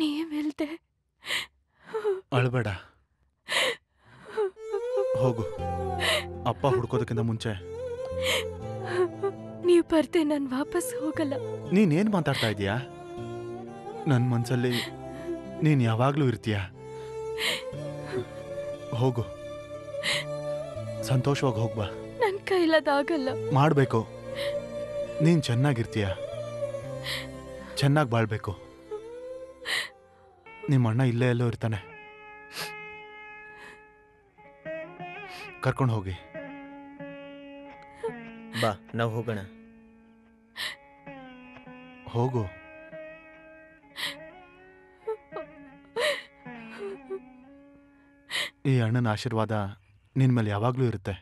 ನೀವಿಲ್ದೆ ಅಳ್ಬೇಡ, ಹೋಗು. ಅಪ್ಪ ಹುಡ್ಕೋದಕ್ಕಿಂತ ಮುಂಚೆ ನೀವು ಬರ್ದೆ ನಾನು ವಾಪಸ್ ಹೋಗಲ್ಲ. ನೀನೇನ್ ಮಾತಾಡ್ತಾ ಇದೀಯಾ? ನನ್ನ ಮನ್ಸಲ್ಲಿ ನೀನ್ ಯಾವಾಗ್ಲೂ ಇರ್ತೀಯ. ಹೋಗು, ಸಂತೋಷವಾಗಿ ಹೋಗ್ಬಾ. ನನ್ ಕೈಲದಾಗಲ್ಲ. ಮಾಡ್ಬೇಕು. ನೀನ್ ಚೆನ್ನಾಗಿರ್ತೀಯ, ಚೆನ್ನಾಗಿ ಬಾಳ್ಬೇಕು. ನಿಮ್ಮ ಅಣ್ಣ ಇಲ್ಲೇ ಎಲ್ಲೋ ಇರ್ತಾನೆ, ಕರ್ಕೊಂಡು ಹೋಗಿ. ಬಾ, ನಾವು ಹೋಗೋಣ. ಹೋಗು. ಈ ಅಣ್ಣನ ಆಶೀರ್ವಾದ ನಿನ್ ಮೇಲೆ ಯಾವಾಗ್ಲೂ ಇರುತ್ತೆ.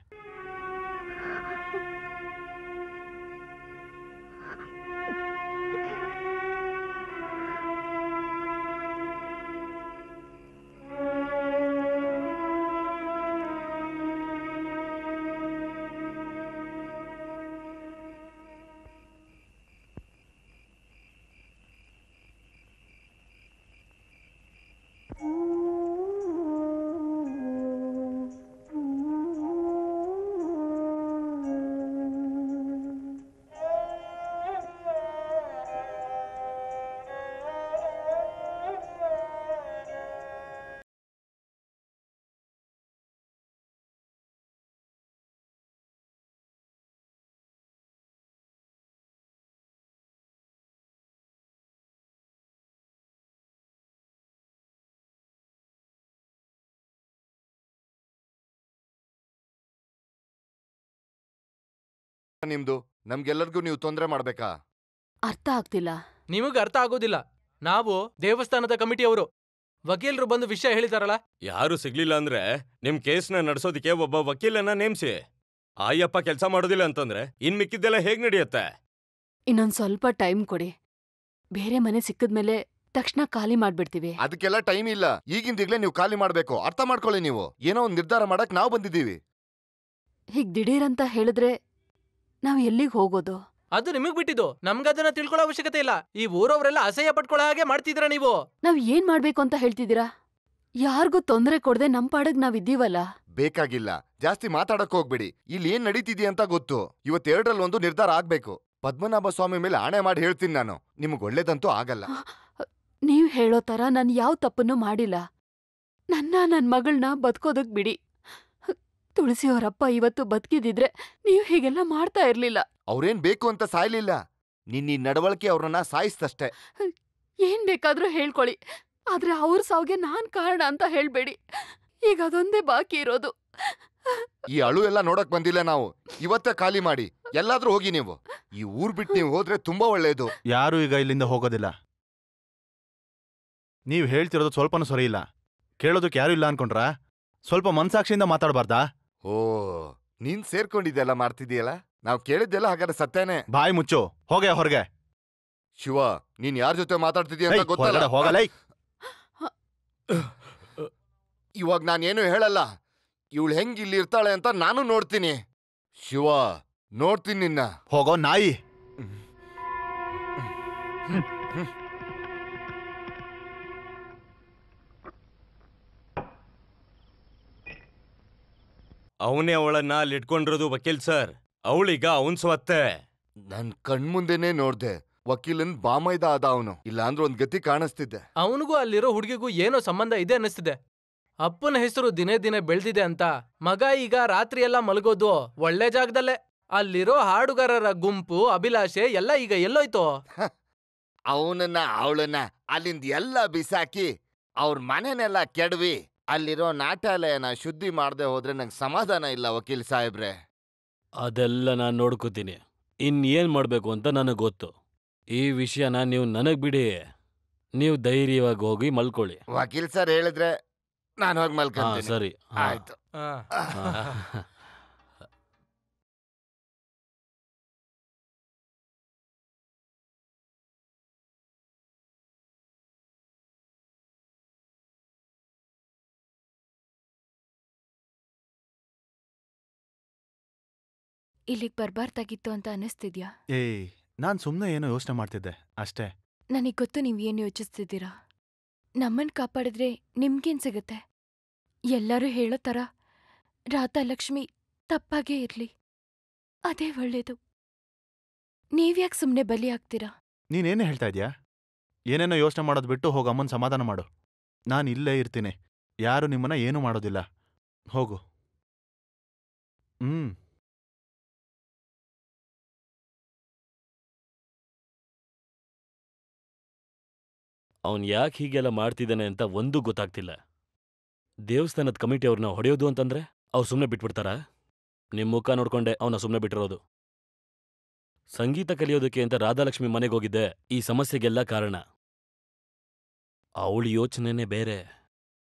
ನಿಮ್ದು ನಮ್ಗೆಲ್ಲರಿಗೂ ನೀವು ತೊಂದರೆ ಮಾಡ್ಬೇಕಾ? ಅರ್ಥ ಆಗ್ತಿಲ್ಲ. ನಿಮಗ್ ಅರ್ಥ ಆಗೋದಿಲ್ಲ. ನಾವು ದೇವಸ್ಥಾನದ ಕಮಿಟಿಯವರು. ವಕೀಲರು ಬಂದು ವಿಷಯ ಹೇಳಿದಾರಲ್ಲ. ಯಾರು ಸಿಗ್ಲಿಲ್ಲ ಅಂದ್ರೆ ನಿಮ್ ಕೇಸ್ನ ನಡೆಸೋದಿಕ್ಕೆ ಒಬ್ಬ ವಕೀಲನ್ನ ನೇಮಿಸಿ. ಆಯಪ್ಪ ಕೆಲಸ ಮಾಡೋದಿಲ್ಲ ಅಂತಂದ್ರೆ ಇನ್ ಮಿಕ್ಕಿದ್ದೆಲ್ಲ ಹೇಗ್ ನಡೆಯುತ್ತೆ? ಇನ್ನೊಂದ್ ಸ್ವಲ್ಪ ಟೈಮ್ ಕೊಡಿ. ಬೇರೆ ಮನೆ ಸಿಕ್ಕಿದ್ಮೇಲೆ ತಕ್ಷಣ ಖಾಲಿ ಮಾಡ್ಬಿಡ್ತೀವಿ. ಅದಕ್ಕೆಲ್ಲ ಟೈಮ್ ಇಲ್ಲ. ಈಗಿಂದೀಗ್ಲೇ ನೀವು ಖಾಲಿ ಮಾಡ್ಬೇಕು. ಅರ್ಥ ಮಾಡ್ಕೊಳ್ಳಿ ನೀವು. ಏನೋ ಒಂದು ನಿರ್ಧಾರ ಮಾಡಕ್ ನಾವು ಬಂದಿದ್ದೀವಿ. ಹೀಗ್ ದಿಢೀರಂತ ಹೇಳಿದ್ರೆ ನಾವ್ ಎಲ್ಲಿಗ್ ಹೋಗೋದು? ಅದು ನಿಮಗ್ ಬಿಟ್ಟಿದ್ದು. ನಮ್ಗದನ್ನ ತಿಳ್ಕೊಳ್ಳೋ ಅವಶ್ಯಕತೆ ಇಲ್ಲ. ಈ ಊರವರೆಲ್ಲ ಅಸಹ್ಯ ಪಟ್ಕೊಳ್ಳೋ ಹಾಗೆ ಮಾಡ್ತಿದ್ರ ನೀವು. ನಾವ್ ಏನ್ ಮಾಡ್ಬೇಕು ಅಂತ ಹೇಳ್ತಿದ್ದೀರಾ? ಯಾರ್ಗೂ ತೊಂದ್ರೆ ಕೊಡದೆ ನಮ್ ಪಾಡಗ್ ನಾವ್ ಇದ್ದೀವಲ್ಲ. ಬೇಕಾಗಿಲ್ಲ, ಜಾಸ್ತಿ ಮಾತಾಡಕ್ ಹೋಗ್ಬೇಡಿ. ಇಲ್ಲಿ ಏನ್ ನಡೀತಿದ್ಯಾ ಅಂತ ಗೊತ್ತು. ಇವತ್ತೆರಡರಲ್ಲಿ ಒಂದು ನಿರ್ಧಾರ ಆಗ್ಬೇಕು. ಪದ್ಮನಾಭ ಸ್ವಾಮಿ ಮೇಲೆ ಆಣೆ ಮಾಡಿ ಹೇಳ್ತೀನಿ ನಾನು, ನಿಮ್ಗ್ ಒಳ್ಳೇದಂತೂ ಆಗಲ್ಲ. ನೀವ್ ಹೇಳೋ ತರ ನಾನ್ ಯಾವ ತಪ್ಪನ್ನು ಮಾಡಿಲ್ಲ. ನನ್ ಮಗಳನ್ನ ಬದುಕೋದಕ್ ಬಿಡಿ. ತುಳಸಿಯವರಪ್ಪ ಇವತ್ತು ಬದುಕಿದಿದ್ರೆ ನೀವ್ ಹೀಗೆಲ್ಲ ಮಾಡ್ತಾ ಇರ್ಲಿಲ್ಲ. ಅವ್ರೇನ್ ಬೇಕು ಅಂತ ಸಾಯ್ಲಿಲ್ಲ. ನಿನ್ನ ಈ ನಡವಳಿಕೆ ಅವ್ರನ್ನ ಸಾಯಿಸ್ತಷ್ಟೇ. ಏನ್ ಬೇಕಾದ್ರೂ ಹೇಳ್ಕೊಳ್ಳಿ, ಆದ್ರೆ ಅವ್ರ ಸಾವ್ಗೆ ನಾನ್ ಕಾರಣ ಅಂತ ಹೇಳ್ಬೇಡಿ. ಈಗ ಅದೊಂದೇ ಬಾಕಿ ಇರೋದು. ಈ ಅಳು ಎಲ್ಲ ನೋಡಕ್ ಬಂದಿಲ್ಲ ನಾವು. ಇವತ್ತೇ ಖಾಲಿ ಮಾಡಿ, ಎಲ್ಲಾದ್ರೂ ಹೋಗಿ ನೀವು. ಈ ಊರ್ ಬಿಟ್ಟು ನೀವು ಹೋದ್ರೆ ತುಂಬಾ ಒಳ್ಳೇದು. ಯಾರು ಈಗ ಇಲ್ಲಿಂದ ಹೋಗೋದಿಲ್ಲ. ನೀವ್ ಹೇಳ್ತಿರೋದು ಸ್ವಲ್ಪನೂ ಸರಿ ಇಲ್ಲ. ಕೇಳೋದಕ್ಕೆ ಯಾರು ಇಲ್ಲ ಅನ್ಕೊಂಡ್ರಾ? ಸ್ವಲ್ಪ ಮನ್ಸಾಕ್ಷಿಯಿಂದ ಮಾತಾಡಬಾರ್ದಾ? ಓ, ನೀನ್ ಸೇರ್ಕೊಂಡಿದ್ದೆಲ್ಲ ಮಾಡ್ತಿದೀಯಲ್ಲ. ನಾವ್ ಕೇಳಿದ್ದೆಲ್ಲ ಹಾಗಾದ್ರೆ ಸತ್ಯನೇ. ಬಾಯಿ ಮುಚ್ಚು, ಹೋಗೆ ಹೊರಗೆ. ಶಿವ, ನೀನ್ ಯಾರ ಜೊತೆ ಮಾತಾಡ್ತಿದೀಯ ಅಂತ ಗೊತ್ತಲ್ಲ. ಹೋಗಲ್ಲ. ಇವಾಗ ನಾನೇನು ಹೇಳಲ್ಲ. ಇವಳು ಹೆಂಗ್ ಇಲ್ಲಿ ಇರ್ತಾಳೆ ಅಂತ ನಾನು ನೋಡ್ತೀನಿ. ಶಿವ, ನೋಡ್ತೀನಿ ನಿನ್ನ. ಹೋಗೋ ನಾಯಿ. ಅವನೇ ಅವಳನ್ನ ಅಲ್ಲಿಟ್ಕೊಂಡಿರೋದು ವಕೀಲ್ ಸರ್. ಅವಳೀಗ ಅವನ್ ಸ್ವತ್ತೆ. ನನ್ ಕಣ್ಮುಂದೆನೆ ನೋಡ್ದೆ. ವಕೀಲನ್ ಬಾಮೈದ ಆದ ಅವನು. ಇಲ್ಲ ಅಂದ್ರೆ ಒಂದ್ ಗತಿ ಕಾಣಿಸ್ತಿದ್ದೆ. ಅವನಿಗೂ ಅಲ್ಲಿರೋ ಹುಡುಗಿಗೂ ಏನೋ ಸಂಬಂಧ ಇದೆ ಅನ್ನಿಸ್ತಿದೆ. ಅಪ್ಪನ ಹೆಸರು ದಿನೇ ದಿನೇ ಬೆಳ್ದಿದೆ ಅಂತ ಮಗ ಈಗ ರಾತ್ರಿ ಎಲ್ಲ ಮಲಗೋದು ಒಳ್ಳೆ ಜಾಗದಲ್ಲೇ. ಅಲ್ಲಿರೋ ಹಾಡುಗಾರರ ಗುಂಪು, ಅಭಿಲಾಷೆ ಎಲ್ಲ ಈಗ ಎಲ್ಲೋಯ್ತು? ಅವನನ್ನ ಅವಳನ್ನ ಅಲ್ಲಿಂದ ಎಲ್ಲ ಬಿಸಾಕಿ ಅವ್ರ ಮನೆನೆಲ್ಲ ಕೆಡವಿ ಅಲ್ಲಿರೋ ನಾಟ್ಯಾಲಯನ ಶುದ್ಧಿ ಮಾಡದೆ ಹೋದ್ರೆ ನಂಗೆ ಸಮಾಧಾನ ಇಲ್ಲ ವಕೀಲ್ ಸಾಹೇಬ್ರೆ. ಅದೆಲ್ಲ ನಾನು ನೋಡ್ಕೋತೀನಿ. ಇನ್ನೇನ್ ಮಾಡ್ಬೇಕು ಅಂತ ನನಗೆ ಗೊತ್ತು. ಈ ವಿಷಯನ ನೀವು ನನಗ್ ಬಿಡಿ. ನೀವು ಧೈರ್ಯವಾಗಿ ಹೋಗಿ ಮಲ್ಕೊಳ್ಳಿ. ವಕೀಲ್ ಸರ್ ಹೇಳಿದ್ರೆ ನಾನು ಹೋಗಿ ಮಲ್ಕೊಂತೀನಿ. ಸರಿ, ಆಯ್ತು. ಇಲ್ಲಿಗ್ ಬರ್ಬಾರ್ದಾಗಿತ್ತು ಅಂತ ಅನಿಸ್ತಿದ್ಯಾ? ನಾನ್ ಸುಮ್ನೆ ಏನೋ ಯೋಚನೆ ಮಾಡ್ತಿದ್ದೆ ಅಷ್ಟೇ. ನನಗ್ ಗೊತ್ತು ನೀವ್ ಏನ್ ಯೋಚಿಸ್ತಿದ್ದೀರಾ. ನಮ್ಮನ್ ಕಾಪಾಡಿದ್ರೆ ನಿಮ್ಗೇನ್ ಸಿಗತ್ತೆ? ಎಲ್ಲರೂ ಹೇಳೋ ತರ ರಾಧಾಲಕ್ಷ್ಮಿ ತಪ್ಪಾಗೇ ಇರ್ಲಿ, ಅದೇ ಒಳ್ಳೇದು. ನೀವ್ಯಾಕ್ ಸುಮ್ನೆ ಬಲಿ ಆಗ್ತೀರಾ? ನೀನೇನು ಹೇಳ್ತಾ ಇದ್ಯಾ? ಏನೇನೋ ಯೋಚನೆ ಮಾಡೋದು ಬಿಟ್ಟು ಹೋಗ ಅಮ್ಮನ್ ಸಮಾಧಾನ ಮಾಡು. ನಾನು ಇಲ್ಲೇ ಇರ್ತೀನಿ. ಯಾರು ನಿಮ್ಮನ್ನ ಏನೂ ಮಾಡೋದಿಲ್ಲ. ಹೋಗು. ಅವನ್ ಯಾಕೆ ಹೀಗೆಲ್ಲ ಮಾಡ್ತಿದ್ದಾನೆ ಅಂತ ಒಂದೂ ಗೊತ್ತಾಗ್ತಿಲ್ಲ. ದೇವಸ್ಥಾನದ ಕಮಿಟಿ ಅವ್ರನ್ನ ಹೊಡೆಯೋದು ಅಂತಂದ್ರೆ ಅವ್ರು ಸುಮ್ಮನೆ ಬಿಟ್ಬಿಡ್ತಾರಾ? ನಿಮ್ ಮುಖ ನೋಡ್ಕೊಂಡೆ ಅವನ ಸುಮ್ಮನೆ ಬಿಟ್ಟಿರೋದು. ಸಂಗೀತ ಕಲಿಯೋದಕ್ಕೆ ಅಂತ ರಾಧಾಲಕ್ಷ್ಮಿ ಮನೆಗೋಗಿದ್ದೆ ಈ ಸಮಸ್ಯೆಗೆಲ್ಲ ಕಾರಣ. ಅವಳ ಯೋಚನೆನೇ ಬೇರೆ.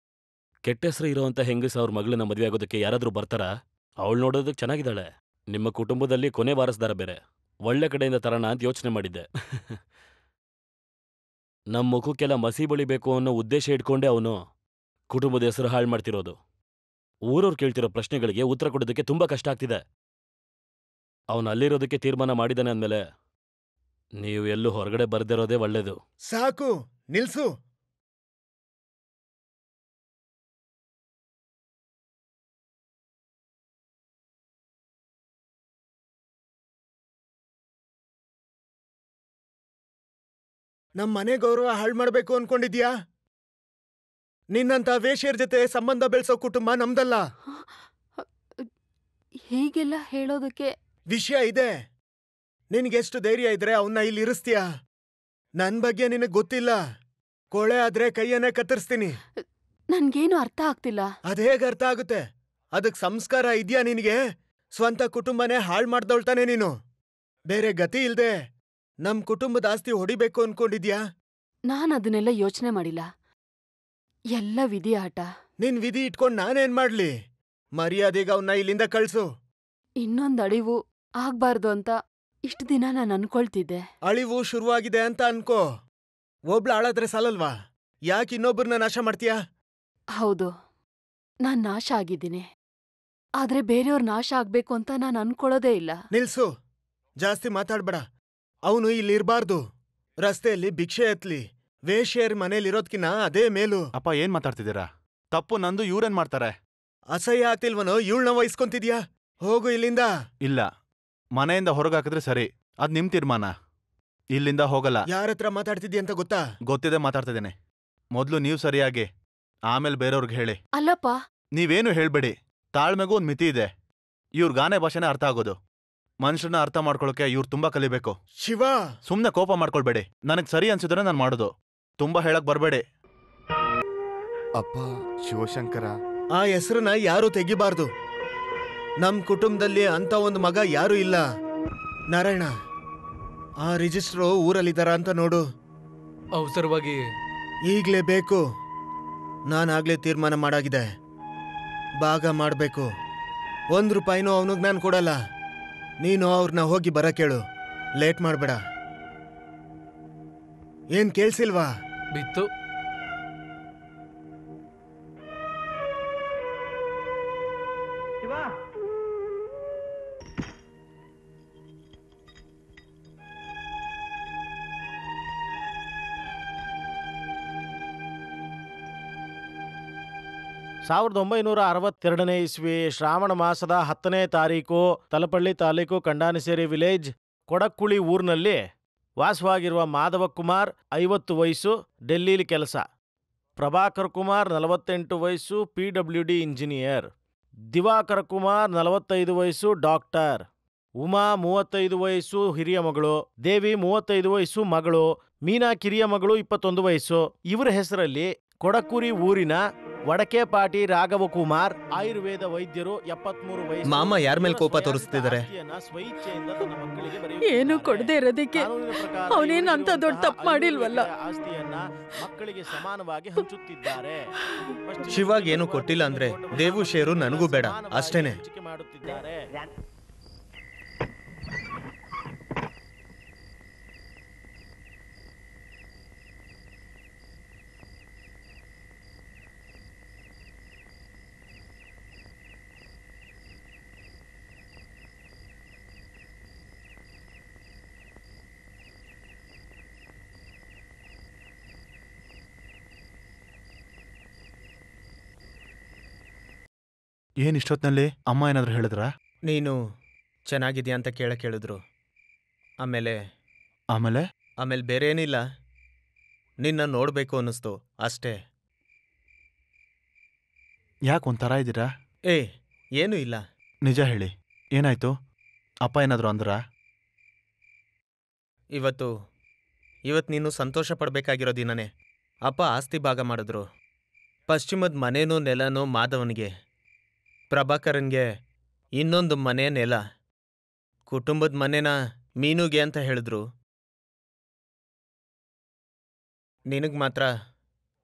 ಕೆಟ್ಟ ಹೆಸರು ಇರೋಂಥ ಹೆಂಗಸ ಅವ್ರ ಮಗಳನ್ನ ಮದುವೆ ಆಗೋದಕ್ಕೆ ಯಾರಾದ್ರೂ ಬರ್ತಾರಾ? ಅವಳು ನೋಡೋದಕ್ಕೆ ಚೆನ್ನಾಗಿದ್ದಾಳೆ. ನಿಮ್ಮ ಕುಟುಂಬದಲ್ಲಿ ಕೊನೆ ವಾರಸ್ದಾರ ಬೇರೆ. ಒಳ್ಳೆ ಕಡೆಯಿಂದ ತರೋಣ ಅಂತ ಯೋಚನೆ ಮಾಡಿದ್ದೆ. ನಮ್ಮ ಮುಖಕ್ಕೆಲ್ಲ ಮಸಿ ಬಳಿಬೇಕು ಅನ್ನೋ ಉದ್ದೇಶ ಇಟ್ಕೊಂಡೆ ಅವನು ಕುಟುಂಬದ ಹೆಸರು ಹಾಳು ಮಾಡ್ತಿರೋದು. ಊರವ್ರು ಕೇಳ್ತಿರೋ ಪ್ರಶ್ನೆಗಳಿಗೆ ಉತ್ತರ ಕೊಡೋದಕ್ಕೆ ತುಂಬಾ ಕಷ್ಟ ಆಗ್ತಿದೆ. ಅವನು ಅಲ್ಲಿರೋದಕ್ಕೆ ತೀರ್ಮಾನ ಮಾಡಿದಾನೆ ಅಂದಮೇಲೆ ನೀವು ಎಲ್ಲೂ ಹೊರಗಡೆ ಬರ್ದಿರೋದೇ ಒಳ್ಳೇದು. ಸಾಕು, ನಿಲ್ಸು. ನಮ್ ಮನೆ ಗೌರವ ಹಾಳು ಮಾಡ್ಬೇಕು ಅನ್ಕೊಂಡಿದ್ಯಾ? ನಿನ್ನಂತ ವೇಶ್ಯರ ಜೊತೆ ಸಂಬಂಧ ಬೆಳೆಸೋ ಕುಟುಂಬ ನಮ್ದಲ್ಲ. ಹೀಗೆಲ್ಲ ಹೇಳೋದಕ್ಕೆ ವಿಷಯ ಇದೆ. ನಿನ್ಗೆಷ್ಟು ಧೈರ್ಯ ಇದ್ರೆ ಅವನ್ನ ಇಲ್ಲಿ ಇರಿಸ್ತೀಯಾ? ನನ್ ಬಗ್ಗೆ ನಿನಗ್ ಗೊತ್ತಿಲ್ಲ. ಕೊಳೆ ಆದ್ರೆ ಕೈಯನ್ನೇ ಕತ್ತರಿಸ್ತೀನಿ. ನನ್ಗೇನು ಅರ್ಥ ಆಗ್ತಿಲ್ಲ. ಅದೇಗ ಅರ್ಥ ಆಗುತ್ತೆ? ಅದಕ್ ಸಂಸ್ಕಾರ ಇದ್ಯಾ ನಿನಗೆ? ಸ್ವಂತ ಕುಟುಂಬನೇ ಹಾಳು ಮಾಡ್ದೊಳ್ತಾನೆ ನೀನು. ಬೇರೆ ಗತಿ ಇಲ್ದೆ ನಮ್ ಕುಟುಂಬದ ಆಸ್ತಿ ಹೊಡಿಬೇಕು ಅನ್ಕೊಂಡಿದ್ಯಾ? ನಾನ್ ಅದನ್ನೆಲ್ಲ ಯೋಚನೆ ಮಾಡಿಲ್ಲ. ಎಲ್ಲ ವಿಧಿ ಆಟ. ನಿನ್ ವಿಧಿ ಇಟ್ಕೊಂಡ್ ನಾನೇನ್ ಮಾಡ್ಲಿ? ಮರ್ಯಾದೆಗ ಅವನ್ನ ಇಲ್ಲಿಂದ ಕಳ್ಸು. ಇನ್ನೊಂದ್ ಅಳಿವು ಆಗ್ಬಾರ್ದು ಅಂತ ಇಷ್ಟು ದಿನ ನಾನು ಅನ್ಕೊಳ್ತಿದ್ದೆ. ಅಳಿವು ಶುರುವಾಗಿದೆ ಅಂತ ಅನ್ಕೋ. ಒಬ್ಳು ಹಾಳಾದ್ರೆ ಸಾಲಲ್ವಾ? ಯಾಕೆ ಇನ್ನೊಬ್ಬರನ್ನ ನಾಶ ಮಾಡ್ತೀಯಾ? ಹೌದು, ನಾನ್ ನಾಶ ಆಗಿದ್ದೀನಿ. ಆದ್ರೆ ಬೇರೆಯವ್ರ ನಾಶ ಆಗ್ಬೇಕು ಅಂತ ನಾನ್ ಅನ್ಕೊಳ್ಳೋದೇ ಇಲ್ಲ. ನಿಲ್ಸು, ಜಾಸ್ತಿ ಮಾತಾಡ್ಬೇಡ. ಅವನು ಇಲ್ಲಿರ್ಬಾರ್ದು. ರಸ್ತೆಯಲ್ಲಿ ಭಿಕ್ಷೆ ಎತ್ಲಿ. ವೇಶ್ಯರ್ ಮನೇಲಿರೋದ್ಕಿನ್ನ ಅದೇ ಮೇಲು. ಅಪ್ಪ ಏನ್ ಮಾತಾಡ್ತಿದ್ದೀರಾ? ತಪ್ಪು ನಂದು, ಇವ್ರೇನ್ ಮಾಡ್ತಾರೆ? ಅಸಹ್ಯ ಆಗ್ತಿಲ್ವನೋ? ಇವಳನ್ನ ವಹಿಸ್ಕೊಂತಿದ್ಯಾ? ಹೋಗು ಇಲ್ಲಿಂದ. ಇಲ್ಲ, ಮನೆಯಿಂದ ಹೊರಗಾಕಿದ್ರೆ ಸರಿ, ಅದ್ ನಿಮ್ ತೀರ್ಮಾನ. ಇಲ್ಲಿಂದ ಹೋಗಲ್ಲ. ಯಾರತ್ರ ಮಾತಾಡ್ತಿದ್ಯ ಅಂತ ಗೊತ್ತಾ? ಗೊತ್ತಿದೆ ಮಾತಾಡ್ತಿದ್ದೇನೆ. ಮೊದ್ಲು ನೀವ್ ಸರಿಯಾಗಿ, ಆಮೇಲೆ ಬೇರೆಯವ್ರಿಗೆ ಹೇಳಿ. ಅಲ್ಲಪ್ಪ, ನೀವೇನು ಹೇಳ್ಬೇಡಿ. ತಾಳ್ಮೆಗೂ ಒಂದ್ ಮಿತಿ ಇದೆ. ಇವ್ರ ಗಾನೆ ಭಾಷೆನೇ ಅರ್ಥ ಆಗೋದು. ಮನುಷ್ಯರನ್ನ ಅರ್ಥ ಮಾಡ್ಕೊಳಕ್ಕೆ ಇವ್ರು ತುಂಬಾ ಕಲಿಬೇಕು. ಶಿವ, ಸುಮ್ನೆ ಕೋಪ ಮಾಡ್ಕೊಳ್ಬೇಡಿ. ನನಗ್ ಸರಿ ಅನ್ಸಿದ್ರೆ ನಾನ್ ಮಾಡೋದು. ತುಂಬಾ ಹೇಳಕ್ ಬರ್ಬೇಡಿ. ಅಪ್ಪ ಶಿವಶಂಕರ, ಆ ಹೆಸರನ್ನ ಯಾರು ತೆಗಿಬಾರ್ದು. ನಮ್ ಕುಟುಂಬದಲ್ಲಿ ಅಂತ ಒಂದು ಮಗ ಯಾರು ಇಲ್ಲ. ನಾರಾಯಣ, ಆ ರಿಜಿಸ್ಟ್ರು ಊರಲ್ಲಿದ್ದಾರ ಅಂತ ನೋಡು. ಅವಸರವಾಗಿ ಈಗ್ಲೇ ಬೇಕು. ನಾನಾಗ್ಲೇ ತೀರ್ಮಾನ ಮಾಡಾಗಿದೆ. ಭಾಗ ಮಾಡ್ಬೇಕು. 1 ರೂಪಾಯಿನೂ ಅವನಿಗೆ ನಾನು ಕೊಡಲ್ಲ. ನೀನು ಅವ್ರನ್ನ ಹೋಗಿ ಬರ ಕೇಳು. ಲೇಟ್ ಮಾಡ್ಬೇಡ. ಏನ್ ಕೇಳ್ಸಿಲ್ವಾ? ಬಿತ್ತು. ಸಾವಿರದ 1962ನೇ ಇಸ್ವಿ ಶ್ರಾವಣ ಮಾಸದ 10ನೇ ತಾರೀಕು ತಲಪಳ್ಳಿ ತಾಲೂಕು ಕಂಡಾನಸೇರಿ ವಿಲೇಜ್ ಕೊಡಕ್ಕುಳಿ ಊರಿನಲ್ಲಿ ವಾಸವಾಗಿರುವ ಮಾಧವ ಕುಮಾರ್ 50 ವಯಸ್ಸು, ಡೆಲ್ಲಿಲಿ ಕೆಲಸ. ಪ್ರಭಾಕರ್ ಕುಮಾರ್ 48 ವಯಸ್ಸು, PWD ಇಂಜಿನಿಯರ್. ದಿವಾಕರ ಕುಮಾರ್ 45 ವಯಸ್ಸು, ಡಾಕ್ಟರ್. ಉಮಾ 35 ವಯಸ್ಸು, ಹಿರಿಯ ಮಗಳು. ದೇವಿ 35 ವಯಸ್ಸು, ಮಗಳು. ಮೀನಾ ಕಿರಿಯ ಮಗಳು 21 ವಯಸ್ಸು. ಇವರ ಹೆಸರಲ್ಲಿ ಕೊಡಕುರಿ ಊರಿನ ವಡಕೆಪಾಟಿ ರಾಘವ ಕುಮಾರ್ ಆಯುರ್ವೇದ ವೈದ್ಯರು 73 ವಯಸ್ಸು. ಮಾಮ ಯಾರ ಮೇಲೆ ಕೋಪ ತೋರಿಸ್ತಿದ್ದಾರೆ? ಏನು ಕೊಡದೆ ಇರೋದಕ್ಕೆ ಅವನೇನು ಅಂತ ದೊಡ್ಡ ತಪ್ಪು ಮಾಡಿಲ್ವಲ್ಲ. ಆಸ್ತಿಯನ್ನ ಮಕ್ಕಳಿಗೆ ಸಮಾನವಾಗಿ ಹಂಚುತ್ತಿದ್ದಾರೆ. ಶಿವಾಗ್ ಏನು ಕೊಟ್ಟಿಲ್ಲ ಅಂದ್ರೆ ದೇವು ಶೇರು ನನಗೂ ಬೇಡ, ಅಷ್ಟೇನೆ. ಮಾಡುತ್ತಿದ್ದಾರೆ. ಏನ್ ಇಷ್ಟೊತ್ನಲ್ಲಿ ಅಮ್ಮ ಏನಾದ್ರು ಹೇಳಿದ್ರಾ? ನೀನು ಚೆನ್ನಾಗಿದ್ಯಾ ಅಂತ ಕೇಳಿದ್ರು. ಆಮೇಲೆ ಆಮೇಲೆ ಬೇರೆ ಏನಿಲ್ಲ. ನಿನ್ನ ನೋಡ್ಬೇಕು ಅನ್ನಿಸ್ತು ಅಷ್ಟೇ. ಯಾಕೆ ಒಂಥರ ಇದ್ದೀರಾ? ಏನೂ ಇಲ್ಲ. ನಿಜ ಹೇಳಿ, ಏನಾಯ್ತು? ಅಪ್ಪ ಏನಾದ್ರು ಅಂದ್ರಾ? ಇವತ್ತು ನೀನು ಸಂತೋಷ ಪಡ್ಬೇಕಾಗಿರೋ ದಿನನೇ. ಅಪ್ಪ ಆಸ್ತಿ ಭಾಗ ಮಾಡಿದ್ರು. ಪಶ್ಚಿಮದ ಮನೇನೂ ನೆಲನೂ ಮಾಧವನಿಗೆ, ಪ್ರಭಾಕರನ್ಗೆ ಇನ್ನೊಂದು ಮನೆ ನೆಲ, ಕುಟುಂಬದ ಮನೆನ ಮೀನುಗೆ ಅಂತ ಹೇಳಿದ್ರು. ನಿನಗ್ ಮಾತ್ರ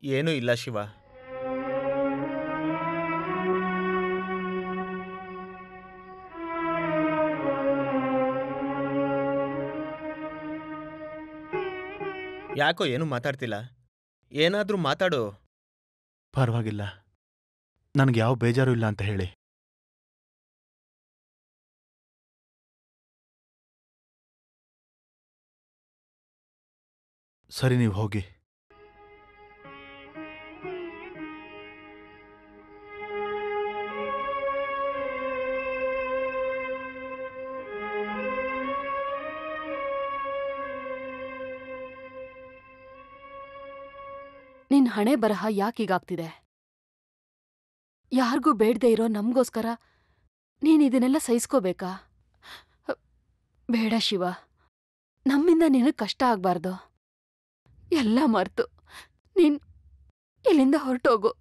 ಏನೂ ಇಲ್ಲ ಶಿವ. ಯಾಕೋ ಏನು ಮಾತಾಡ್ತಿಲ್ಲ? ಏನಾದ್ರೂ ಮಾತಾಡು. ಪರವಾಗಿಲ್ಲ, ನನಗೆ ಯಾವ ಬೇಜಾರು ಇಲ್ಲ ಅಂತ ಹೇಳಿ. ಸರಿ, ನೀವು ಹೋಗಿ. ನಿನ್ ಹಣೆ ಬರಹ ಯಾಕೀಗಾಗ್ತಿದೆ? ಯಾರಿಗೂ ಬೇಡ್ದೇ ಇರೋ ನಮ್ಗೋಸ್ಕರ ನೀನ್ ಇದನ್ನೆಲ್ಲ ಸಹಿಸ್ಕೋಬೇಕಾ? ಬೇಡ ಶಿವ, ನಮ್ಮಿಂದ ನಿನಗ್ ಕಷ್ಟ ಆಗ್ಬಾರ್ದು. ಎಲ್ಲ ಮರ್ತು ನೀನ್ ಇಲ್ಲಿಂದ ಹೊರಟೋಗು.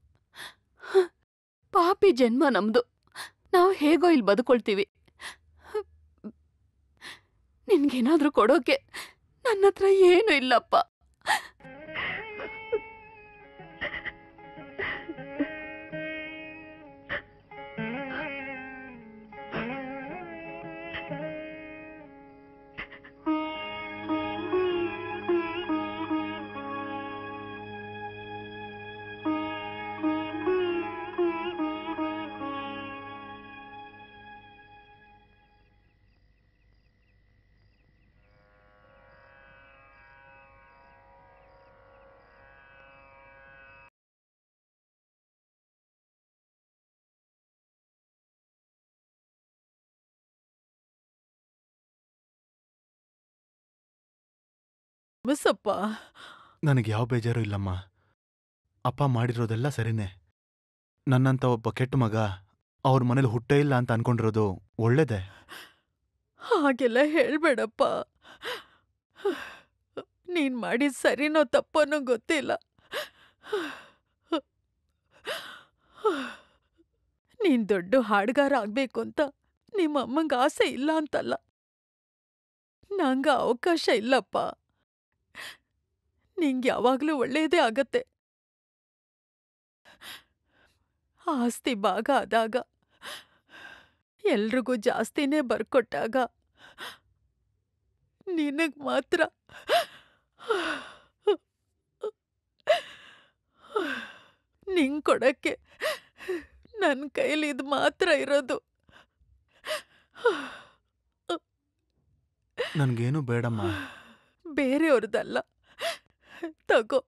ಪಾಪಿ ಜನ್ಮ ನಮ್ದು. ನಾವು ಹೇಗೋ ಇಲ್ಲಿ ಬದುಕೊಳ್ತೀವಿ. ನಿನ್ಗೇನಾದ್ರೂ ಕೊಡೋಕೆ ನನ್ನತ್ರ ಏನೂ ಇಲ್ಲಪ್ಪ. ಮಿಸ್ಸಪ್ಪ. ನನಗೆ ಯಾವ ಬೇಜಾರು ಇಲ್ಲಮ್ಮ. ಅಪ್ಪ ಮಾಡಿರೋದೆಲ್ಲ ಸರಿನೇ. ನನ್ನಂತ ಒಬ್ಬ ಕೆಟ್ಟ ಮಗ ಅವ್ರ ಮನೇಲಿ ಹುಟ್ಟೇ ಇಲ್ಲ ಅಂತ ಅನ್ಕೊಂಡಿರೋದು ಒಳ್ಳೇದೇ. ಹಾಗೆಲ್ಲ ಹೇಳ್ಬೇಡಪ್ಪ. ನೀನ್ ಮಾಡಿದ ಸರಿನೋ ತಪ್ಪನೋ ಗೊತ್ತಿಲ್ಲ. ನೀನ್ ದೊಡ್ಡ ಹಾಡ್ಗಾರ ಆಗ್ಬೇಕು ಅಂತ ನಿಮ್ಮ ಅಮ್ಮಂಗ ಆಸೆ ಇಲ್ಲ ಅಂತಲ್ಲ, ನಂಗ ಅವಕಾಶ ಇಲ್ಲಪ್ಪ. ನಿಂಗೆ ಯಾವಾಗ್ಲೂ ಒಳ್ಳೆಯದೇ ಆಗತ್ತೆ. ಆಸ್ತಿ ಭಾಗ ಆದಾಗ, ಎಲ್ರಿಗೂ ಜಾಸ್ತಿನೇ ಬರ್ಕೊಟ್ಟಾಗ ನಿನಗ್ ಮಾತ್ರ ನಿಂಗ್ ಕೊಡಕ್ಕೆ ನನ್ನ ಕೈಲಿ ಇದು ಮಾತ್ರ ಇರೋದು. ನನ್ಗೇನು ಬೇಡಮ್ಮ. ಬೇರೆಯವ್ರದಲ್ಲ, ತಗೋ.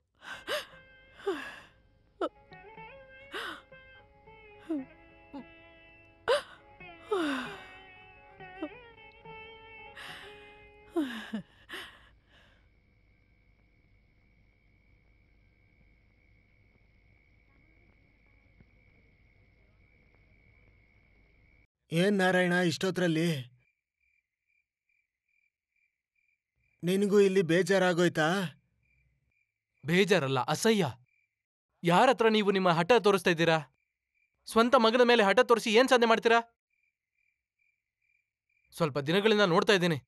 ಏನ್ ನಾರಾಯಣ ಇಷ್ಟೊತ್ರಲ್ಲಿ? ನಿನಗೂ ಇಲ್ಲಿ ಬೇಜಾರಾಗೋಯ್ತಾ? ಬೇಜಾರಲ್ಲ, ಅಸಹ್ಯ. ಯಾರತ್ರ ನೀವು ನಿಮ್ಮ ಹಠ ತೋರಿಸ್ತಾ ಇದ್ದೀರಾ? ಸ್ವಂತ ಮಗನ ಮೇಲೆ ಹಠ ತೋರಿಸಿ ಏನ್ ಸಾಧನೆ ಮಾಡ್ತೀರಾ? ಸ್ವಲ್ಪ ದಿನಗಳಿಂದ ನೋಡ್ತಾ ಇದ್ದೀನಿ.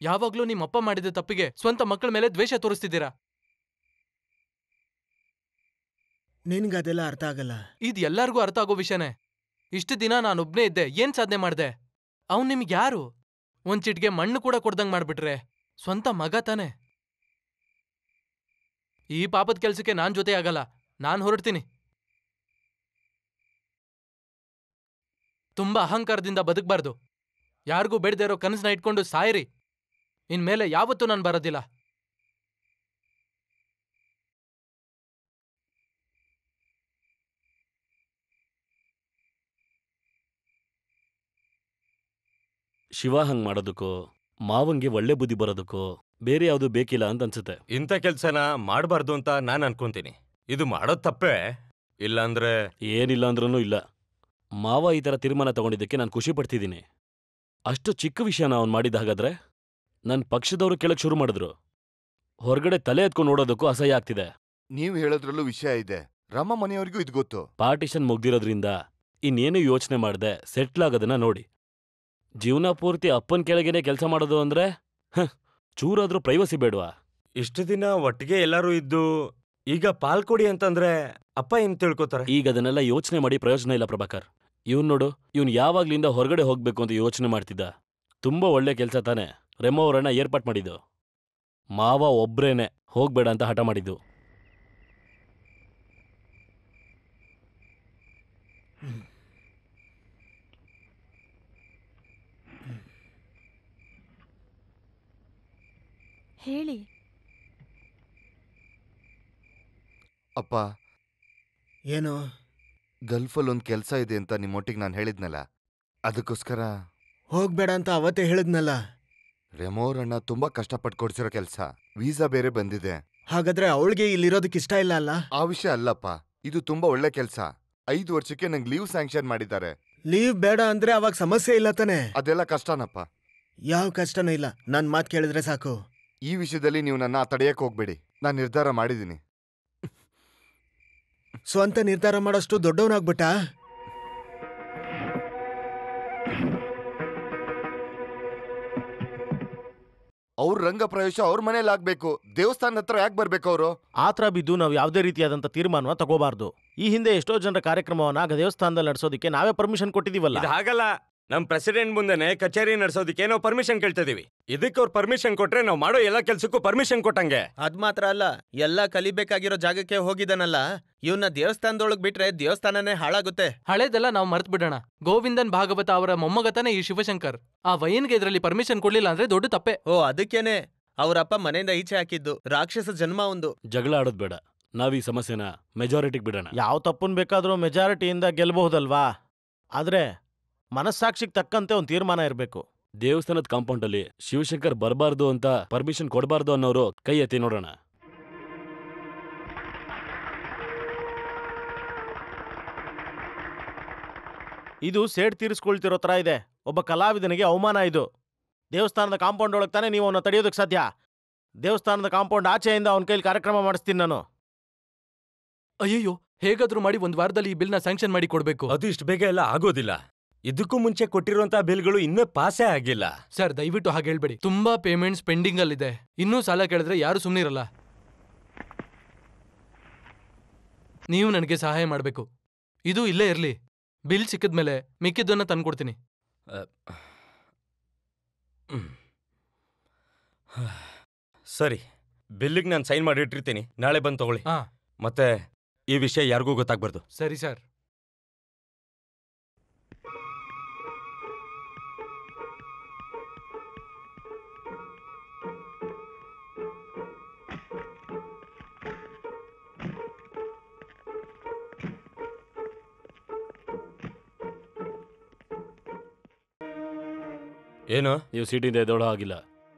ಯಾವಾಗ್ಲೂ ನಿಮ್ಮಪ್ಪ ಮಾಡಿದ ತಪ್ಪಿಗೆ ಸ್ವಂತ ಮಕ್ಕಳ ಮೇಲೆ ದ್ವೇಷ ತೋರಿಸ್ತಿದ್ದೀರಾ. ನಿನ್ಗದೆಲ್ಲ ಅರ್ಥ ಆಗಲ್ಲ. ಇದು ಎಲ್ಲರಿಗೂ ಅರ್ಥ ಆಗೋ ವಿಷಯನೇ. ಇಷ್ಟು ದಿನ ನಾನೊಬ್ನೇ ಇದ್ದೆ, ಏನ್ ಸಾಧನೆ ಮಾಡ್ದೆ? ಅವ್ನ್ ನಿಮ್ಗೆ ಯಾರು? ಒಂದ್ ಚಿಟ್ಗೆ ಮಣ್ಣು ಕೂಡ ಕೊಡ್ದಂಗ್ ಮಾಡ್ಬಿಟ್ರೆ. ಸ್ವಂತ ಮಗ ತಾನೆ. ಈ ಪಾಪದ ಕೆಲ್ಸಕ್ಕೆ ನಾನ್ ಜೊತೆ ಆಗಲ್ಲ. ನಾನ್ ಹೊರಡ್ತೀನಿ. ತುಂಬಾ ಅಹಂಕಾರದಿಂದ ಬದುಕ್ಬಾರ್ದು. ಯಾರಿಗೂ ಬೇಡದೇ ಇರೋ ಕನಸನ್ನ ಇಟ್ಕೊಂಡು ಸಾಯಿರಿ. ಇನ್ಮೇಲೆ ಯಾವತ್ತೂ ನಾನು ಬರೋದಿಲ್ಲ. ಶಿವ ಹಂಗ್ ಮಾಡೋದಕ್ಕೋ ಮಾವಂಗೆ ಒಳ್ಳೆ ಬುದ್ಧಿ ಬರೋದಕ್ಕೋ ಬೇರೆ ಯಾವುದು ಬೇಕಿಲ್ಲ ಅಂತ ಅನ್ಸುತ್ತೆ. ಇಂಥ ಕೆಲ್ಸನ ಮಾಡಬಾರ್ದು ಅಂತ ನಾನು ಅನ್ಕೊಂತೀನಿ. ಇದು ಮಾಡೋದ್ ತಪ್ಪೇ. ಇಲ್ಲಾಂದ್ರೆ ಏನಿಲ್ಲ ಅಂದ್ರೂ ಇಲ್ಲ. ಮಾವ ಈ ಥರ ತೀರ್ಮಾನ ತಗೊಂಡಿದ್ದಕ್ಕೆ ನಾನು ಖುಷಿ ಪಡ್ತಿದ್ದೀನಿ. ಅಷ್ಟು ಚಿಕ್ಕ ವಿಷಯನ ಅವ್ನು ಮಾಡಿದ ಹಾಗಾದ್ರೆ ನನ್ನ ಪಕ್ಷದವರು ಕೇಳಕ್ ಶುರು ಮಾಡಿದ್ರು. ಹೊರಗಡೆ ತಲೆ ಎತ್ಕೊಂಡು ನೋಡೋದಕ್ಕೂ ಅಸಹ್ಯ ಆಗ್ತಿದೆ. ನೀವ್ ಹೇಳೋದ್ರಲ್ಲೂ ವಿಷಯ ಇದೆ. ರಮ್ಮ ಮನೆಯವ್ರಿಗೂ ಇದು ಗೊತ್ತು. ಪಾರ್ಟಿಷನ್ ಮುಗ್ದಿರೋದ್ರಿಂದ ಇನ್ನೇನು ಯೋಚನೆ ಮಾಡ್ದೆ ಸೆಟ್ಲ್ ಆಗೋದನ್ನ ನೋಡಿ. ಜೀವನ ಪೂರ್ತಿ ಅಪ್ಪನ ಕೆಳಗೇನೆ ಕೆಲಸ ಮಾಡೋದು ಅಂದ್ರೆ ಚೂರಾದ್ರೂ ಪ್ರೈವಸಿ ಬೇಡವಾ? ಇಷ್ಟು ದಿನ ಒಟ್ಟಿಗೆ ಎಲ್ಲರೂ ಇದ್ದು ಈಗ ಪಾಲ್ಕೊಡಿ ಅಂತಂದ್ರೆ ಅಪ್ಪ ಏನ್ ತಿಳ್ಕೊತಾರೆ? ಈಗ ಅದನ್ನೆಲ್ಲ ಯೋಚನೆ ಮಾಡಿ ಪ್ರಯೋಜನ ಇಲ್ಲ ಪ್ರಭಾಕರ್. ಇವ್ನ್ ನೋಡು, ಇವ್ನ್ ಯಾವಾಗ್ಲಿಂದ ಹೊರಗಡೆ ಹೋಗ್ಬೇಕು ಅಂತ ಯೋಚನೆ ಮಾಡ್ತಿದ್ದ. ತುಂಬಾ ಒಳ್ಳೆ ಕೆಲ್ಸ ತಾನೆ ರೆಮೋ ಅವರನ್ನ ಏರ್ಪಾಟ್ ಮಾಡಿದ್ದು. ಮಾವ ಒಬ್ರೇನೆ ಹೋಗ್ಬೇಡ ಅಂತ ಹಠ ಮಾಡಿದ್ದು. ಹೇಳಿ. ಅಪ್ಪ, ಏನು? ಗಲ್ಫಲ್ಲಿ ಒಂದ್ ಕೆಲ್ಸ ಇದೆ ಅಂತ ನಿಮ್ಮೊಟ್ಟಿಗೆ ನಾನು ಹೇಳಿದ್ನಲ್ಲ, ಅದಕ್ಕೋಸ್ಕರ ಹೋಗ್ಬೇಡ ಅಂತ ಅವತ್ತೇ ಹೇಳಿದ್ನಲ್ಲ. ರೆಮೋರಣ್ಣ ತುಂಬಾ ಕಷ್ಟಪಟ್ಟು ಕೊಡ್ಸಿರೋ ಕೆಲ್ಸ. ವೀಸಾ ಬೇರೆ ಬಂದಿದೆ. ಹಾಗಾದ್ರೆ ಅವಳಿಗೆ ಇಲ್ಲಿರೋದಕ್ಕೆ ಇಷ್ಟ ಇಲ್ಲ ಅಲ್ಲ? ಆ ವಿಷಯ ಅಲ್ಲಪ್ಪ, ಇದು ತುಂಬಾ ಒಳ್ಳೆ ಕೆಲ್ಸ. 5 ವರ್ಷಕ್ಕೆ ನಂಗೆ ಲೀವ್ ಸ್ಯಾಂಕ್ಷನ್ ಮಾಡಿದ್ದಾರೆ. ಲೀವ್ ಬೇಡ ಅಂದ್ರೆ ಅವಾಗ ಸಮಸ್ಯೆ ಇಲ್ಲ ತಾನೆ? ಅದೆಲ್ಲ ಕಷ್ಟನಪ್ಪ. ಯಾವ ಕಷ್ಟನೂ ಇಲ್ಲ, ನನ್ ಮಾತು ಕೇಳಿದ್ರೆ ಸಾಕು. ಈ ವಿಷಯದಲ್ಲಿ ನೀವು ನನ್ನ ತಡೆಯಕ್ ಹೋಗ್ಬೇಡಿ. ನಾನು ನಿರ್ಧಾರ ಮಾಡಿದ್ದೀನಿ. ಸ್ವಂತ ನಿರ್ಧಾರ ಮಾಡೋಷ್ಟು ದೊಡ್ಡವನಾಗ್ಬಿಟ್ಟ? ಅವ್ರ ರಂಗ ಪ್ರವೇಶ ಅವ್ರ ಮನೇಲಿ ಆಗ್ಬೇಕು. ದೇವಸ್ಥಾನ ಹತ್ರ ಯಾಕೆ ಬರ್ಬೇಕು ಅವರು? ಆತರ ಬಿದ್ದು ನಾವು ಯಾವುದೇ ರೀತಿಯಾದಂತ ತೀರ್ಮಾನ ತಗೋಬಾರ್ದು. ಈ ಹಿಂದೆ ಎಷ್ಟೋ ಜನರ ಕಾರ್ಯಕ್ರಮವನ್ನ ದೇವಸ್ಥಾನದಲ್ಲಿ ನಡೆಸೋದಕ್ಕೆ ನಾವೇ ಪರ್ಮಿಷನ್ ಕೊಟ್ಟಿದೀವಲ್ಲ. ಇದು ಹಾಗಲ್ಲ. ನಮ್ ಪ್ರೆಸಿಡೆಂಟ್ ಮುಂದೆನೆ ಕಚೇರಿ ನಡೆಸೋದಕ್ಕೆ ನಾವು ಪರ್ಮಿಷನ್ ಕೇಳ್ತಿದೀವಿ. ಇದಕ್ಕೆ ಅವ್ರು ಪರ್ಮಿಷನ್ ಕೊಟ್ರೆ ನಾವು ಮಾಡೋ ಎಲ್ಲಾ ಕೆಲ್ಸಕ್ಕೂ ಪರ್ಮಿಷನ್ ಕೊಟ್ಟಂಗೆ. ಅದ್ ಮಾತ್ರ ಅಲ್ಲ, ಎಲ್ಲ ಕಲಿಬೇಕಾಗಿರೋ ಜಾಗಕ್ಕೆ ಹೋಗಿದಾನಲ್ಲ, ಇವನ್ನ ದೇವಸ್ಥಾನದೊಳಗ್ ಬಿಟ್ರೆ ದೇವಸ್ಥಾನನೇ ಹಾಳಾಗುತ್ತೆ. ಹಳೇದೆಲ್ಲ ನಾವು ಮರ್ತ್ ಬಿಡೋಣ. ಗೋವಿಂದನ್ ಭಾಗವತ ಅವರ ಮೊಮ್ಮಗತಾನೆ ಈ ಶಿವಶಂಕರ್. ಆ ವಯನ್ಗೆ ಇದ್ರಲ್ಲಿ ಪರ್ಮಿಷನ್ ಕೊಡ್ಲಿಲ್ಲ ಅಂದ್ರೆ ದೊಡ್ಡ ತಪ್ಪೆ. ಓ, ಅದಕ್ಕೇನೆ ಅವ್ರಪ್ಪ ಮನೆಯಿಂದ ಈಚೆ ಹಾಕಿದ್ದು. ರಾಕ್ಷಸ ಜನ್ಮ ಒಂದು. ಜಗಳ ಆಡೋದ್ ಬೇಡ. ನಾವ್ ಈ ಸಮಸ್ಯೆನ ಮೆಜಾರಿಟಿಗೆ ಬಿಡೋಣ. ಯಾವ ತಪ್ಪನ್ ಬೇಕಾದ್ರೂ ಮೆಜಾರಿಟಿಯಿಂದ ಗೆಲ್ಬಹುದಲ್ವಾ? ಆದ್ರೆ ಮನಸ್ಸಾಕ್ಷಿಗೆ ತಕ್ಕಂತೆ ಒಂದು ತೀರ್ಮಾನ ಇರಬೇಕು. ದೇವಸ್ಥಾನದ ಕಾಂಪೌಂಡಲ್ಲಿ ಶಿವಶಂಕರ್ ಬರಬಾರ್ದು ಅಂತ ಪರ್ಮಿಷನ್ ಕೊಡಬಾರ್ದು ಅನ್ನೋರು ಕೈ ಎತ್ತಿ ನೋಡೋಣ. ಇದು ಸೇಡ್ ತೀರಿಸ್ಕೊಳ್ತಿರೋ ತರ ಇದೆ. ಒಬ್ಬ ಕಲಾವಿದನಿಗೆ ಅವಮಾನ ಇದು. ದೇವಸ್ಥಾನದ ಕಾಂಪೌಂಡ್ ಒಳಗೆ ತಾನೇ ನೀವು ಅವನ್ನ ತಡೆಯೋದಕ್ಕೆ ಸಾಧ್ಯ. ದೇವಸ್ಥಾನದ ಕಾಂಪೌಂಡ್ ಆಚೆಯಿಂದ ಅವನ ಕೈಲಿ ಕಾರ್ಯಕ್ರಮ ಮಾಡಿಸ್ತೀನಿ ನಾನು. ಅಯ್ಯಯ್ಯೋ, ಹೇಗಾದ್ರೂ ಮಾಡಿ ಒಂದ್ ವಾರದಲ್ಲಿ ಈ ಬಿಲ್ನ ಸ್ಯಾಂಕ್ಷನ್ ಮಾಡಿ ಕೊಡ್ಬೇಕು. ಅದು ಇಷ್ಟು ಬೇಗ ಎಲ್ಲ ಆಗೋದಿಲ್ಲ. ಇದಕ್ಕೂ ಮುಂಚೆ ಕೊಟ್ಟಿರುವಂತ ಬಿಲ್ಗಳು ಇನ್ನೂ ಪಾಸೇ ಆಗಿಲ್ಲ. ಸರ್, ದಯವಿಟ್ಟು ಹಾಗೆ ಹೇಳ್ಬೇಡಿ. ತುಂಬಾ ಪೇಮೆಂಟ್ಸ್ ಪೆಂಡಿಂಗ್ ಅಲ್ಲಿದೆ. ಇನ್ನೂ ಸಾಲ ಕೇಳಿದ್ರೆ ಯಾರು ಸುಮ್ಮನಿರಲ್ಲ. ನೀವು ನನಗೆ ಸಹಾಯ ಮಾಡಬೇಕು. ಇದು ಇಲ್ಲೇ ಇರ್ಲಿ. ಬಿಲ್ ಸಿಕ್ಕಿದ್ಮೇಲೆ ಮಿಕ್ಕಿದ್ದನ್ನ ತಂದ್ಕೊಡ್ತೀನಿ. ಸರಿ, ಬಿಲ್ಲಿಗೆ ನಾನು ಸೈನ್ ಮಾಡಿ ಇಟ್ಟಿರ್ತೀನಿ. ನಾಳೆ ಬಂದು ತಗೊಳ್ಳಿ. ಮತ್ತೆ ಈ ವಿಷಯ ಯಾರಿಗೂ ಗೊತ್ತಾಗ್ಬಾರ್ದು. ಸರಿ ಸರ್. ಏನು? ನೀವು ಸೀಟಿಂದ ಎದ್ದೋಳೋ ಆಗಿಲ್ಲ.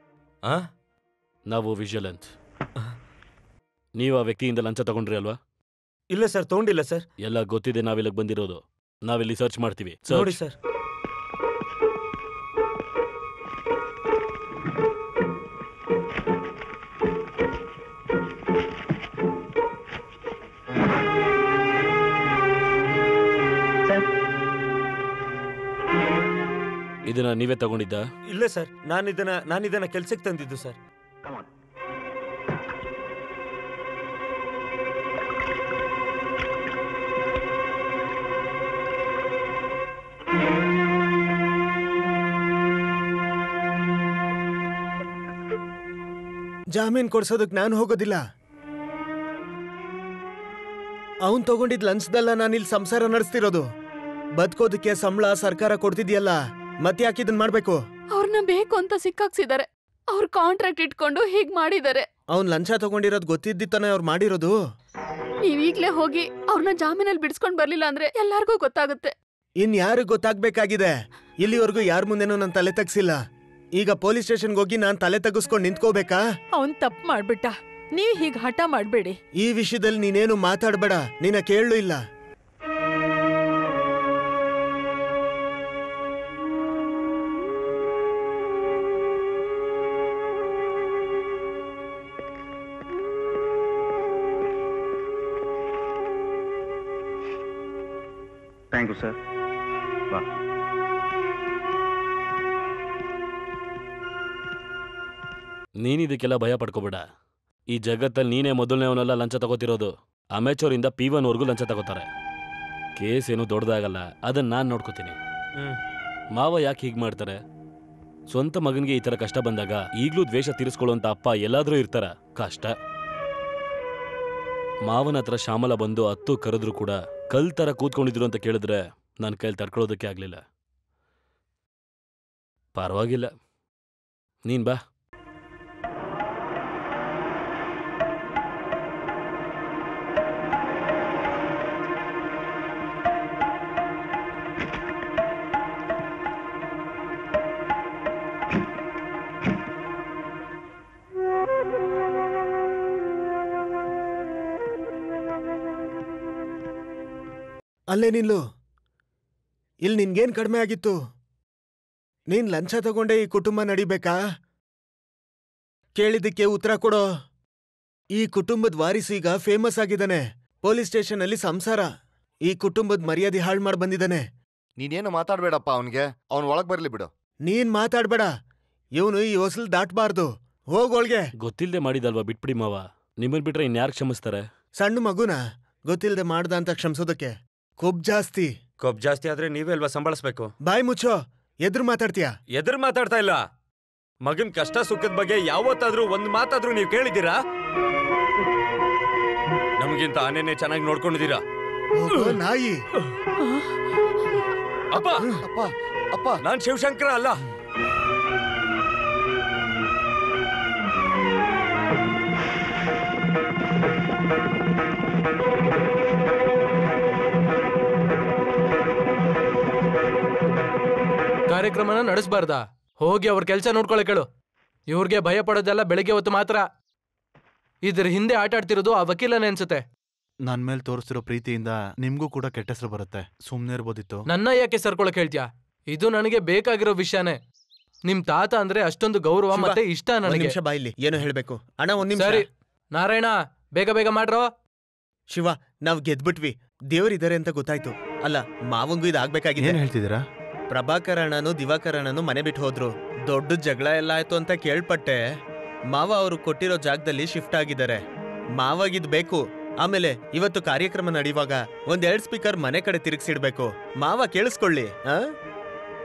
ಆ? ನಾವು ವಿಜಿಲೆನ್ಸ್. ನೀವು ಆ ವ್ಯಕ್ತಿಯಿಂದ ಲಂಚ ತಗೊಂಡ್ರಿ ಅಲ್ವಾ? ಇಲ್ಲ ಸರ್, ತಗೊಂಡಿಲ್ಲ ಸರ್. ಎಲ್ಲ ಗೊತ್ತಿದೆ ನಾವಿಲ್ಲಿಗೆ ಬಂದಿರೋದು. ನಾವಿಲ್ಲಿ ಸರ್ಚ್ ಮಾಡ್ತೀವಿ. ನೋಡಿ ಸರ್. ಇದನ್ನ ನೀವೇ ತಗೊಂಡಿದ್ದ? ಇಲ್ಲ ಸರ್, ನಾನಿದನ್ನ ಕೆಲ್ಸಕ್ಕೆ ತಂದಿದ್ದು ಸರ್. ಜಾಮೀನ್ ಕೊಡ್ಸೋದಕ್ ನಾನು ಹೋಗೋದಿಲ್ಲ. ಅವನ್ ತಗೊಂಡಿದ್ ಲಂಚದಲ್ಲ ನಾನಿಲ್ಲಿ ಸಂಸಾರ ನಡೆಸ್ತಿರೋದು. ಬದುಕೋದಕ್ಕೆ ಸಂಬಳ ಸರ್ಕಾರ ಕೊಡ್ತಿದ್ಯಲ್ಲ, ಮತ್ತೆ ಯಾಕೆ ಇದನ್ ಮಾಡ್ಬೇಕು? ಅವ್ರನ್ನ ಬೇಕು ಅಂತ ಸಿಕ್ಕಾಕ್ಸಿದ್ದಾರೆ. ಅವ್ರ ಕಾಂಟ್ರಾಕ್ಟ್ ಇಟ್ಕೊಂಡು ಹೀಗ್ ಮಾಡಿದ್ದಾರೆ. ಅವ್ನ್ ಲಂಚ ತಗೊಂಡಿರೋದ್ ಗೊತ್ತಿದ್ದಾನೆ ಅವ್ರು ಮಾಡಿರೋದು. ನೀವೀಗ್ಲೇ ಹೋಗಿ ಅವ್ರನ್ನ ಜಾಮೀನಲ್ಲಿ ಬಿಡಿಸ್ಕೊಂಡ್ ಬರ್ಲಿಲ್ಲ ಅಂದ್ರೆ ಎಲ್ಲಾರ್ಗೂ ಗೊತ್ತಾಗುತ್ತೆ. ಇನ್ ಯಾರು ಗೊತ್ತಾಗ್ಬೇಕಾಗಿದೆ? ಇಲ್ಲಿವರೆಗೂ ಯಾರ ಮುಂದೆನೂ ನನ್ ತಲೆ ತಗ್ಸಿಲ್ಲ. ಈಗ ಪೊಲೀಸ್ ಸ್ಟೇಷನ್ಗೆ ಹೋಗಿ ನಾನ್ ತಲೆ ತಗ್ಸ್ಕೊಂಡ್ ನಿಂತ್ಕೋಬೇಕಾ? ಅವನ್ ತಪ್ಪು ಮಾಡ್ಬಿಟ್ಟ. ನೀವ್ ಹೀಗ್ ಹಠ ಮಾಡ್ಬೇಡಿ. ಈ ವಿಷಯದಲ್ಲಿ ನೀನೇನು ಮಾತಾಡ್ಬೇಡ. ನಿನ್ನ ಕೇಳಲು ಇಲ್ಲ. Thank you sir. ಬಾ. ನೀನಿದಕ್ಕೆಲ್ಲ ಭಯ ಪಡ್ಕೋಬೇಡ. ಈ ಜಗತ್ತಲ್ಲಿ ನೀನೇ ಮೊದಲನೇವನೆಲ್ಲ ಲಂಚ ತಗೋತಿರೋದು. ಅಮೆಚೋರಿಂದ P1ವರೆಗೂ ಲಂಚ ತಗೋತಾರೆ. ಕೇಸ್ ಏನು ದೊಡ್ಡದಾಗಲ್ಲ, ಅದನ್ನ ನಾನು ನೋಡ್ಕೋತೀನಿ. ಮಾವ ಯಾಕೆ ಹೀಗೆ ಮಾಡ್ತಾರೆ? ಸ್ವಂತ ಮಗನಿಗೆ ಈ ಥರ ಕಷ್ಟ ಬಂದಾಗ ಈಗಲೂ ದ್ವೇಷ ತೀರಿಸ್ಕೊಳ್ಳುವಂತ ಅಪ್ಪ ಎಲ್ಲಾದ್ರೂ ಇರ್ತಾರ? ಕಷ್ಟ. ಮಾವನ ಹತ್ರ ಶ್ಯಾಮಲ ಬಂದು ಹತ್ತು ಕರೆದ್ರು ಕೂಡ ಕಲ್ ಥರ ಕೂತ್ಕೊಂಡಿದ್ರು ಅಂತ ಕೇಳಿದ್ರೆ ನನ್ನ ಕೈಲಿ ತಡ್ಕೊಳ್ಳೋದಕ್ಕೆ ಆಗಲಿಲ್ಲ. ಪರವಾಗಿಲ್ಲ, ನೀನ್ ಬಾ. ಅಲ್ಲೇ ನಿಲ್ಲು. ಇಲ್ಲಿ ನಿನ್ಗೇನ್ ಕಡಿಮೆ ಆಗಿತ್ತು? ನೀನ್ ಲಂಚ ತಗೊಂಡೆ ಈ ಕುಟುಂಬ ನಡಿಬೇಕಾ? ಕೇಳಿದ್ದಕ್ಕೆ ಉತ್ತರ ಕೊಡೋ. ಈ ಕುಟುಂಬದ ವಾರಿಸು ಈಗ ಫೇಮಸ್ ಆಗಿದ್ದಾನೆ. ಪೊಲೀಸ್ ಸ್ಟೇಷನ್ ಅಲ್ಲಿ ಸಂಸಾರ. ಈ ಕುಟುಂಬದ ಮರ್ಯಾದೆ ಹಾಳು ಮಾಡಿ ಬಂದಿದ್ದಾನೆ. ನೀನೇನು ಮಾತಾಡ್ಬೇಡಪ್ಪ ಅವನ್ಗೆ. ಅವ್ನ್ ಒಳಗ್ ಬರ್ಲಿ ಬಿಡು. ನೀನ್ ಮಾತಾಡ್ಬೇಡ. ಇವನು ಈ ಹೊಸಲ್ ದಾಟ್ಬಾರ್ದು. ಹೋಗೋಳ್ಗೆ. ಗೊತ್ತಿಲ್ದೆ ಮಾಡಿದಲ್ವಾ, ಬಿಟ್ಬಿಡಿ ಮಾವ. ನಿಮ್ಮನ್ ಬಿಟ್ರೆ ಇನ್ಯಾರು ಕ್ಷಮಿಸ್ತಾರೆ? ಸಣ್ಣ ಮಗುನ ಗೊತ್ತಿಲ್ದೆ ಮಾಡ್ದ ಅಂತ ಕ್ಷಮಿಸೋದಕ್ಕೆ ಕೊಬ್ ಜಾಸ್ತಿ. ಕೊಬ್ ಜಾಸ್ತಿ ಆದ್ರೆ ನೀವೇ ಅಲ್ವಾ ಸಂಭಾಳಿಸ್ಬೇಕು? ಬಾಯ್ ಮುಚ್ಚೋ. ಎದುರು ಮಾತಾಡ್ತೀಯ? ಎದುರು ಮಾತಾಡ್ತಾ ಇಲ್ಲ. ಮಗನ್ ಕಷ್ಟ ಸುಖದ ಬಗ್ಗೆ ಯಾವತ್ತಾದ್ರೂ ಒಂದ್ ಮಾತಾದ್ರೂ ನೀವು ಕೇಳಿದ್ದೀರಾ? ನಮಗಿಂತ ಆನೇನೆ ಚೆನ್ನಾಗಿ ನೋಡ್ಕೊಂಡಿದ್ದೀರಾ. ನಾಯಿ. ಅಪ್ಪ ಅಪ್ಪ ಅಪ್ಪ, ನಾನ್ ಶಿವಶಂಕರ ಅಲ್ಲ. ಕಾರ್ಯಕ್ರಮನ ನಡೆಸಬಾರ್ದಾ? ಹೋಗಿ ಅವ್ರ ಕೆಲಸ ನೋಡ್ಕೊಳ್ಳೋ ಕೇಳು. ಇವ್ರಿಗೆ ಭಯ ಪಡೋದೆಲ್ಲ ಬೆಳಿಗ್ಗೆ ಹೊತ್ತು ಮಾತ್ರ. ಇದ್ರ ಹಿಂದೆ ಆಟ ಆಡ್ತಿರೋದು ಆ ವಕೀಲನೇ ಅನ್ಸುತ್ತೆ. ನನ್ ಮೇಲೆ ತೋರಿಸ್ತಿರೋ ಪ್ರೀತಿಯಿಂದ ನಿಮ್ಗೂ ಕೂಡ ಕೆಟ್ಟ ಹೆಸರು ಬರುತ್ತೆ. ಸುಮ್ನೆ ಇರ್ಬೋದಿತ್ತು. ನನ್ನ ಯಾಕೆ ಸರ್ಕೊಳಕ್ ಹೇಳ್ತೀಯಾ? ಇದು ನನಗೆ ಬೇಕಾಗಿರೋ ವಿಷಯನೇ. ನಿಮ್ ತಾತ ಅಂದ್ರೆ ಅಷ್ಟೊಂದು ಗೌರವ ಶಿವ, ಮತ್ತೆ ಇಷ್ಟ ಒಂದ್ ನನಗೆ. ನಿಮಿಷ ಬಾಯಿಲಿ ಏನೋ ಹೇಳ್ಬೇಕು. ಅಣ್ಣ ಒಂದ್ ನಿಮಿಷ. ಸರಿ ನಾರಾಯಣ, ಬೇಗ ಬೇಗ ಮಾಡ್ರೋ. ಶಿವ, ನಾವ್ ಗೆದ್ಬಿಟ್ವಿ. ದೇವರಿದ್ದಾರೆ ಅಂತ ಗೊತ್ತಾಯ್ತು. ಅಲ್ಲ, ಮಾವಂಗೂ ಇದಾಗ್ಬೇಕಾಗಿದೆ. ಏನ್ ಹೇಳ್ತಿದ್ದೀರಾ? ಪ್ರಭಾಕರ್ ಅಣ್ಣನು ದಿವಾಕರ್ ಅಣ್ಣನು ಮನೆ ಬಿಟ್ಟು ಹೋದ್ರು. ದೊಡ್ಡ ಜಗಳ ಎಲ್ಲ ಆಯ್ತು ಅಂತ ಕೇಳ್ಪಟ್ಟೆ. ಮಾವ ಅವರು ಕೊಟ್ಟಿರೋ ಜಾಗದಲ್ಲಿ ಶಿಫ್ಟ್ ಆಗಿದ್ದಾರೆ. ಮಾವಾಗಿದ್ ಬೇಕು. ಆಮೇಲೆ ಇವತ್ತು ಕಾರ್ಯಕ್ರಮ ನಡೆಯುವಾಗ 1-2 ಸ್ಪೀಕರ್ ಮನೆ ಕಡೆ ತಿರುಗಿಸಿಡ್ಬೇಕು. ಮಾವ ಕೇಳಿಸ್ಕೊಳ್ಳಿ.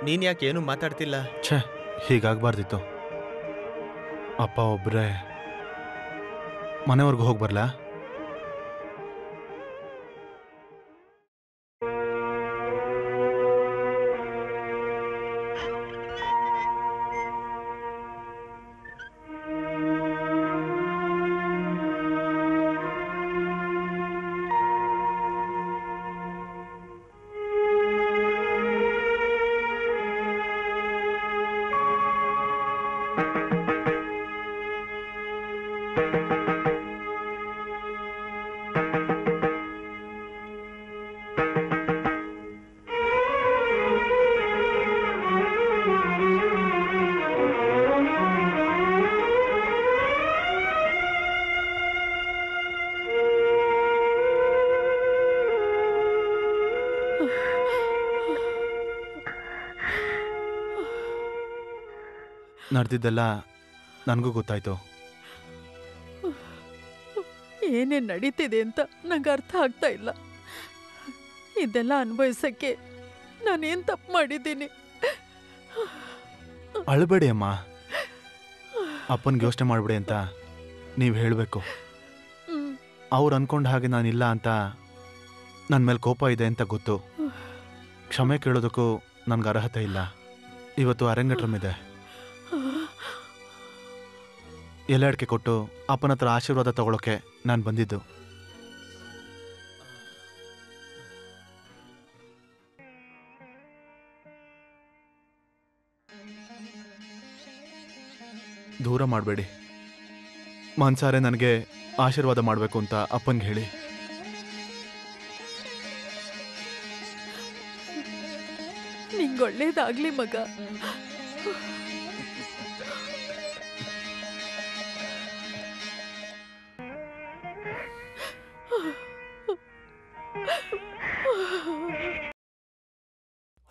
ನೀನ್ ಯಾಕೇನು ಮಾತಾಡ್ತಿಲ್ಲ? ಛೇ, ಹೀಗಾಗ್ಬಾರ್ದಿತ್ತು. ಅಪ್ಪ ಒಬ್ರೇ ಮನೆವರೆಗೂ ಹೋಗಿ ಬರ್ಲಾ? ನಡೆದಿದ್ದೆಲ್ಲ ನನಗೂ ಗೊತ್ತಾಯ್ತು. ಏನೇನ್ ನಡೀತಿದೆ ಅಂತ ನಂಗೆ ಅರ್ಥ ಆಗ್ತಾ ಇಲ್ಲ. ಇದೆಲ್ಲ ಅನುಭವಿಸಕ್ಕೆ ನಾನೇನ್ ತಪ್ಪು ಮಾಡಿದ್ದೀನಿ? ಅಳಬೇಡಿ ಅಮ್ಮ. ಅಪ್ಪನ್ಗೆ ಯೋಚನೆ ಮಾಡ್ಬೇಡಿ ಅಂತ ನೀವು ಹೇಳಬೇಕು. ಅವ್ರು ಅನ್ಕೊಂಡ ಹಾಗೆ ನಾನಿಲ್ಲ ಅಂತ ನನ್ನ ಮೇಲೆ ಕೋಪ ಇದೆ ಅಂತ ಗೊತ್ತು. ಕ್ಷಮೆ ಕೇಳೋದಕ್ಕೂ ನನ್ಗೆ ಅರ್ಹತೆ ಇಲ್ಲ. ಇವತ್ತು ಅರಂಗೇಟ್ರಮ್ ಇದೆ. ಎಲೆ ಅಡಿಕೆ ಕೊಟ್ಟು ಅಪ್ಪನ ಹತ್ರ ಆಶೀರ್ವಾದ ತಗೊಳಕ್ಕೆ ನಾನು ಬಂದಿದ್ದು. ದೂರ ಮಾಡಬೇಡಿ. ಮನ್ಸಾರೆ ನನಗೆ ಆಶೀರ್ವಾದ ಮಾಡಬೇಕು ಅಂತ ಅಪ್ಪನ್ಗೆ ಹೇಳಿ. ನಿಂಗೊಳ್ಳೇದಾಗ್ಲಿ ಮಗ.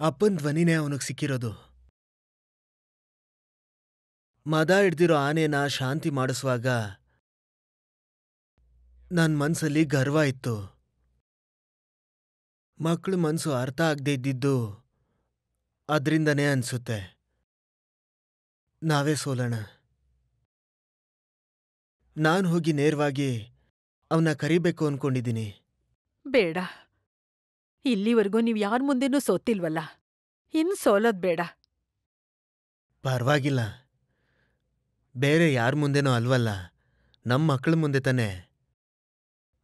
ಅಪ್ಪನ್ ಧ್ವನಿನೇ ಅವನಿಗೆ ಸಿಕ್ಕಿರೋದು. ಮದ ಹಿಡ್ದಿರೋ ಆನೆನ ಶಾಂತಿ ಮಾಡಿಸುವಾಗ ನನ್ ಮನ್ಸಲ್ಲಿ ಗರ್ವ ಇತ್ತು. ಮಕ್ಕಳ ಮನ್ಸು ಅರ್ಥ ಆಗದೆ ಇದ್ದಿದ್ದು ಅದ್ರಿಂದನೇ ಅನ್ಸುತ್ತೆ. ನಾವೇ ಸೋಲೋಣ. ನಾನು ಹೋಗಿ ನೇರವಾಗಿ ಅವನ್ನ ಕರಿಬೇಕು ಅನ್ಕೊಂಡಿದ್ದೀನಿ. ಬೇಡ. ಇಲ್ಲಿವರೆಗೂ ನೀವು ಯಾರ ಮುಂದೆನೂ ಸೋತಿಲ್ವಲ್ಲ, ಇನ್ನು ಸೋಲೋದ್ ಬೇಡ. ಪರವಾಗಿಲ್ಲ, ಬೇರೆ ಯಾರ ಮುಂದೆನೂ ಅಲ್ವಲ್ಲ, ನಮ್ಮ ಮಕ್ಕಳ ಮುಂದೆ ತಾನೆ.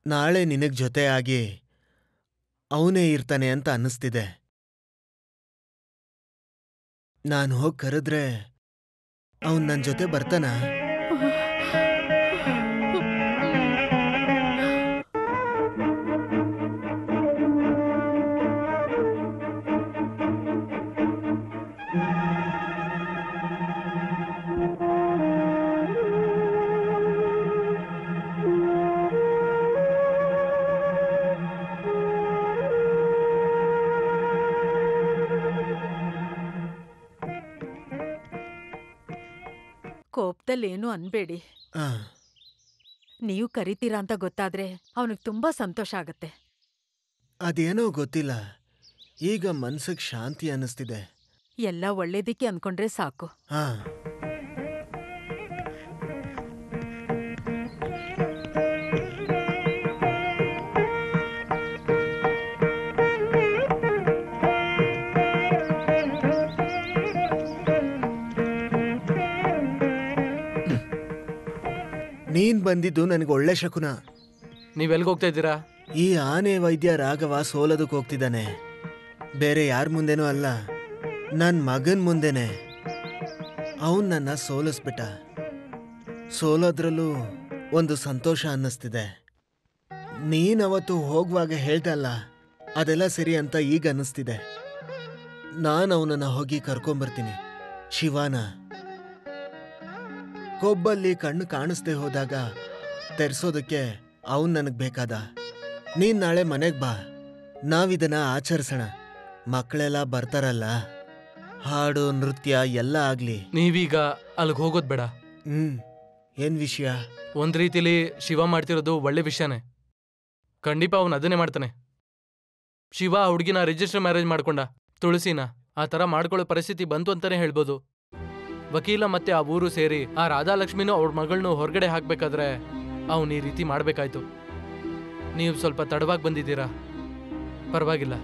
ನಾಳೆ ನಿನಗ್ ಜೊತೆ ಆಗಿ ಅವನೇ ಇರ್ತಾನೆ ಅಂತ ಅನ್ನಿಸ್ತಿದೆ. ನಾನು ಹೋಗಿ ಕರೆದ್ರೆ ಅವನ್ ನನ್ನ ಜೊತೆ ಬರ್ತಾನ? ಕೋಪದಲ್ಲೇನು ಅನ್ಬೇಡಿ. ನೀವು ಕರಿತೀರಾ ಅಂತ ಗೊತ್ತಾದ್ರೆ ಅವನಿಗೆ ತುಂಬಾ ಸಂತೋಷ ಆಗತ್ತೆ. ಅದೇನೋ ಗೊತ್ತಿಲ್ಲ, ಈಗ ಮನ್ಸಿಗೆ ಶಾಂತಿ ಅನ್ನಿಸ್ತಿದೆ. ಎಲ್ಲ ಒಳ್ಳೇದಿಕ್ಕೆ ಅನ್ಕೊಂಡ್ರೆ ಸಾಕು. ಹಾ, ನೀನ್ ಬಂದಿದ್ದು ನನಗೆ ಒಳ್ಳೆ ಶಕುನ. ನೀವೆಲ್ಗೋಗ್ತಾ ಇದ್ದೀರಾ? ಈ ಆನೆ ವೈದ್ಯ ರಾಘವ ಸೋಲೋದಕ್ಕೆ ಹೋಗ್ತಿದ್ದಾನೆ. ಬೇರೆ ಯಾರ ಮುಂದೆನೂ ಅಲ್ಲ, ನನ್ ಮಗನ್ ಮುಂದೆನೆ. ಅವನ್ ನನ್ನ ಸೋಲಿಸ್ಬಿಟ್ಟ. ಸೋಲೋದ್ರಲ್ಲೂ ಒಂದು ಸಂತೋಷ ಅನ್ನಿಸ್ತಿದೆ. ನೀನವತ್ತು ಹೋಗುವಾಗ ಹೇಳ್ದಲ್ಲ, ಅದೆಲ್ಲ ಸರಿ ಅಂತ ಈಗ ಅನ್ನಿಸ್ತಿದೆ. ನಾನು ಅವನನ್ನ ಹೋಗಿ ಕರ್ಕೊಂಬರ್ತೀನಿ. ಶಿವಾನ ಕೊಬ್ಬಲ್ಲಿ ಕಣ್ಣು ಕಾಣಿಸ್ದೆ ಹೋದಾಗ ತೆರ್ಸೋದಕ್ಕೆ ಅವನ್ ನನಗ್ ಬೇಕಾದ. ನೀನ್ ನಾಳೆ ಮನೆಗ್ ಬಾ, ನಾವಿದನ್ನ ಆಚರಿಸೋಣ. ಮಕ್ಕಳೆಲ್ಲ ಬರ್ತಾರಲ್ಲ, ಹಾಡು ನೃತ್ಯ ಎಲ್ಲ ಆಗ್ಲಿ. ನೀವೀಗ ಅಲ್ಲಿಗೆ ಹೋಗೋದ್ ಬೇಡ. ಏನ್ ವಿಷಯ? ಒಂದ್ ರೀತಿಲಿ ಶಿವ ಮಾಡ್ತಿರೋದು ಒಳ್ಳೆ ವಿಷಯನೇ. ಖಂಡಿತ ಅವನು ಅದನ್ನೇ ಮಾಡ್ತಾನೆ. ಶಿವ ಹುಡುಗಿನ ರಿಜಿಸ್ಟರ್ ಮ್ಯಾರೇಜ್ ಮಾಡ್ಕೊಂಡ, ತುಳಸಿನ. ಆ ಥರ ಮಾಡ್ಕೊಳ್ಳೋ ಪರಿಸ್ಥಿತಿ ಬಂತು ಅಂತಾನೆ ಹೇಳ್ಬೋದು. ವಕೀಲ ಮತ್ತೆ ಆ ಊರು ಸೇರಿ ಆ ರಾಧಾಲಕ್ಷ್ಮಿನೂ ಅವ್ರ ಮಗಳನ್ನೂ ಹೊರಗಡೆ ಹಾಕ್ಬೇಕಾದ್ರೆ ಅವನು ಈ ರೀತಿ ಮಾಡ್ಬೇಕಾಯ್ತು. ನೀವು ಸ್ವಲ್ಪ ತಡವಾಗಿ ಬಂದಿದ್ದೀರಾ, ಪರವಾಗಿಲ್ಲ,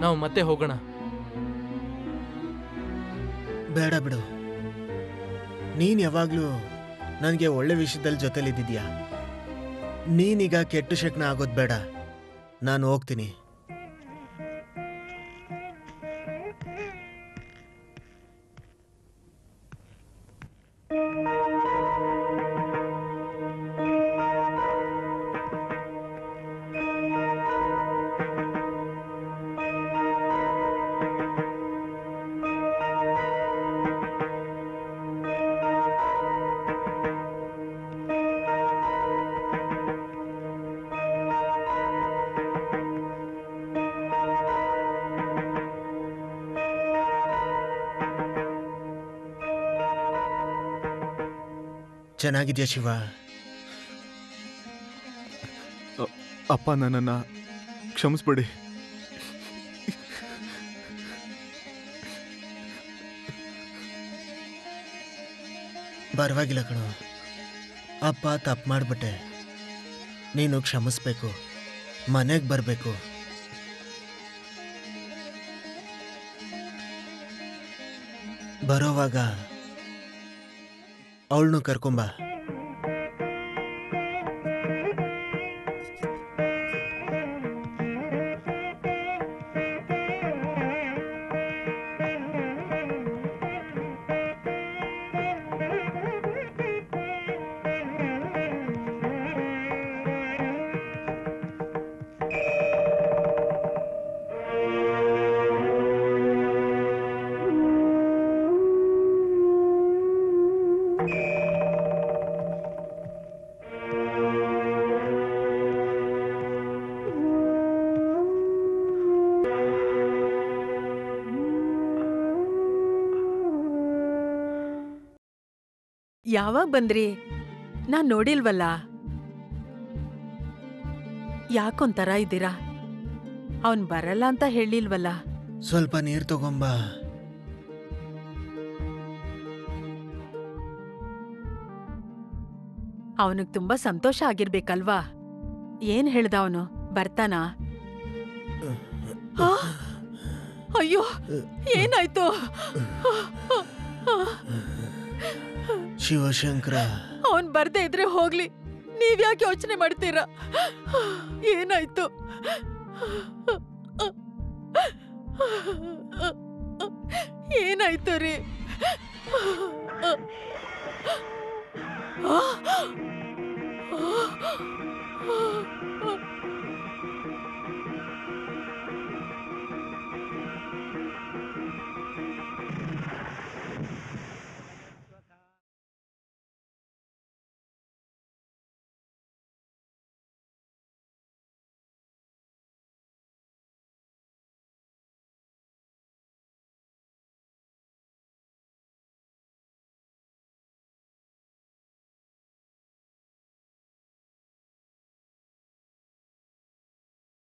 ನಾವು ಮತ್ತೆ ಹೋಗೋಣ. ಬೇಡ ಬಿಡು, ನೀನ್ ಯಾವಾಗ್ಲೂ ನನಗೆ ಒಳ್ಳೆ ವಿಷಯದಲ್ಲಿ ಜೊತೆಲಿದ್ದಿದ್ಯಾ. ನೀನೀಗ ಕೆಟ್ಟ ಶಕ್ನ ಆಗೋದ್ ಬೇಡ. ನಾನು ಹೋಗ್ತೀನಿ. ಚೆನ್ನಾಗಿದ್ಯಾ ಶಿವ? ಅಪ್ಪ, ನನ್ನನ್ನು ಕ್ಷಮಿಸ್ಬಿಡಿ. ಪರವಾಗಿಲ್ಲ ಕಣೋ, ಅಪ್ಪ ತಪ್ಪು ಮಾಡ್ಬಿಟ್ಟೆ. ನೀನು ಕ್ಷಮಿಸ್ಬೇಕು, ಮನೆಗೆ ಬರಬೇಕು. ಬರೋವಾಗ ಅವಳನ್ನು ಕರ್ಕೊಂಬ. ಯಾವಾಗ ಬಂದ್ರಿ? ನಾನ್ ನೋಡಿಲ್ವಲ್ಲ. ಯಾಕೊಂಥರ ಇದ್ದೀರಾ? ಅವನ್ ಬರಲ್ಲ ಅಂತ ಹೇಳಿಲ್ವಲ್ಲ? ಸ್ವಲ್ಪ ನೀರು ತಗೊಂಬ. ಅವನಿಗೆ ತುಂಬಾ ಸಂತೋಷ ಆಗಿರ್ಬೇಕಲ್ವಾ? ಏನ್ ಹೇಳ್ದ ಅವನು? ಬರ್ತಾನಾ? ಅಯ್ಯೋ, ಏನಾಯ್ತು? ಶಿವಶಂಕರ, ಅವನ್ ಬರ್ದೇ ಇದ್ರೆ ಹೋಗ್ಲಿ, ನೀವ್ಯಾಕೆ ಯೋಚನೆ ಮಾಡ್ತೀರಾ? ಏನಾಯ್ತು? ಏನಾಯ್ತು ರೀ?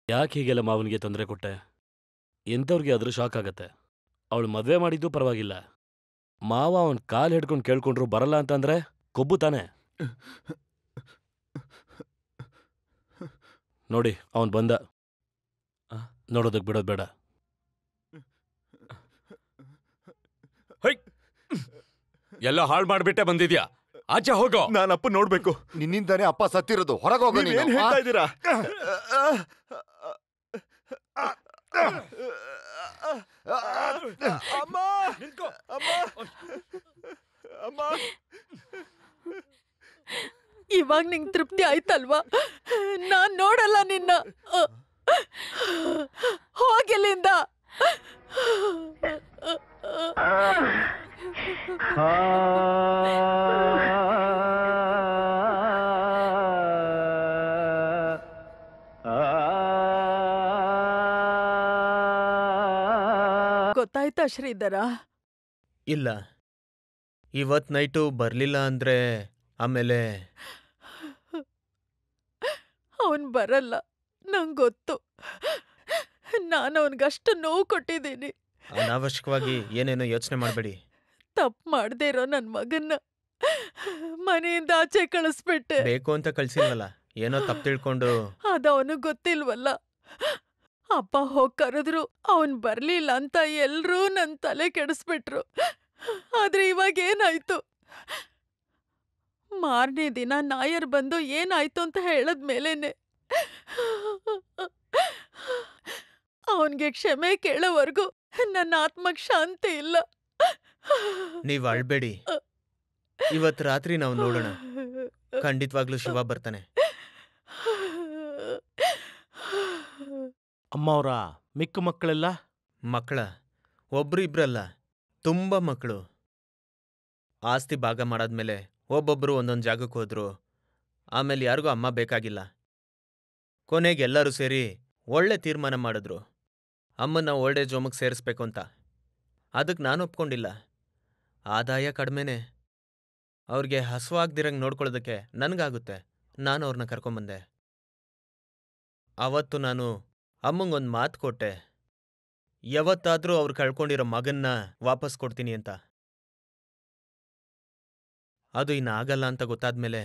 ಯಾಕೆ ಹೀಗೆಲ್ಲ ಮಾವನಿಗೆ ತೊಂದರೆ ಕೊಟ್ಟೆ? ಎಂಥವ್ರಿಗೆ ಆದರೂ ಶಾಕ್ ಆಗತ್ತೆ. ಅವಳು ಮದುವೆ ಮಾಡಿದ್ದು ಪರವಾಗಿಲ್ಲ, ಮಾವ ಅವನ್ ಕಾಲ್ ಹಿಡ್ಕೊಂಡು ಕೇಳ್ಕೊಂಡ್ರು ಬರಲ್ಲ ಅಂತಂದ್ರೆ ಕೊಬ್ಬು ತಾನೆ. ನೋಡಿ, ಅವನ್ ಬಂದ. ನೋಡೋದಕ್ ಬಿಡೋದ್ ಬೇಡ. ಎಲ್ಲ ಹಾಳು ಮಾಡ್ಬಿಟ್ಟೆ ಬಂದಿದ್ಯಾ, ಆಚೆ ಹೋಗೋ. ನಾನು ಅಪ್ಪ ನೋಡ್ಬೇಕು. ನಿನ್ನಿಂದಾನೇ ಅಪ್ಪ ಸತ್ತಿರೋದು. ಹೊರಗೋಗ. ಏನ್ ಹೇಳ್ತಾ ಇದ್ದೀರಾ? ಅಮ್ಮ, ಇವಾಗ ನಿಂಗ್ ತೃಪ್ತಿ ಆಯ್ತಲ್ವಾ? ನಾನ್ ನೋಡಲ್ಲ ನಿನ್ನ. ಹೋಗಿಲ್ಲಿಂದ. ಗೊತ್ತಾಯ್ತಾ ಶ್ರೀಧರ? ಇಲ್ಲ, ಇವತ್ ನೈಟು ಬರ್ಲಿಲ್ಲ ಅಂದ್ರೆ ಆಮೇಲೆ ಅವನ್ ಬರಲ್ಲ, ನಂಗೊತ್ತು. ನಾನು ಅವನ್ಗಷ್ಟು ನೋವು ಕೊಟ್ಟಿದ್ದೀನಿ. ಅನಾವಶ್ಯಕವಾಗಿ ಏನೇನೋ ಯೋಚನೆ ಮಾಡಬೇಡಿ. ತಪ್ಪು ಮಾಡದೇ ಇರೋ ನನ್ ಮಗನ್ನ ಮನೆಯಿಂದ ಆಚೆ ಕಳಿಸ್ಬಿಟ್ಟೆ. ಬೇಕು ಅಂತ ಕಳ್ಸಿಲ್ವಲ್ಲ, ಏನೋ ತಪ್ಪು ತಿಳ್ಕೊಂಡು. ಅದವನು ಗೊತ್ತಿಲ್ವಲ್ಲ. ಅಪ್ಪ ಹೋಗ್ ಕರೆದ್ರು ಅವನ್ ಬರ್ಲಿಲ್ಲ ಅಂತ ಎಲ್ರೂ ನನ್ ತಲೆ ಕೆಡಿಸ್ಬಿಟ್ರು. ಆದ್ರೆ ಇವಾಗ ಏನಾಯ್ತು? ಮಾರನೇ ದಿನ ನಾಯರ್ ಬಂದು ಏನಾಯ್ತು ಅಂತ ಹೇಳದ್ಮೇಲೇನೆ ಅವನ್ಗೆ ಕ್ಷಮೆ ಕೇಳೋವರೆಗೂ ನನ್ನ ಆತ್ಮಕ್ ಶಾಂತಿ ಇಲ್ಲ. ನೀವ್ ಅಳ್ಬೇಡಿ, ಇವತ್ ರಾತ್ರಿ ನಾವು ನೋಡೋಣ. ಖಂಡಿತವಾಗ್ಲೂ ಶಿವ ಬರ್ತಾನೆ. ಅಮ್ಮ ಅವರ ಮಿಕ್ಕ ಮಕ್ಕಳೆಲ್ಲ? ಮಕ್ಕಳ ಒಬ್ರು ಇಬ್ರಲ್ಲ, ತುಂಬಾ ಮಕ್ಕಳು. ಆಸ್ತಿ ಭಾಗ ಮಾಡಾದ್ಮೇಲೆ ಒಬ್ಬೊಬ್ರು ಒಂದೊಂದು ಜಾಗಕ್ಕೆ ಹೋದ್ರು. ಆಮೇಲೆ ಯಾರಿಗೂ ಅಮ್ಮ ಬೇಕಾಗಿಲ್ಲ. ಕೊನೆಗೆ ಎಲ್ಲರೂ ಸೇರಿ ಒಳ್ಳೆ ತೀರ್ಮಾನ ಮಾಡಿದ್ರು, ಅಮ್ಮನ್ನ ಓಲ್ಡ್ ಏಜ್ ಹೋಮಿಗೆ ಸೇರಿಸ್ಬೇಕು ಅಂತ. ಅದಕ್ಕೆ ನಾನು ಒಪ್ಕೊಂಡಿಲ್ಲ. ಆದಾಯ ಕಡಿಮೆನೆ, ಅವ್ರಿಗೆ ಹಸುವಾಗ್ದಿರಂಗೆ ನೋಡ್ಕೊಳ್ಳೋದಕ್ಕೆ ನನಗಾಗುತ್ತೆ. ನಾನು ಅವ್ರನ್ನ ಕರ್ಕೊಂಬಂದೆ. ಅವತ್ತು ನಾನು ಅಮ್ಮಂಗೊಂದು ಮಾತು ಕೊಟ್ಟೆ, ಯಾವತ್ತಾದ್ರೂ ಅವ್ರು ಕಳ್ಕೊಂಡಿರೋ ಮಗನ್ನ ವಾಪಸ್ ಕೊಡ್ತೀನಿ ಅಂತ. ಅದು ಇನ್ನಾಗಲ್ಲ ಅಂತ ಗೊತ್ತಾದ್ಮೇಲೆ.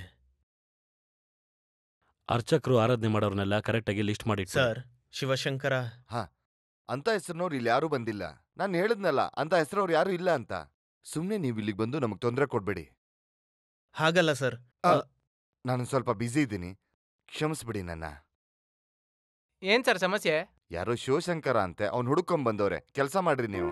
ಅರ್ಚಕರು ಆರಾಧನೆ ಮಾಡೋರ್ನೆಲ್ಲ ಕರೆಕ್ಟಾಗಿ ಲಿಸ್ಟ್ ಮಾಡಿ ಸರ್, ಶಿವಶಂಕರ ಅಂತ ಹೆಸರಿನವ್ರು ಇಲ್ಲಿ ಯಾರೂ ಬಂದಿಲ್ಲ. ನಾನು ಹೇಳಿದ್ನಲ್ಲ, ಅಂತ ಹೆಸರವ್ರು ಯಾರೂ ಇಲ್ಲ ಅಂತ. ಸುಮ್ನೆ ನೀವು ಇಲ್ಲಿಗೆ ಬಂದು ನಮಗ್ ತೊಂದರೆ ಕೊಡ್ಬೇಡಿ. ಹಾಗಲ್ಲ ಸರ್, ನಾನು ಸ್ವಲ್ಪ ಬ್ಯುಸಿ ಇದ್ದೀನಿ, ಕ್ಷಮಿಸ್ಬಿಡಿ ನನ್ನ. ಏನ್ ಸರ್ ಸಮಸ್ಯೆ? ಯಾರೋ ಶಿವಶಂಕರ ಅಂತೆ, ಅವ್ನು ಹುಡುಕೊಂಡ್ ಬಂದವ್ರೆ. ಕೆಲಸ ಮಾಡ್ರಿ ನೀವು.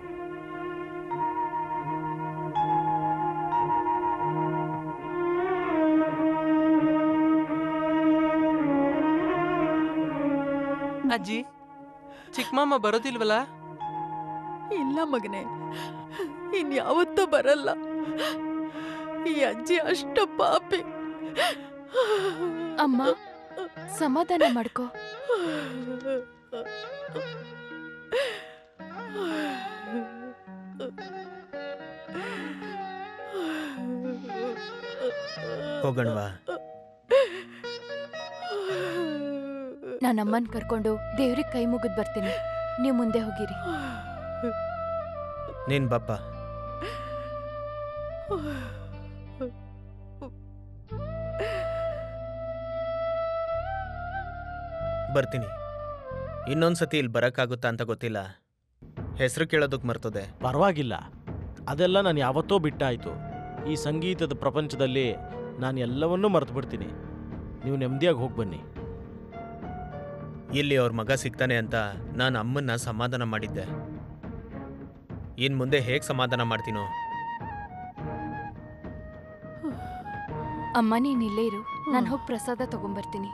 ಅಜ್ಜಿ, ಚಿಕ್ಕಮ್ಮ ಬರೋದಿಲ್ವಲ್ಲ? ಇಲ್ಲ ಮಗನೆ, ಇನ್ಯಾವತ್ತೂ ಬರಲ್ಲ. ಈ ಅಜ್ಜಿ ಅಷ್ಟು ಪಾಪಿ. ಅಮ್ಮ, ಸಮಾಧಾನ ಮಾಡ್ಕೋ. ಹೋಗಣ್ವಾ? ನಾನಮ್ಮನ್ ಕರ್ಕೊಂಡು ದೇವ್ರಿಗೆ ಕೈ ಮುಗಿದ್ ಬರ್ತೀನಿ. ನೀವು ಮುಂದೆ ಹೋಗಿರಿ. ನೀನ್ ಬಪ್ಪ. ಬರ್ತೀನಿ. ಇನ್ನೊಂದ್ಸತಿ ಇಲ್ಲಿ ಬರಕ್ಕಾಗುತ್ತಾ ಅಂತ ಗೊತ್ತಿಲ್ಲ. ಹೆಸರು ಕೇಳೋದಕ್ಕೆ ಮರ್ತದೆ. ಪರವಾಗಿಲ್ಲ, ಅದೆಲ್ಲ ನಾನು ಯಾವತ್ತೋ ಬಿಟ್ಟಾಯ್ತು. ಈ ಸಂಗೀತದ ಪ್ರಪಂಚದಲ್ಲಿ ನಾನು ಎಲ್ಲವನ್ನೂ ಮರೆತು ಬಿಡ್ತೀನಿ. ನೀವು ನೆಮ್ಮದಿಯಾಗಿ ಹೋಗಿ ಬನ್ನಿ. ಇಲ್ಲಿ ಅವ್ರ ಮಗ ಸಿಗ್ತಾನೆ ಅಂತ ನಾನು ಅಮ್ಮನ್ನ ಸಮಾಧಾನ ಮಾಡಿದ್ದೆ. ಇನ್ ಮುಂದೆ ಹೇಗೆ ಸಮಾಧಾನ ಮಾಡ್ತೀನೋ. ಅಮ್ಮ, ನೀನ್ ಇಲ್ಲೇ ಇರು, ನಾನು ಹೋಗಿ ಪ್ರಸಾದ ತಗೊಂಡ್ಬರ್ತೀನಿ.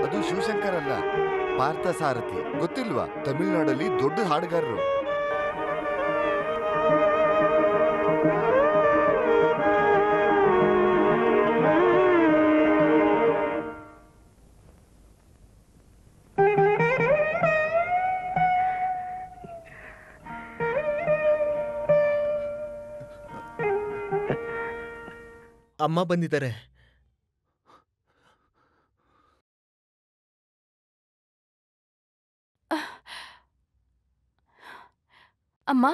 ಅದು ಶಿವಶಂಕರ್ ಅಲ್ಲ, ಪಾರ್ಥ ಸಾರಥಿ. ಗೊತ್ತಿಲ್ವಾ? ತಮಿಳುನಾಡಲ್ಲಿ ದೊಡ್ಡ ಹಾಡುಗಾರರು. ಅಮ್ಮ ಬಂದಿದ್ದಾರೆ. ಅಮ್ಮ,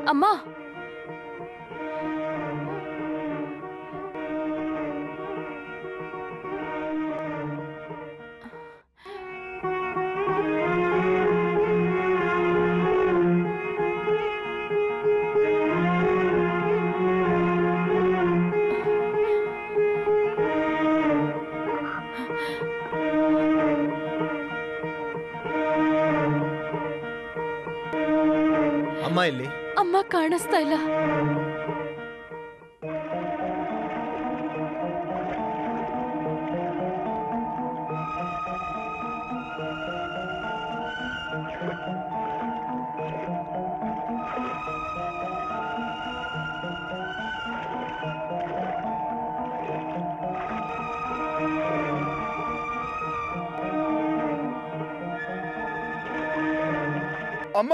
ಅಮ್ಮ, ಅಮ್ಮ ಇಲ್ಲಿ. ಅಮ್ಮ ಕಾಣಿಸ್ತಾ ಇಲ್ಲ. ಅಮ್ಮ,